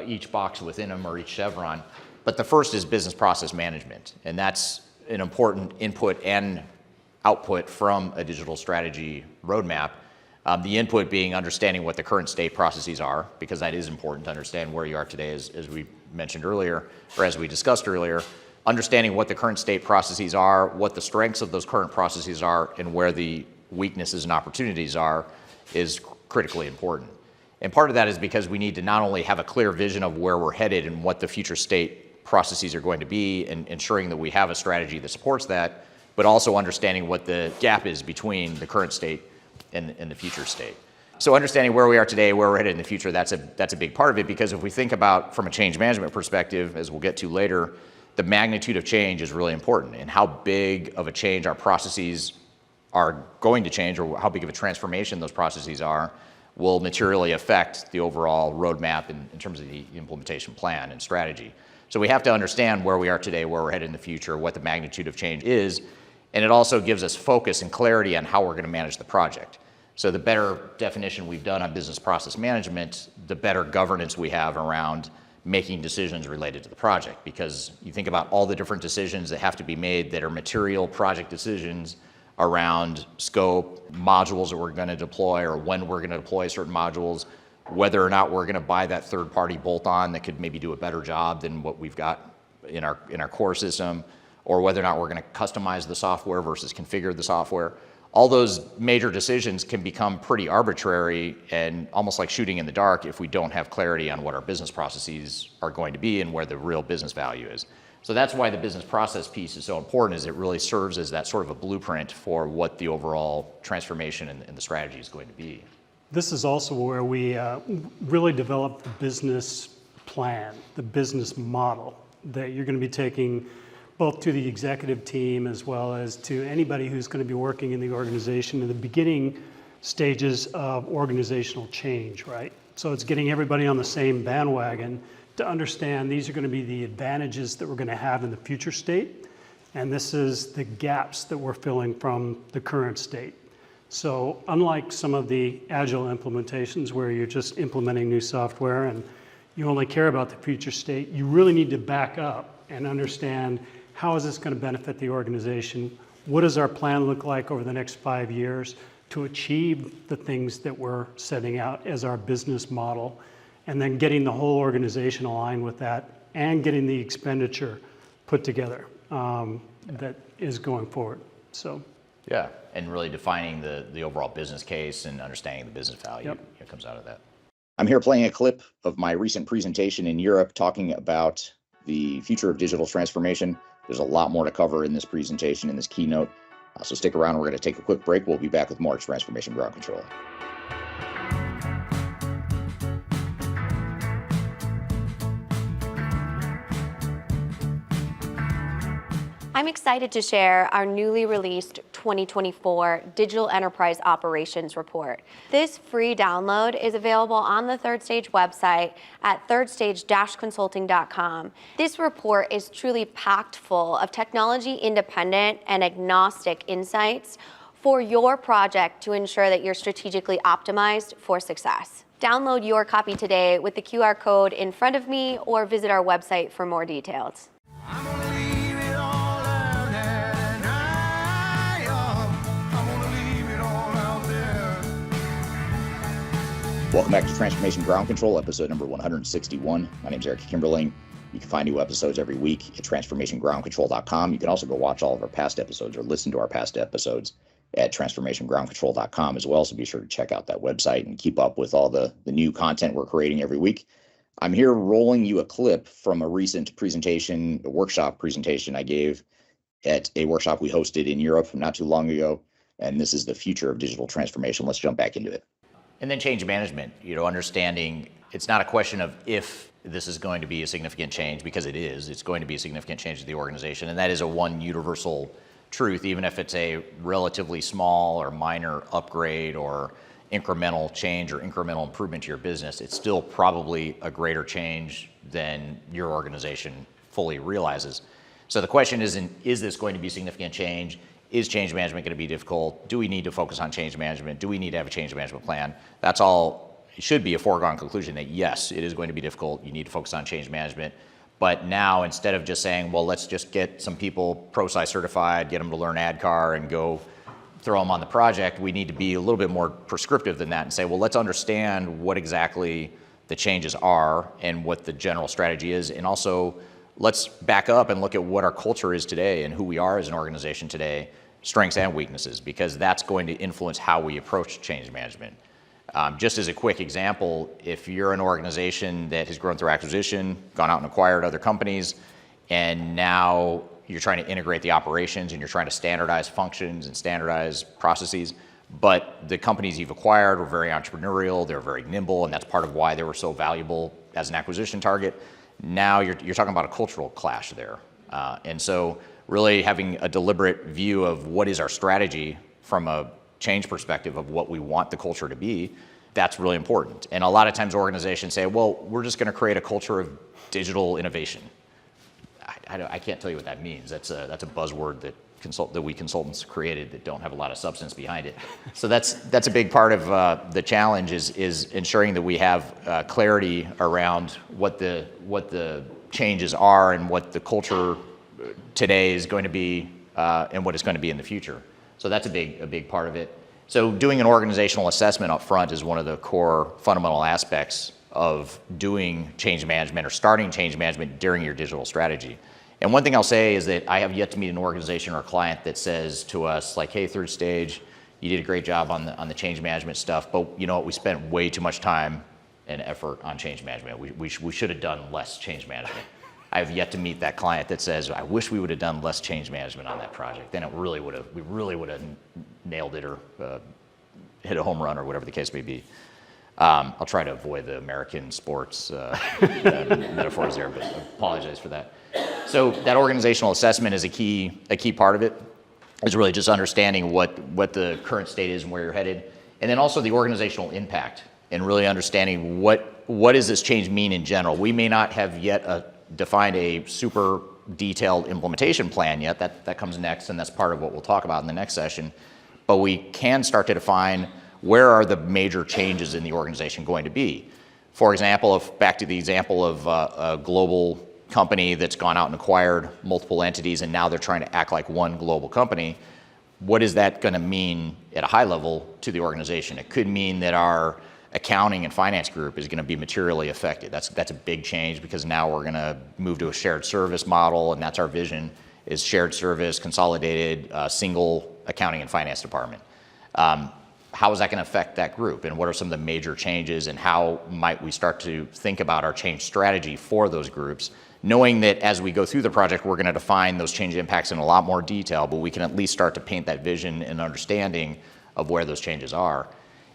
each box within them or each chevron. But the first is business process management, and that's an important input and output from a digital strategy roadmap. The input being understanding what the current state processes are, because that is important to understand where you are today, as we mentioned earlier, or as we discussed earlier. Understanding what the current state processes are, what the strengths of those current processes are, and where the weaknesses and opportunities are is critically important. And part of that is because we need to not only have a clear vision of where we're headed and what the future state processes are going to be, and ensuring that we have a strategy that supports that, but also understanding what the gap is between the current state and the future state. So understanding where we are today, where we're headed in the future, that's a big part of it, because if we think about from a change management perspective, as we'll get to later, the magnitude of change is really important, and how big of a change our processes are going to change, or how big of a transformation those processes are, will materially affect the overall roadmap in terms of the implementation plan and strategy. So we have to understand where we are today, where we're headed in the future, what the magnitude of change is, and it also gives us focus and clarity on how we're going to manage the project. So the better definition we've done on business process management, the better governance we have around making decisions related to the project, because you think about all the different decisions that have to be made that are material project decisions around scope, modules that we're going to deploy, or when we're going to deploy certain modules, whether or not we're going to buy that third-party bolt-on that could maybe do a better job than what we've got in our core system, or whether or not we're going to customize the software versus configure the software. all those major decisions can become pretty arbitrary and almost like shooting in the dark if we don't have clarity on what our business processes are going to be and where the real business value is. So that's why the business process piece is so important, is it really serves as that sort of a blueprint for what the overall transformation and the strategy is going to be. This is also where we really develop the business plan, the business model that you're going to be taking both to the executive team as well as to anybody who's going to be working in the organization in the beginning stages of organizational change, right? So it's getting everybody on the same bandwagon to understand these are going to be the advantages that we're going to have in the future state, and this is the gaps that we're filling from the current state. So unlike some of the agile implementations where you're just implementing new software and you only care about the future state, you really need to back up and understand, how is this going to benefit the organization? What does our plan look like over the next 5 years to achieve the things that we're setting out as our business model? And then getting the whole organization aligned with that and getting the expenditure put together that is going forward. So, yeah, and really defining the overall business case and understanding the business value that comes out of that. I'm here playing a clip of my recent presentation in Europe talking about the future of digital transformation. There's a lot more to cover in this presentation, in this keynote. So stick around. We're going to take a quick break. We'll be back with more Transformation Ground Control. I'm excited to share our newly released 2024 Digital Enterprise Operations Report. This free download is available on the Third Stage website at thirdstage-consulting.com. This report is truly packed full of technology-independent and agnostic insights for your project to ensure that you're strategically optimized for success. Download your copy today with the QR code in front of me or visit our website for more details. Welcome back to Transformation Ground Control, episode number 161. My name is Eric Kimberling. You can find new episodes every week at transformationgroundcontrol.com. You can also go watch all of our past episodes or listen to our past episodes at transformationgroundcontrol.com as well. So be sure to check out that website and keep up with all the new content we're creating every week. I'm here rolling you a clip from a recent presentation, a workshop presentation I gave at a workshop we hosted in Europe not too long ago. And this is the future of digital transformation. Let's jump back into it. And then change management, understanding it's not a question of if this is going to be a significant change, because it is. It's going to be a significant change to the organization. And that is a one universal truth, even if it's a relatively small or minor upgrade or incremental change or incremental improvement to your business, it's still probably a greater change than your organization fully realizes. So the question isn't, is this going to be significant change? Is change management going to be difficult? Do we need to focus on change management? Do we need to have a change management plan? That's all, it should be a foregone conclusion that yes, it is going to be difficult. You need to focus on change management. But now, instead of just saying, well, let's just get some people ProSci certified, get them to learn ADCAR and go throw them on the project, we need to be a little bit more prescriptive than that and say, well, let's understand what exactly the changes are and what the general strategy is. And also, let's back up and look at what our culture is today and who we are as an organization today, strengths and weaknesses, because that's going to influence how we approach change management. Just as a quick example, if you're an organization that has grown through acquisition, gone out and acquired other companies, and now you're trying to integrate the operations and you're trying to standardize functions and standardize processes, but the companies you've acquired were very entrepreneurial, they're very nimble, and that's part of why they were so valuable as an acquisition target. Now you're talking about a cultural clash there. And so really having a deliberate view of what is our strategy from a change perspective of what we want the culture to be, that's really important. And a lot of times organizations say, well, we're just going to create a culture of digital innovation. I can't tell you what that means. That's a buzzword that we consultants created that don't have a lot of substance behind it. So that's a big part of the challenge is ensuring that we have clarity around what the changes are and what the culture today is going to be and what it's going to be in the future. So that's a big part of it. So doing an organizational assessment up front is one of the core fundamental aspects of doing change management or starting change management during your digital strategy. And one thing I'll say is that I have yet to meet an organization or a client that says to us like, hey, Third Stage, you did a great job on the change management stuff, but you know what, we spent way too much time and effort on change management. We should have done less change management. I have yet to meet that client that says, I wish we would have done less change management on that project. Then we really would have nailed it or hit a home run or whatever the case may be. I'll try to avoid the American sports metaphors there, but I apologize for that. So that organizational assessment is a key part of it. Is really just understanding what the current state is and where you're headed, and then also the organizational impact and really understanding what does this change mean in general. We may not have yet defined a super detailed implementation plan yet. That comes next, and that's part of what we'll talk about in the next session. But we can start to define where are the major changes in the organization going to be. For example, back to the example of a global company that's gone out and acquired multiple entities and now they're trying to act like one global company, what is that going to mean at a high level to the organization? It could mean that our accounting and finance group is going to be materially affected. That's a big change because now we're going to move to a shared service model, and that's our vision, is shared service, consolidated, single accounting and finance department. How is that going to affect that group, and what are some of the major changes, and how might we start to think about our change strategy for those groups, knowing that as we go through the project, we're going to define those change impacts in a lot more detail, but we can at least start to paint that vision and understanding of where those changes are.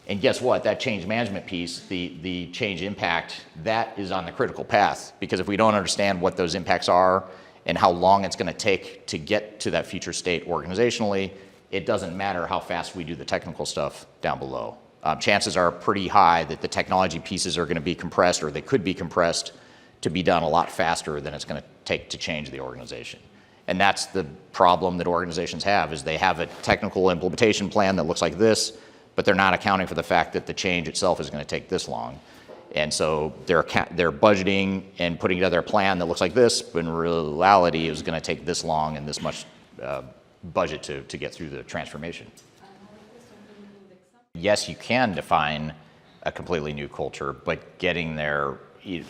And guess what? That change management piece, the change impact, that is on the critical path, because if we don't understand what those impacts are and how long it's going to take to get to that future state organizationally, it doesn't matter how fast we do the technical stuff down below. Chances are pretty high that the technology pieces are going to be compressed, or they could be compressed to be done a lot faster than it's going to take to change the organization. And that's the problem that organizations have, is they have a technical implementation plan that looks like this, but they're not accounting for the fact that the change itself is going to take this long. And so they're budgeting and putting together a plan that looks like this, but in reality, it was going to take this long and this much budget to get through the transformation. Yes, you can define a completely new culture, but getting there,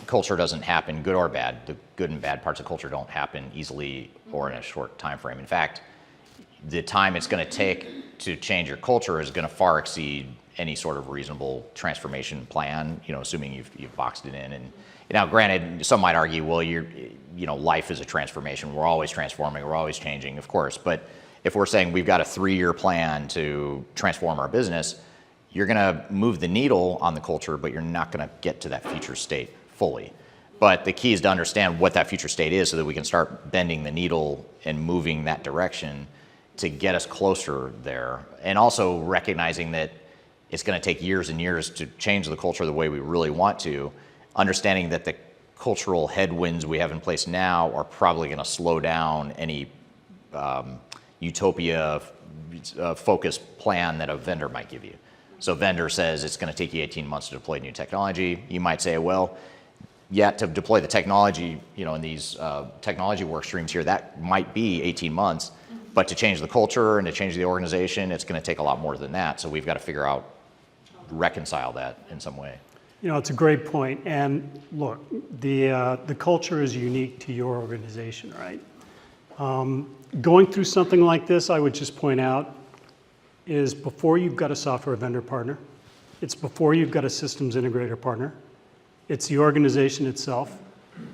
culture doesn't happen, good or bad. The good and bad parts of culture don't happen easily or in a short time frame. In fact, the time it's going to take to change your culture is going to far exceed any sort of reasonable transformation plan, assuming you've boxed it in. And now, granted, some might argue, well, life is a transformation. We're always transforming. We're always changing, of course. But if we're saying we've got a 3-year plan to transform our business, you're going to move the needle on the culture, but you're not going to get to that future state fully. But the key is to understand what that future state is so that we can start bending the needle and moving that direction to get us closer there. And also recognizing that it's going to take years and years to change the culture the way we really want to, understanding that the cultural headwinds we have in place now are probably going to slow down any utopia focused plan that a vendor might give you. So vendor says it's going to take you 18 months to deploy new technology. You might say, well, yeah, to deploy the technology, in these technology work streams here, that might be 18 months, but to change the culture and to change the organization, it's going to take a lot more than that. So we've got to figure out, reconcile that in some way. It's a great point. And look, the culture is unique to your organization, right? Going through something like this, I would just point out, is before you've got a software vendor partner, it's before you've got a systems integrator partner, it's the organization itself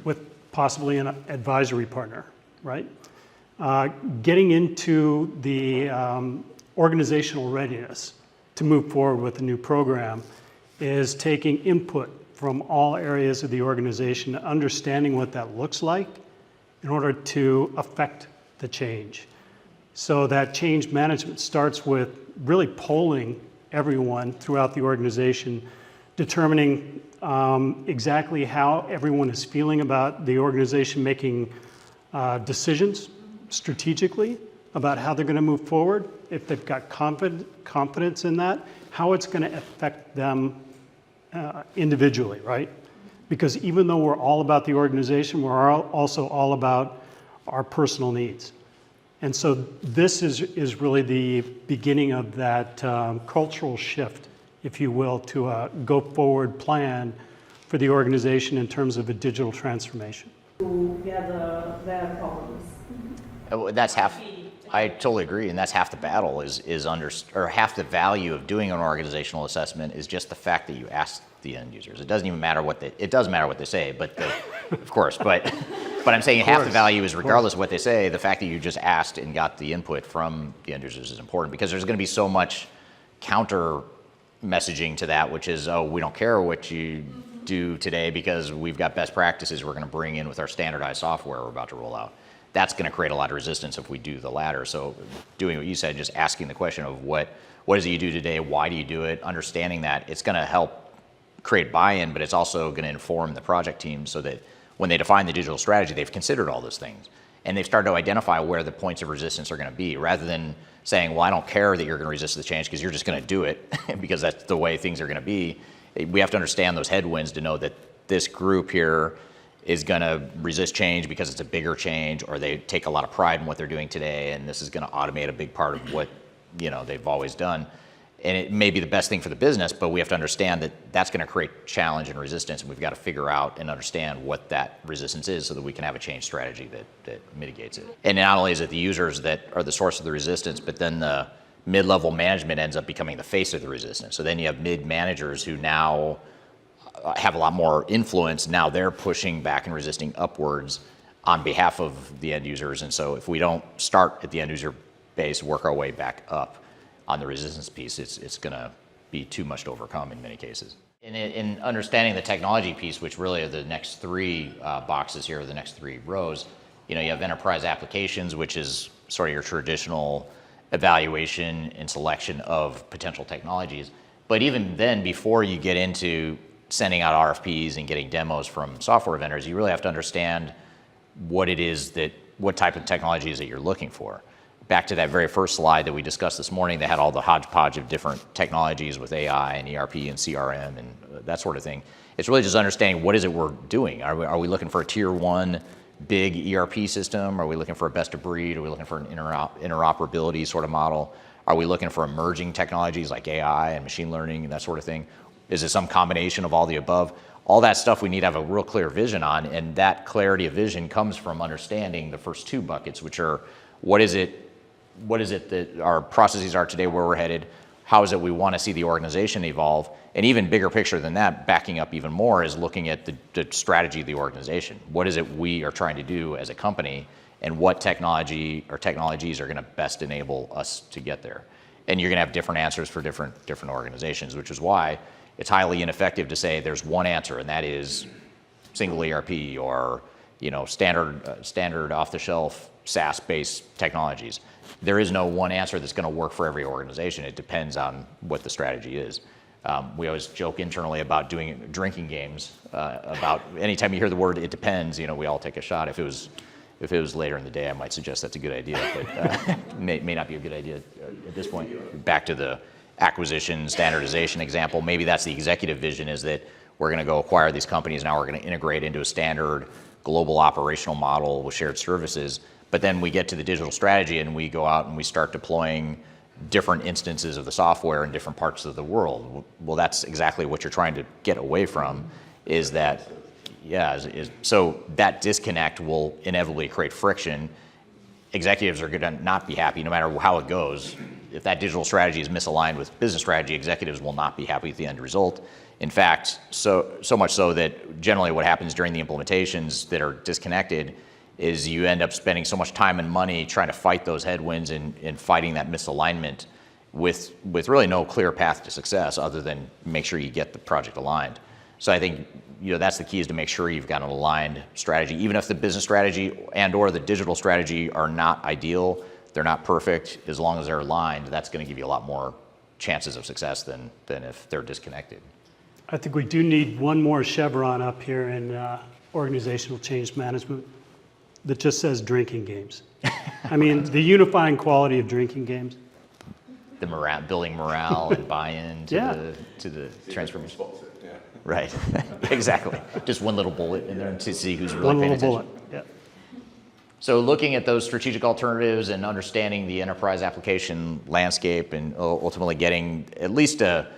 with possibly an advisory partner, right? Getting into the organizational readiness to move forward with a new program is taking input from all areas of the organization, understanding what that looks like in order to affect the change. So that change management starts with really polling everyone throughout the organization, determining exactly how everyone is feeling about the organization, making decisions strategically about how they're going to move forward, if they've got confidence in that, how it's going to affect them individually, right? Because even though we're all about the organization, we're also all about our personal needs. And so this is really the beginning of that cultural shift, if you will, to a go-forward plan for the organization in terms of a digital transformation. To get their problems. That's half I totally agree, and that's half the battle or half the value of doing an organizational assessment is just the fact that you ask the end users. It doesn't even matter it does matter what they say, but of course, but I'm saying half the value is regardless of what they say, the fact that you just asked and got the input from the end users is important, because there's going to be so much counter messaging to that, which is, oh, we don't care what you do today because we've got best practices we're going to bring in with our standardized software we're about to roll out. That's going to create a lot of resistance if we do the latter. So doing what you said, just asking the question of what is it you do today, why do you do it, understanding that, it's going to help create buy-in, but it's also going to inform the project team so that when they define the digital strategy, they've considered all those things. And they've started to identify where the points of resistance are going to be, rather than saying, well, I don't care that you're going to resist the change because you're just going to do it because that's the way things are going to be. We have to understand those headwinds to know that this group here is going to resist change because it's a bigger change, or they take a lot of pride in what they're doing today, and this is going to automate a big part of what they've always done. And it may be the best thing for the business, but we have to understand that that's going to create challenge and resistance, and we've got to figure out and understand what that resistance is so that we can have a change strategy that mitigates it. And not only is it the users that are the source of the resistance, but then the mid-level management ends up becoming the face of the resistance. So then you have mid-managers who now have a lot more influence. Now they're pushing back and resisting upwards on behalf of the end users. And so if we don't start at the end user base, work our way back up on the resistance piece, it's going to be too much to overcome in many cases. In understanding the technology piece, which really are the next three boxes here, the next three rows, you have enterprise applications, which is sort of your traditional evaluation and selection of potential technologies. But even then, before you get into sending out RFPs and getting demos from software vendors, you really have to understand what type of technology is that you're looking for. Back to that very first slide that we discussed this morning, they had all the hodgepodge of different technologies with AI and ERP and CRM and that sort of thing. It's really just understanding what is it we're doing. Are we looking for a tier one big ERP system? Are we looking for a best of breed? Are we looking for an interoperability sort of model? Are we looking for emerging technologies like AI and machine learning and that sort of thing? Is it some combination of all the above? All that stuff we need to have a real clear vision on, and that clarity of vision comes from understanding the first two buckets, which are what is it that our processes are today, where we're headed, how is it we want to see the organization evolve, and even bigger picture than that, backing up even more, is looking at the strategy of the organization. What is it we are trying to do as a company, and what technology or technologies are going to best enable us to get there? And you're going to have different answers for different organizations, which is why it's highly ineffective to say there's one answer, and that is single ERP or standard off-the-shelf SaaS-based technologies. There is no one answer that's going to work for every organization. It depends on what the strategy is. We always joke internally about doing drinking games. About anytime you hear the word "it depends," we all take a shot. If it was later in the day, I might suggest that's a good idea, but may not be a good idea at this point. Back to the acquisition standardization example, maybe that's the executive vision, is that we're going to go acquire these companies, now we're going to integrate into a standard global operational model with shared services. But then we get to the digital strategy and we go out and we start deploying different instances of the software in different parts of the world. Well, that's exactly what you're trying to get away from, is that, so that disconnect will inevitably create friction. Executives are going to not be happy no matter how it goes. If that digital strategy is misaligned with business strategy, executives will not be happy with the end result. In fact, so much so that generally what happens during the implementations that are disconnected is you end up spending so much time and money trying to fight those headwinds and fighting that misalignment with really no clear path to success other than make sure you get the project aligned. So I think that's the key, is to make sure you've got an aligned strategy. Even if the business strategy and or the digital strategy are not ideal, they're not perfect, as long as they're aligned, that's going to give you a lot more chances of success than if they're disconnected. I think we do need one more chevron up here in organizational change management that just says drinking games. I mean, the unifying quality of drinking games. The building morale and buy-in to the transformation. Right, exactly. Just one little bullet in there to see who's really paying attention. One little bullet, So looking at those strategic alternatives and understanding the enterprise application landscape and ultimately getting at least a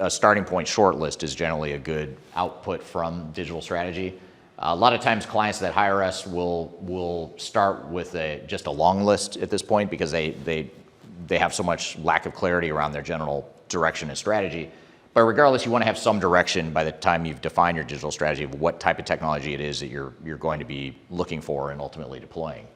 starting point short list is generally a good output from digital strategy. A lot of times clients that hire us will start with just a long list at this point because they have so much lack of clarity around their general direction and strategy. But regardless, you want to have some direction by the time you've defined your digital strategy of what type of technology it is that you're going to be looking for and ultimately deploying.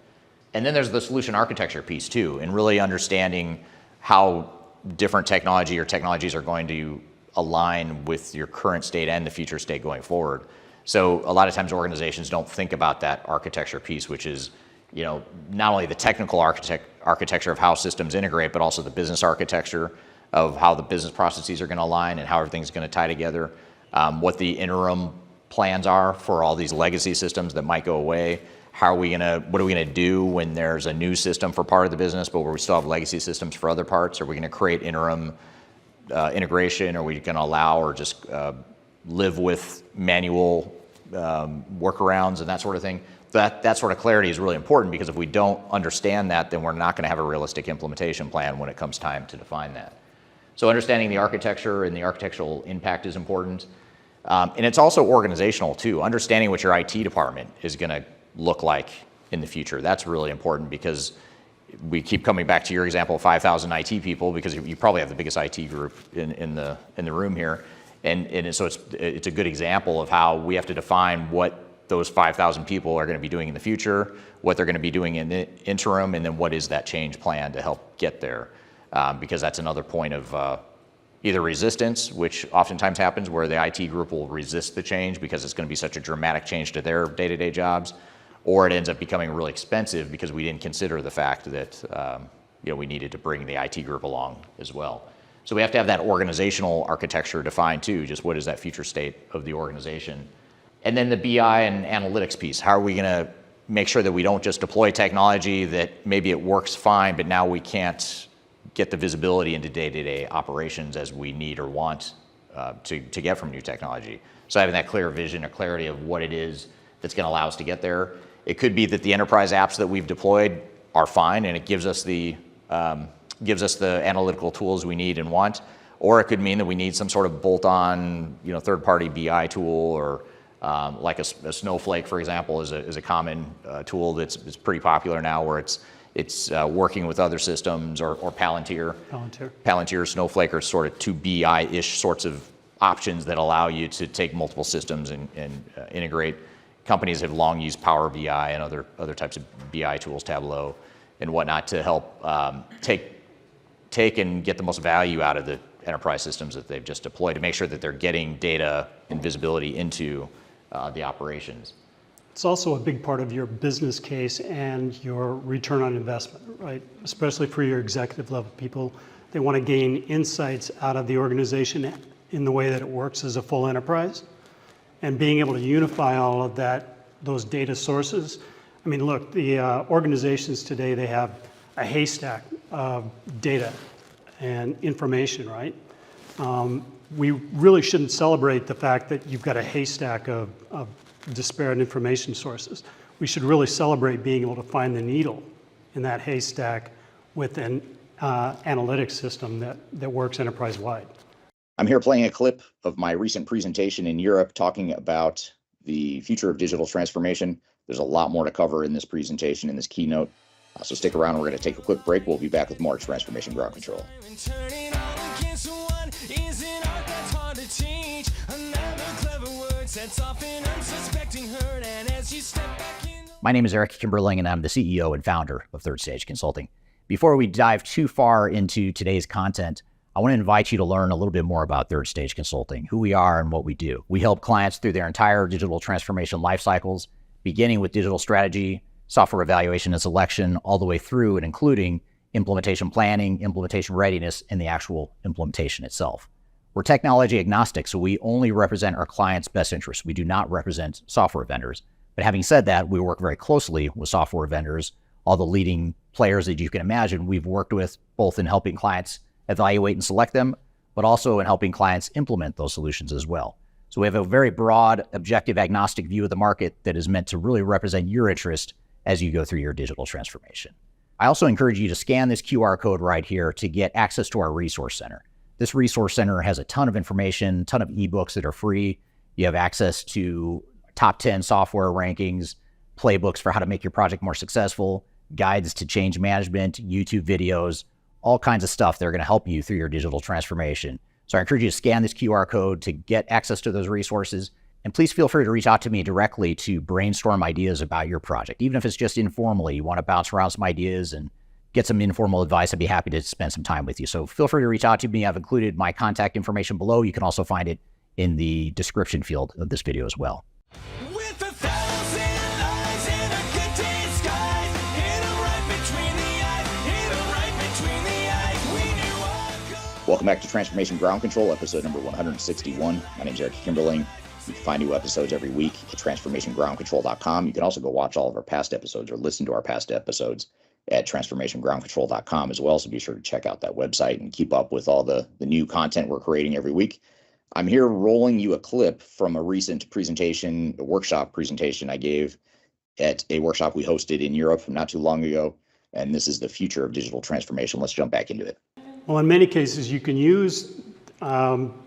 And then there's the solution architecture piece too, and really understanding how different technology or technologies are going to align with your current state and the future state going forward. So a lot of times organizations don't think about that architecture piece, which is, not only the technical architecture of how systems integrate, but also the business architecture of how the business processes are going to align and how everything's going to tie together, what the interim plans are for all these legacy systems that might go away. What are we going to do when there's a new system for part of the business, but where we still have legacy systems for other parts? Are we going to create interim integration? Are we going to allow or just live with manual workarounds and that sort of thing? That sort of clarity is really important, because if we don't understand that, then we're not going to have a realistic implementation plan when it comes time to define that. So understanding the architecture and the architectural impact is important. And it's also organizational too. Understanding what your IT department is going to look like in the future. That's really important, because we keep coming back to your example of 5,000 IT people, because you probably have the biggest IT group in the room here. And so it's a good example of how we have to define what those 5,000 people are going to be doing in the future, what they're going to be doing in the interim, and then what is that change plan to help get there. Because that's another point of either resistance, which oftentimes happens where the IT group will resist the change because it's going to be such a dramatic change to their day-to-day jobs, or it ends up becoming really expensive because we didn't consider the fact that we needed to bring the IT group along as well. So we have to have that organizational architecture defined too, just what is that future state of the organization. And then the BI and analytics piece. How are we going to make sure that we don't just deploy technology that maybe it works fine, but now we can't get the visibility into day-to-day operations as we need or want to get from new technology. So having that clear vision or clarity of what it is that's going to allow us to get there. It could be that the enterprise apps that we've deployed are fine and it gives us the analytical tools we need and want, or it could mean that we need some sort of bolt-on, third-party BI tool, or like a Snowflake, for example, is a common tool that's pretty popular now, where it's working with other systems, or Palantir. Palantir, Snowflake are sort of two BI-ish sorts of options that allow you to take multiple systems and integrate. Companies have long used Power BI and other types of BI tools, Tableau and whatnot, to help take and get the most value out of the enterprise systems that they've just deployed, to make sure that they're getting data and visibility into the operations. It's also a big part of your business case and your return on investment, right? Especially for your executive level people. They want to gain insights out of the organization in the way that it works as a full enterprise. And being able to unify all of those data sources. I mean, look, the organizations today, they have a haystack of data and information, right? We really shouldn't celebrate the fact that you've got a haystack of disparate information sources. We should really celebrate being able to find the needle in that haystack with an analytics system that works enterprise-wide. I'm here playing a clip of my recent presentation in Europe talking about the future of digital transformation. There's a lot more to cover in this presentation, in this keynote. So stick around. We're going to take a quick break. We'll be back with more Transformation Ground Control. My name is Eric Kimberling, and I'm the CEO and founder of Third Stage Consulting. Before we dive too far into today's content, I want to invite you to learn a little bit more about Third Stage Consulting, who we are and what we do. We help clients through their entire digital transformation life cycles, beginning with digital strategy, software evaluation and selection, all the way through and including implementation planning, implementation readiness, and the actual implementation itself. We're technology agnostic, so we only represent our clients' best interests. We do not represent software vendors. But having said that, we work very closely with software vendors, all the leading players that you can imagine we've worked with, both in helping clients evaluate and select them, but also in helping clients implement those solutions as well. So we have a very broad, objective, agnostic view of the market that is meant to really represent your interest as you go through your digital transformation. I also encourage you to scan this QR code right here to get access to our resource center. This resource center has a ton of information, ton of ebooks that are free. You have access to top 10 software rankings, playbooks for how to make your project more successful, guides to change management, YouTube videos, all kinds of stuff that are going to help you through your digital transformation. So I encourage you to scan this QR code to get access to those resources. And please feel free to reach out to me directly to brainstorm ideas about your project. Even if it's just informally, you want to bounce around some ideas and get some informal advice, I'd be happy to spend some time with you. So feel free to reach out to me. I've included my contact information below. You can also find it in the description field of this video as well. Welcome back to Transformation Ground Control, episode number 161. My name is Eric Kimberling. You can find new episodes every week at transformationgroundcontrol.com. You can also go watch all of our past episodes or listen to our past episodes at transformationgroundcontrol.com as well. So be sure to check out that website and keep up with all the new content we're creating every week. I'm here rolling you a clip from a recent presentation, a workshop presentation I gave at a workshop we hosted in Europe not too long ago. And this is the future of digital transformation. Let's jump back into it. Well, in many cases, you can use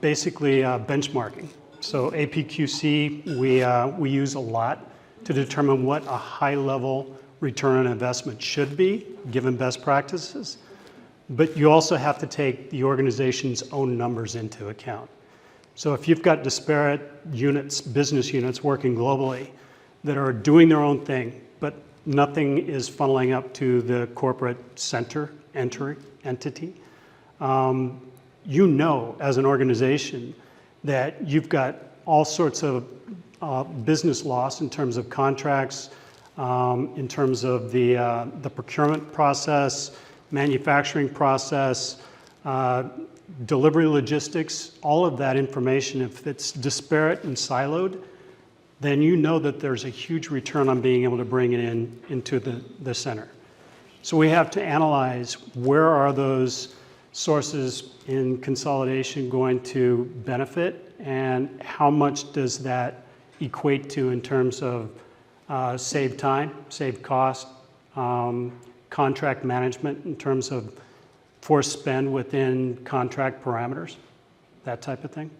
basically benchmarking. So APQC, we use a lot to determine what a high-level return on investment should be, given best practices. But you also have to take the organization's own numbers into account. So if you've got disparate units, business units working globally that are doing their own thing, but nothing is funneling up to the corporate center entity, you know, as an organization, that you've got all sorts of business loss in terms of contracts, in terms of the procurement process, manufacturing process, delivery logistics, all of that information. If it's disparate and siloed, then you know that there's a huge return on being able to bring it into the center. So we have to analyze where are those sources in consolidation going to benefit, and how much does that equate to in terms of save time, save cost, contract management in terms of forced spend within contract parameters, that type of thing.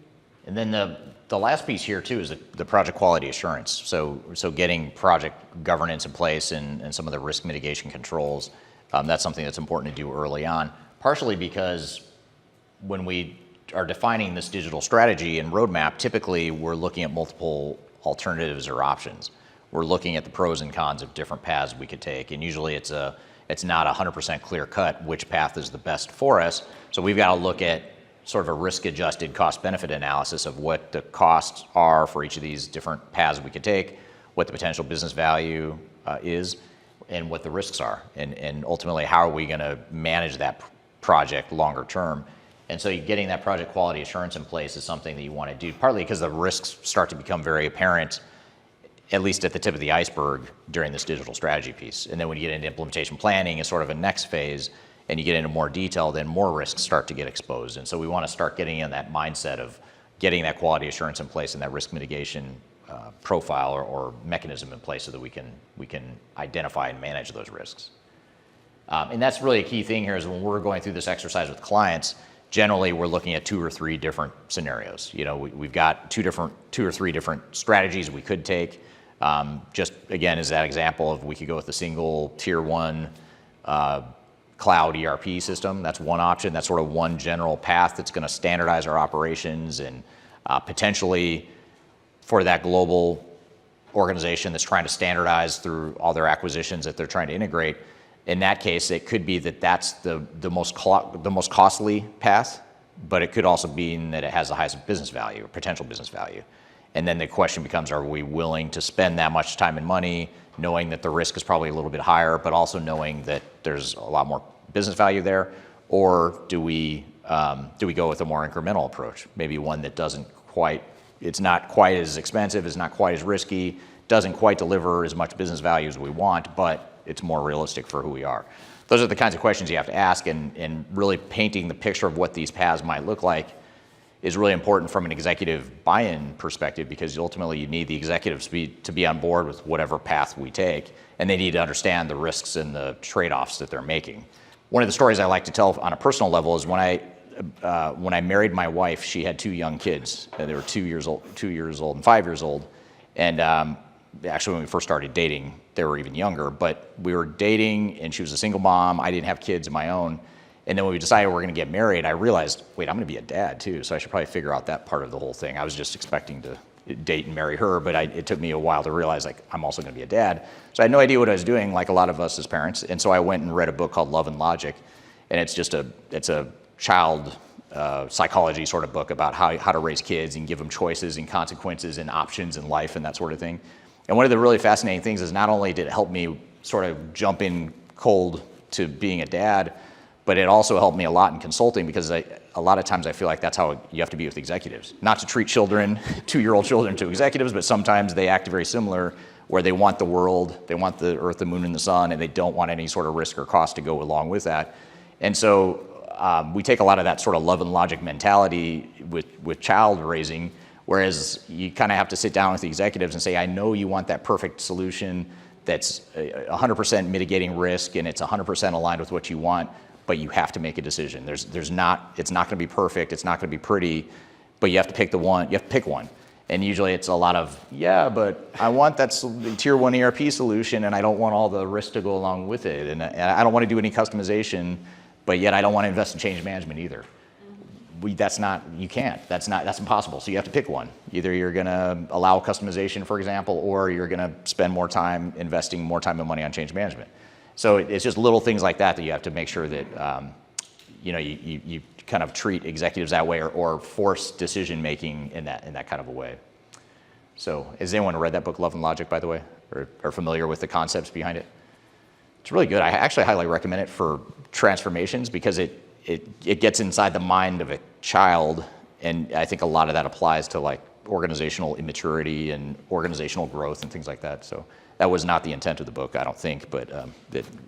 And then the last piece here too is the project quality assurance. So getting project governance in place and some of the risk mitigation controls, that's something that's important to do early on. Partially because when we are defining this digital strategy and roadmap, typically we're looking at multiple alternatives or options. We're looking at the pros and cons of different paths we could take, and usually it's not 100% clear cut which path is the best for us. So we've got to look at sort of a risk-adjusted cost-benefit analysis of what the costs are for each of these different paths we could take, what the potential business value is, and what the risks are, and ultimately how are we going to manage that project longer term. And so getting that project quality assurance in place is something that you want to do, partly because the risks start to become very apparent, at least at the tip of the iceberg during this digital strategy piece. And then when you get into implementation planning as sort of a next phase, and you get into more detail, then more risks start to get exposed. And so we want to start getting in that mindset of getting that quality assurance in place and that risk mitigation profile or mechanism in place so that we can identify and manage those risks. And that's really a key thing here is when we're going through this exercise with clients, generally we're looking at 2 or 3 different scenarios. You know, we've got 2 or 3 different strategies we could take. Just again, as that example of we could go with the single tier 1 cloud ERP system. That's one option. That's sort of one general path that's going to standardize our operations and potentially for that global organization that's trying to standardize through all their acquisitions that they're trying to integrate. In that case, it could be that that's the most costly path, but it could also mean that it has the highest business value or potential business value. And then the question becomes, are we willing to spend that much time and money knowing that the risk is probably a little bit higher, but also knowing that there's a lot more business value there? Or do we go with a more incremental approach? Maybe one that it's not quite as expensive, it's not quite as risky, doesn't quite deliver as much business value as we want, but it's more realistic for who we are. Those are the kinds of questions you have to ask, and really painting the picture of what these paths might look like is really important from an executive buy-in perspective, because ultimately you need the executives to be on board with whatever path we take, and they need to understand the risks and the trade-offs that they're making. One of the stories I like to tell on a personal level is when I married my wife, she had 2 young kids. They were 2 years old and 5 years old. And actually, when we first started dating, they were even younger, but we were dating and she was a single mom. I didn't have kids of my own. And then when we decided we were going to get married, I realized, wait, I'm going to be a dad too. So I should probably figure out that part of the whole thing. I was just expecting to date and marry her, but it took me a while to realize, like, I'm also going to be a dad. So I had no idea what I was doing, like a lot of us as parents. And so I went and read a book called Love and Logic. And it's a child psychology sort of book about how to raise kids and give them choices and consequences and options in life and that sort of thing. And one of the really fascinating things is not only did it help me sort of jump in cold to being a dad, but it also helped me a lot in consulting, because a lot of times I feel like that's how you have to be with executives. Not to treat children, 2-year-old children, to executives, but sometimes they act very similar, where they want the world, they want the earth, the moon, and the sun, and they don't want any sort of risk or cost to go along with that. And so we take a lot of that sort of love and logic mentality with child raising, whereas you kind of have to sit down with the executives and say, I know you want that perfect solution that's 100% mitigating risk and it's 100% aligned with what you want, but you have to make a decision. It's not going to be perfect, it's not going to be pretty, but you have to pick one. And usually it's a lot of, yeah, but I want that tier 1 ERP solution and I don't want all the risk to go along with it. And I don't want to do any customization, but yet I don't want to invest in change management either. That's impossible. So you have to pick one. Either you're going to allow customization, for example, or you're going to spend more time investing more time and money on change management. So it's just little things like that you have to make sure that you kind of treat executives that way, or force decision making in that kind of a way. So has anyone read that book, Love and Logic, by the way, or familiar with the concepts behind it? It's really good. I actually highly recommend it for transformations, because it gets inside the mind of a child, and I think a lot of that applies to like organizational immaturity and organizational growth and things like that. So that was not the intent of the book, I don't think, but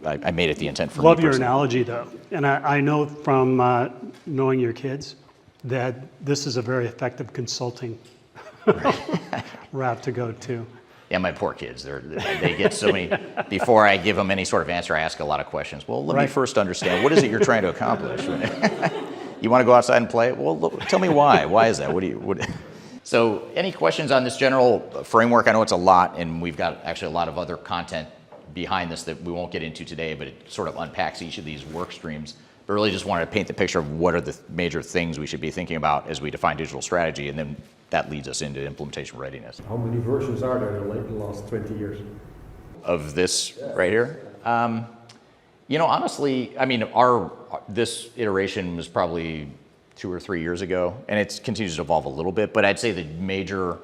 I made it the intent for me. Love your analogy, though. And I know from knowing your kids that this is a very effective consulting route to go to. Yeah, my poor kids, they get so many, before I give them any sort of answer, I ask a lot of questions. Well, let me first understand, what is it you're trying to accomplish? You want to go outside and play? Well, tell me why. Why is that? So any questions on this general framework? I know it's a lot, and we've got actually a lot of other content behind this that we won't get into today, but it sort of unpacks each of these work streams. But really just wanted to paint the picture of what are the major things we should be thinking about as we define digital strategy, and then that leads us into implementation readiness. How many versions are there in the last 20 years? Of this right here? Honestly, I mean, this iteration was probably 2 or 3 years ago, and it continues to evolve a little bit, but I'd say the major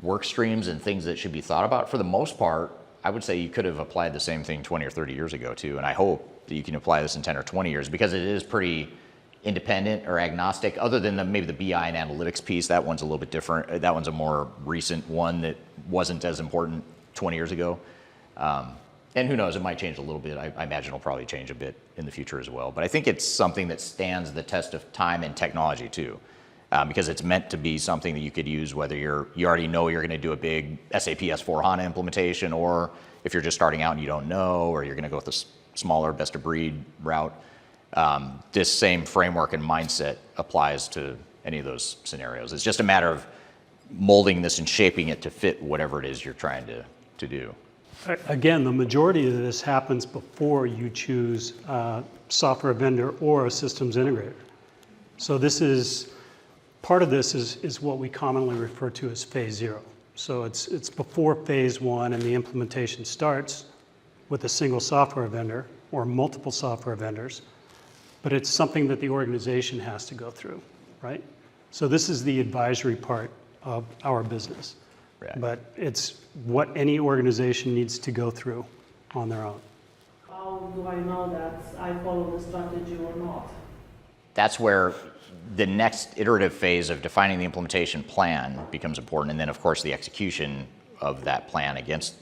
work streams and things that should be thought about, for the most part, I would say you could have applied the same thing 20 or 30 years ago too, and I hope that you can apply this in 10 or 20 years, because it is pretty independent or agnostic, other than maybe the BI and analytics piece. That one's a little bit different. That one's a more recent one that wasn't as important 20 years ago. And who knows, it might change a little bit. I imagine it'll probably change a bit in the future as well. But I think it's something that stands the test of time and technology too, because it's meant to be something that you could use whether you already know you're going to do a big SAP S/4HANA implementation, or if you're just starting out and you don't know, or you're going to go with a smaller best of breed route. This same framework and mindset applies to any of those scenarios. It's just a matter of molding this and shaping it to fit whatever it is you're trying to do. Again, the majority of this happens before you choose a software vendor or a systems integrator. So part of this is what we commonly refer to as phase 0. So it's before phase 1 and the implementation starts with a single software vendor or multiple software vendors, but it's something that the organization has to go through, right? So this is the advisory part of our business. Right. But it's what any organization needs to go through on their own. How do I know that I follow the strategy or not? That's where the next iterative phase of defining the implementation plan becomes important, and then of course the execution of that plan against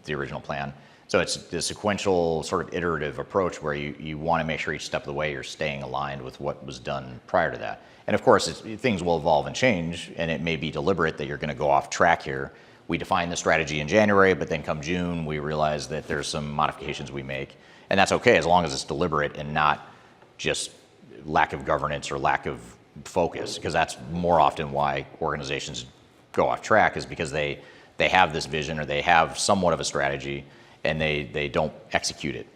the original plan. So it's the sequential sort of iterative approach where you want to make sure each step of the way you're staying aligned with what was done prior to that. And of course, things will evolve and change, and it may be deliberate that you're going to go off track here. We define the strategy in January, but then come June, we realize that there's some modifications we make. And that's okay as long as it's deliberate and not just lack of governance or lack of focus, because that's more often why organizations go off track, is because they they have this vision or they have somewhat of a strategy and they don't execute it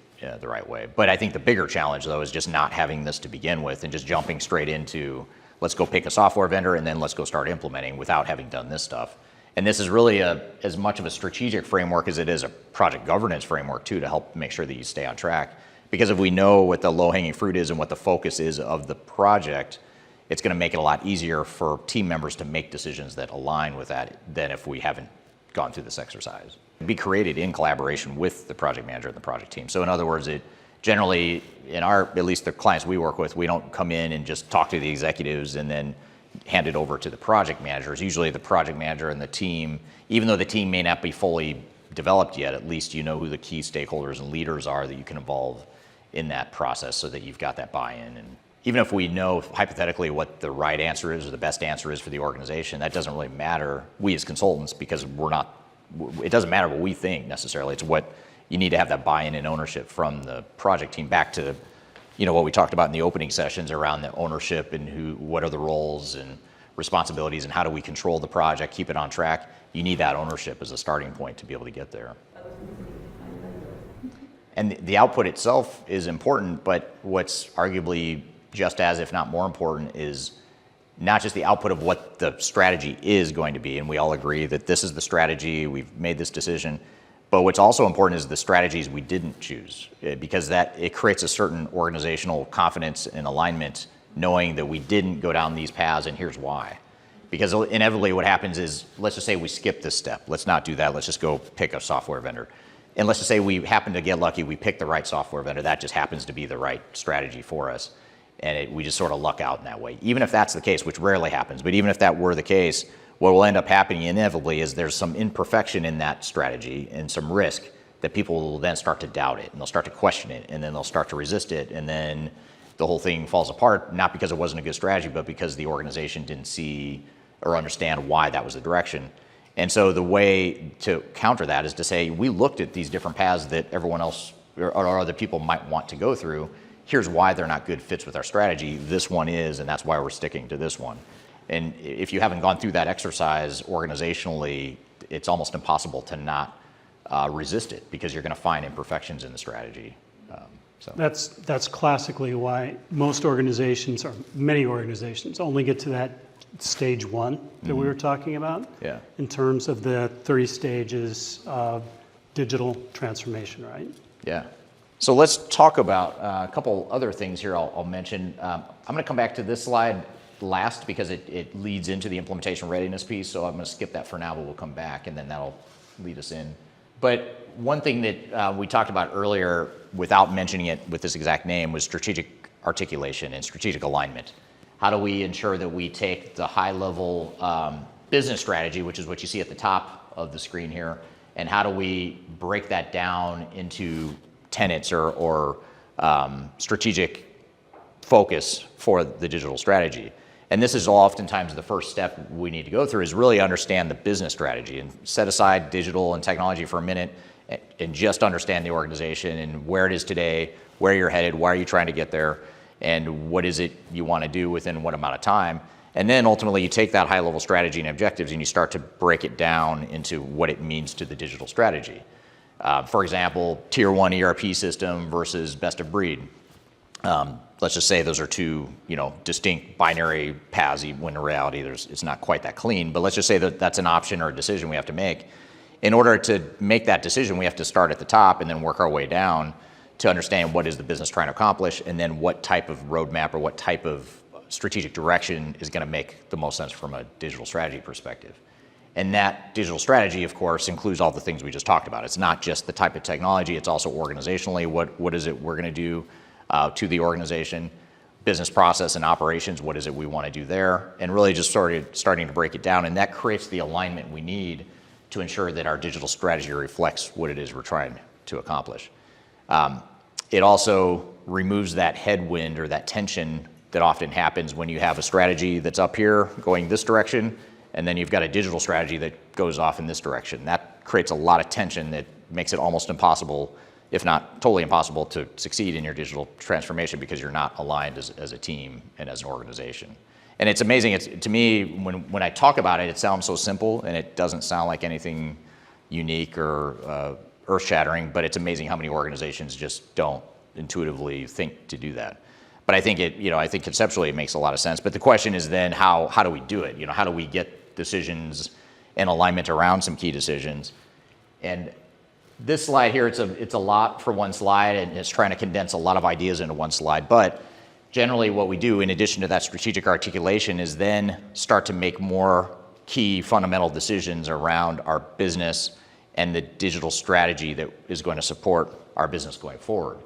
the right way. But I think the bigger challenge, though, is just not having this to begin with and just jumping straight into, let's go pick a software vendor and then let's go start implementing without having done this stuff. And this is really as much of a strategic framework as it is a project governance framework, too, to help make sure that you stay on track. Because if we know what the low-hanging fruit is and what the focus is of the project, it's going to make it a lot easier for team members to make decisions that align with that than if we haven't gone through this exercise. It'd be created in collaboration with the project manager and the project team. So in other words, it generally, in at least the clients we work with, we don't come in and just talk to the executives and then hand it over to the project managers. Usually the project manager and the team, even though the team may not be fully developed yet, at least you know who the key stakeholders and leaders are that you can involve in that process so that you've got that buy-in. And even if we know hypothetically what the right answer is or the best answer is for the organization, that doesn't really matter, we as consultants, because it doesn't matter what we think necessarily. It's what you need to have that buy-in and ownership from the project team, back to what we talked about in the opening sessions around the ownership and what are the roles and responsibilities and how do we control the project, keep it on track. You need that ownership as a starting point to be able to get there. And the output itself is important, but what's arguably just as, if not more important, is not just the output of what the strategy is going to be, and we all agree that this is the strategy, we've made this decision, but what's also important is the strategies we didn't choose, because it creates a certain organizational confidence and alignment, knowing that we didn't go down these paths, and here's why. Because inevitably what happens is, let's just say we skip this step, let's not do that, let's just go pick a software vendor. And let's just say we happen to get lucky, we pick the right software vendor, that just happens to be the right strategy for us. And we just sort of luck out in that way. Even if that's the case, which rarely happens, but even if that were the case, what will end up happening inevitably is there's some imperfection in that strategy and some risk that people will then start to doubt it, and they'll start to question it, and then they'll start to resist it, and then the whole thing falls apart, not because it wasn't a good strategy, but because the organization didn't see or understand why that was the direction. And so the way to counter that is to say, we looked at these different paths that everyone else or other people might want to go through. Here's why they're not good fits with our strategy. This one is, and that's why we're sticking to this one. And if you haven't gone through that exercise organizationally, it's almost impossible to not resist it, because you're going to find imperfections in the strategy. So That's classically why most organizations, or many organizations, only get to that stage one that we were talking about, in terms of the 30 stages of digital transformation, right? Yeah. So let's talk about a couple other things here I'll mention. I'm going to come back to this slide last because it leads into the implementation readiness piece, so I'm going to skip that for now, but we'll come back and then that'll lead us in. But one thing that we talked about earlier without mentioning it with this exact name was strategic articulation and strategic alignment. How do we ensure that we take the high-level business strategy, which is what you see at the top of the screen here, and how do we break that down into tenets or strategic focus for the digital strategy? And this is oftentimes the first step we need to go through, is really understand the business strategy and set aside digital and technology for a minute and just understand the organization and where it is today, where you're headed, why are you trying to get there, and what is it you want to do within what amount of time. And then ultimately you take that high level strategy and objectives and you start to break it down into what it means to the digital strategy. For example, tier 1 ERP system versus best of breed. Let's just say those are two, distinct binary paths, when in reality it's not quite that clean, but let's just say that that's an option or a decision we have to make. In order to make that decision, we have to start at the top and then work our way down to understand what is the business trying to accomplish, and then what type of roadmap or what type of strategic direction is going to make the most sense from a digital strategy perspective. And that digital strategy, of course, includes all the things we just talked about. It's not just the type of technology, it's also organizationally, what is it we're going to do to the organization, business process and operations, what is it we want to do there, and really just starting to break it down. And that creates the alignment we need to ensure that our digital strategy reflects what it is we're trying to accomplish. It also removes that headwind or that tension that often happens when you have a strategy that's up here going this direction, and then you've got a digital strategy that goes off in this direction. That creates a lot of tension that makes it almost impossible, if not totally impossible, to succeed in your digital transformation because you're not aligned as a team and as an organization. And it's amazing. To me, when I talk about it, it sounds so simple, and it doesn't sound like anything unique or earth-shattering, but it's amazing how many organizations just don't intuitively think to do that. But I think I think conceptually it makes a lot of sense. But the question is then how do we do it? How do we get decisions and alignment around some key decisions? And this slide here, it's a lot for one slide, and it's trying to condense a lot of ideas into one slide. But generally what we do, in addition to that strategic articulation, is then start to make more key fundamental decisions around our business and the digital strategy that is going to support our business going forward.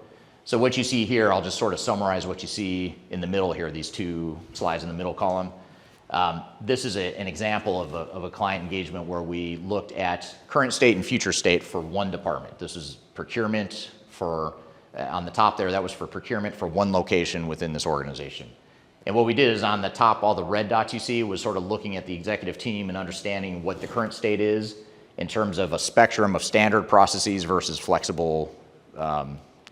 So what you see here, I'll just sort of summarize what you see in the middle here, these two slides in the middle column. This is an example of a client engagement where we looked at current state and future state for one department. This is procurement on the top there, that was for procurement for one location within this organization. And what we did is on the top, all the red dots you see was sort of looking at the executive team and understanding what the current state is in terms of a spectrum of standard processes versus flexible,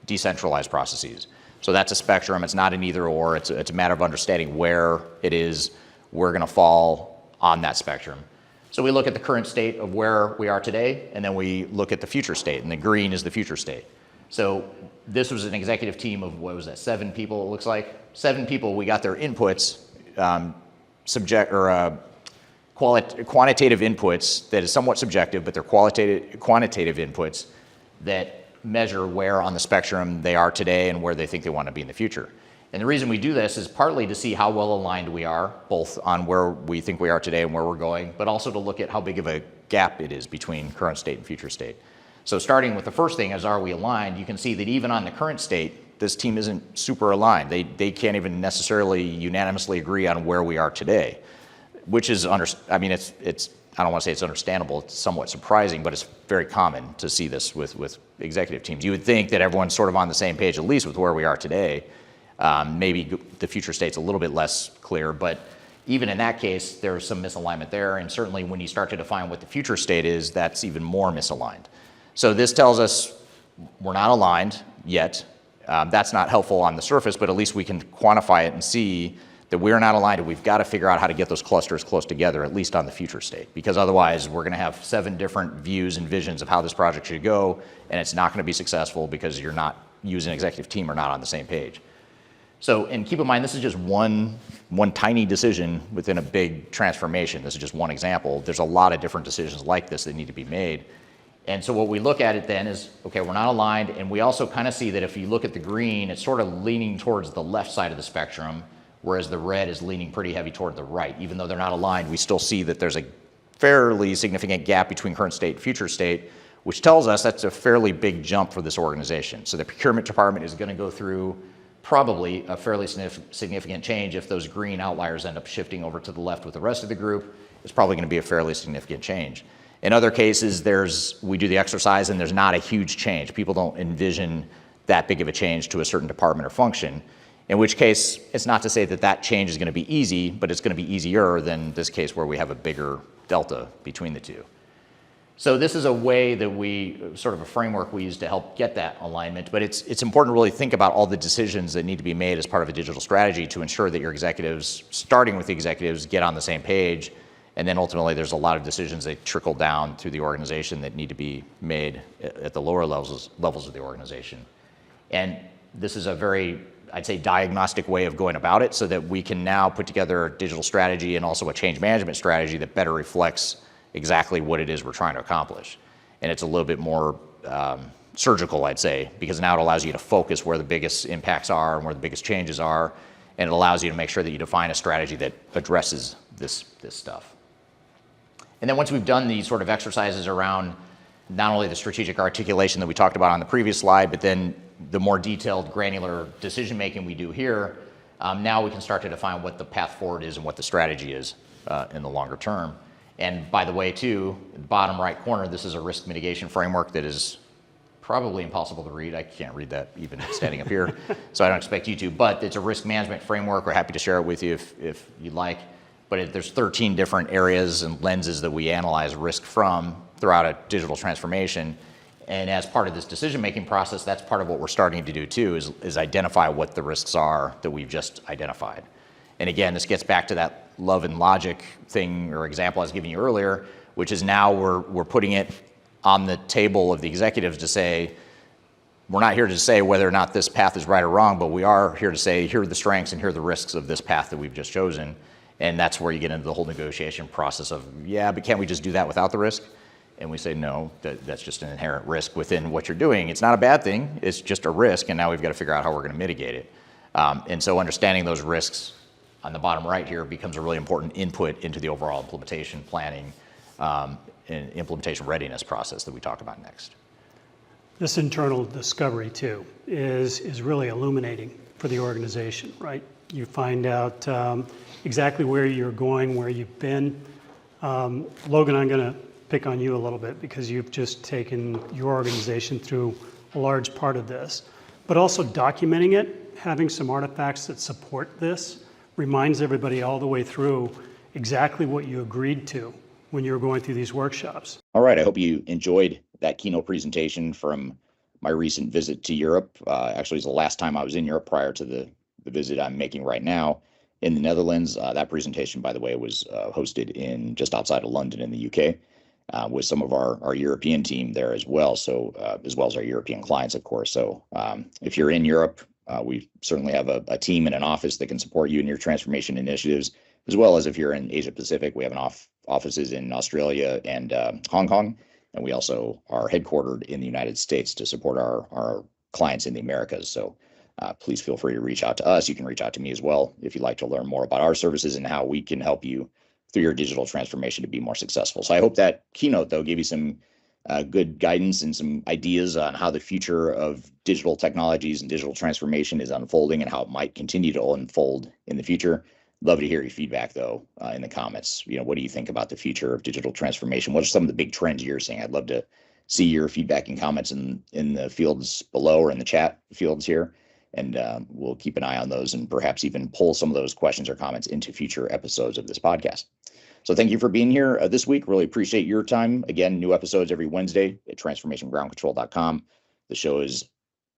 decentralized processes. So that's a spectrum. It's not an either or. It's a matter of understanding where it is we're going to fall on that spectrum. So we look at the current state of where we are today, and then we look at the future state, and the green is the future state. So this was an executive team of, 7 people, it looks like. 7 people, we got their inputs, quantitative inputs that is somewhat subjective, but they're quantitative inputs that measure where on the spectrum they are today and where they think they want to be in the future. And the reason we do this is partly to see how well aligned we are, both on where we think we are today and where we're going, but also to look at how big of a gap it is between current state and future state. So starting with the first thing is, are we aligned? You can see that even on the current state, this team isn't super aligned. They can't even necessarily unanimously agree on where we are today, which is, I don't want to say it's understandable, it's somewhat surprising, but it's very common to see this with executive teams. You would think that everyone's sort of on the same page, at least with where we are today. Maybe the future state's a little bit less clear, but even in that case, there's some misalignment there, and certainly when you start to define what the future state is, that's even more misaligned. So this tells us we're not aligned yet. That's not helpful on the surface, but at least we can quantify it and see that we're not aligned, and we've got to figure out how to get those clusters close together, at least on the future state, because otherwise we're going to have 7 different views and visions of how this project should go, and it's not going to be successful because you as an executive team are not on the same page. So, and keep in mind, this is just one tiny decision within a big transformation. This is just one example. There's a lot of different decisions like this that need to be made. And so what we look at it then is, okay, we're not aligned, and we also kind of see that if you look at the green, it's sort of leaning towards the left side of the spectrum, whereas the red is leaning pretty heavy toward the right. Even though they're not aligned, we still see that there's a fairly significant gap between current state and future state, which tells us that's a fairly big jump for this organization. So the procurement department is going to go through probably a fairly significant change. If those green outliers end up shifting over to the left with the rest of the group, it's probably going to be a fairly significant change. In other cases, we do the exercise and there's not a huge change. People don't envision that big of a change to a certain department or function, in which case it's not to say that that change is going to be easy, but it's going to be easier than this case where we have a bigger delta between the two. So this is a way that sort of a framework we use to help get that alignment, but it's important to really think about all the decisions that need to be made as part of a digital strategy to ensure that your executives, starting with the executives, get on the same page. And then ultimately there's a lot of decisions that trickle down through the organization that need to be made at the lower levels of the organization. And this is a very, I'd say, diagnostic way of going about it so that we can now put together a digital strategy and also a change management strategy that better reflects exactly what it is we're trying to accomplish. And it's a little bit more surgical, I'd say, because now it allows you to focus where the biggest impacts are and where the biggest changes are, and it allows you to make sure that you define a strategy that addresses this stuff. And then once we've done these sort of exercises around not only the strategic articulation that we talked about on the previous slide, but then the more detailed, granular decision making we do here, now we can start to define what the path forward is and what the strategy is in the longer term. And by the way, too, in the bottom right corner, this is a risk mitigation framework that is probably impossible to read. I can't read that even standing up here, so I don't expect you to, but it's a risk management framework. We're happy to share it with you if you'd like. But there's 13 different areas and lenses that we analyze risk from throughout a digital transformation. And as part of this decision-making process, that's part of what we're starting to do too, is identify what the risks are that we've just identified. And again, this gets back to that love and logic thing or example I was giving you earlier, which is now we're putting it on the table of the executives to say, we're not here to say whether or not this path is right or wrong, but we are here to say, here are the strengths and here are the risks of this path that we've just chosen. And that's where you get into the whole negotiation process of, yeah, but can't we just do that without the risk? And we say, no, that's just an inherent risk within what you're doing. It's not a bad thing, it's just a risk, and now we've got to figure out how we're going to mitigate it. And so understanding those risks on the bottom right here becomes a really important input into the overall implementation planning and implementation readiness process that we talk about next. This internal discovery too is really illuminating for the organization, right? You find out exactly where you're going, where you've been. Logan, I'm going to pick on you a little bit because you've just taken your organization through a large part of this, but also documenting it, having some artifacts that support this, reminds everybody all the way through exactly what you agreed to when you were going through these workshops. All right, I hope you enjoyed that keynote presentation from my recent visit to Europe. Actually, it's the last time I was in Europe prior to the visit I'm making right now in the Netherlands. That presentation, by the way, was hosted in just outside of London in the UK with some of our European team there as well. So as well as our European clients, of course. So if you're in Europe, we certainly have a team and an office that can support you in your transformation initiatives, as well as if you're in Asia Pacific, we have offices in Australia and Hong Kong. And we also are headquartered in the United States to support our clients in the Americas. So please feel free to reach out to us. You can reach out to me as well if you'd like to learn more about our services and how we can help you through your digital transformation to be more successful. So I hope that keynote, though, gave you some good guidance and some ideas on how the future of digital technologies and digital transformation is unfolding and how it might continue to unfold in the future. Love to hear your feedback, though, in the comments. What do you think about the future of digital transformation? What are some of the big trends you're seeing? I'd love to see your feedback and comments in the fields below or in the chat fields here. And we'll keep an eye on those and perhaps even pull some of those questions or comments into future episodes of this podcast. So thank you for being here this week. Really appreciate your time. Again, new episodes every Wednesday at transformationgroundcontrol.com. The show is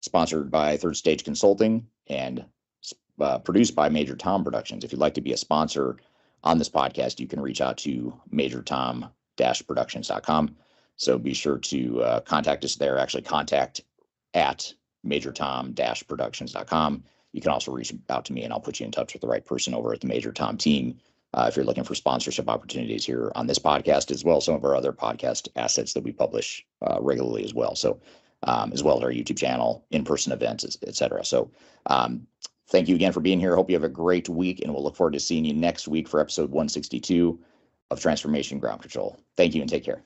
sponsored by Third Stage Consulting and produced by Major Tom Productions. If you'd like to be a sponsor on this podcast, you can reach out to majortom-productions.com. So be sure to contact us there. Actually, contact at majortom-productions.com. You can also reach out to me and I'll put you in touch with the right person over at the Major Tom team if you're looking for sponsorship opportunities here on this podcast, as well as some of our other podcast assets that we publish regularly as well. So as well as our YouTube channel, in-person events, et cetera. So thank you again for being here. Hope you have a great week, and we'll look forward to seeing you next week for episode 162 of Transformation Ground Control. Thank you and take care.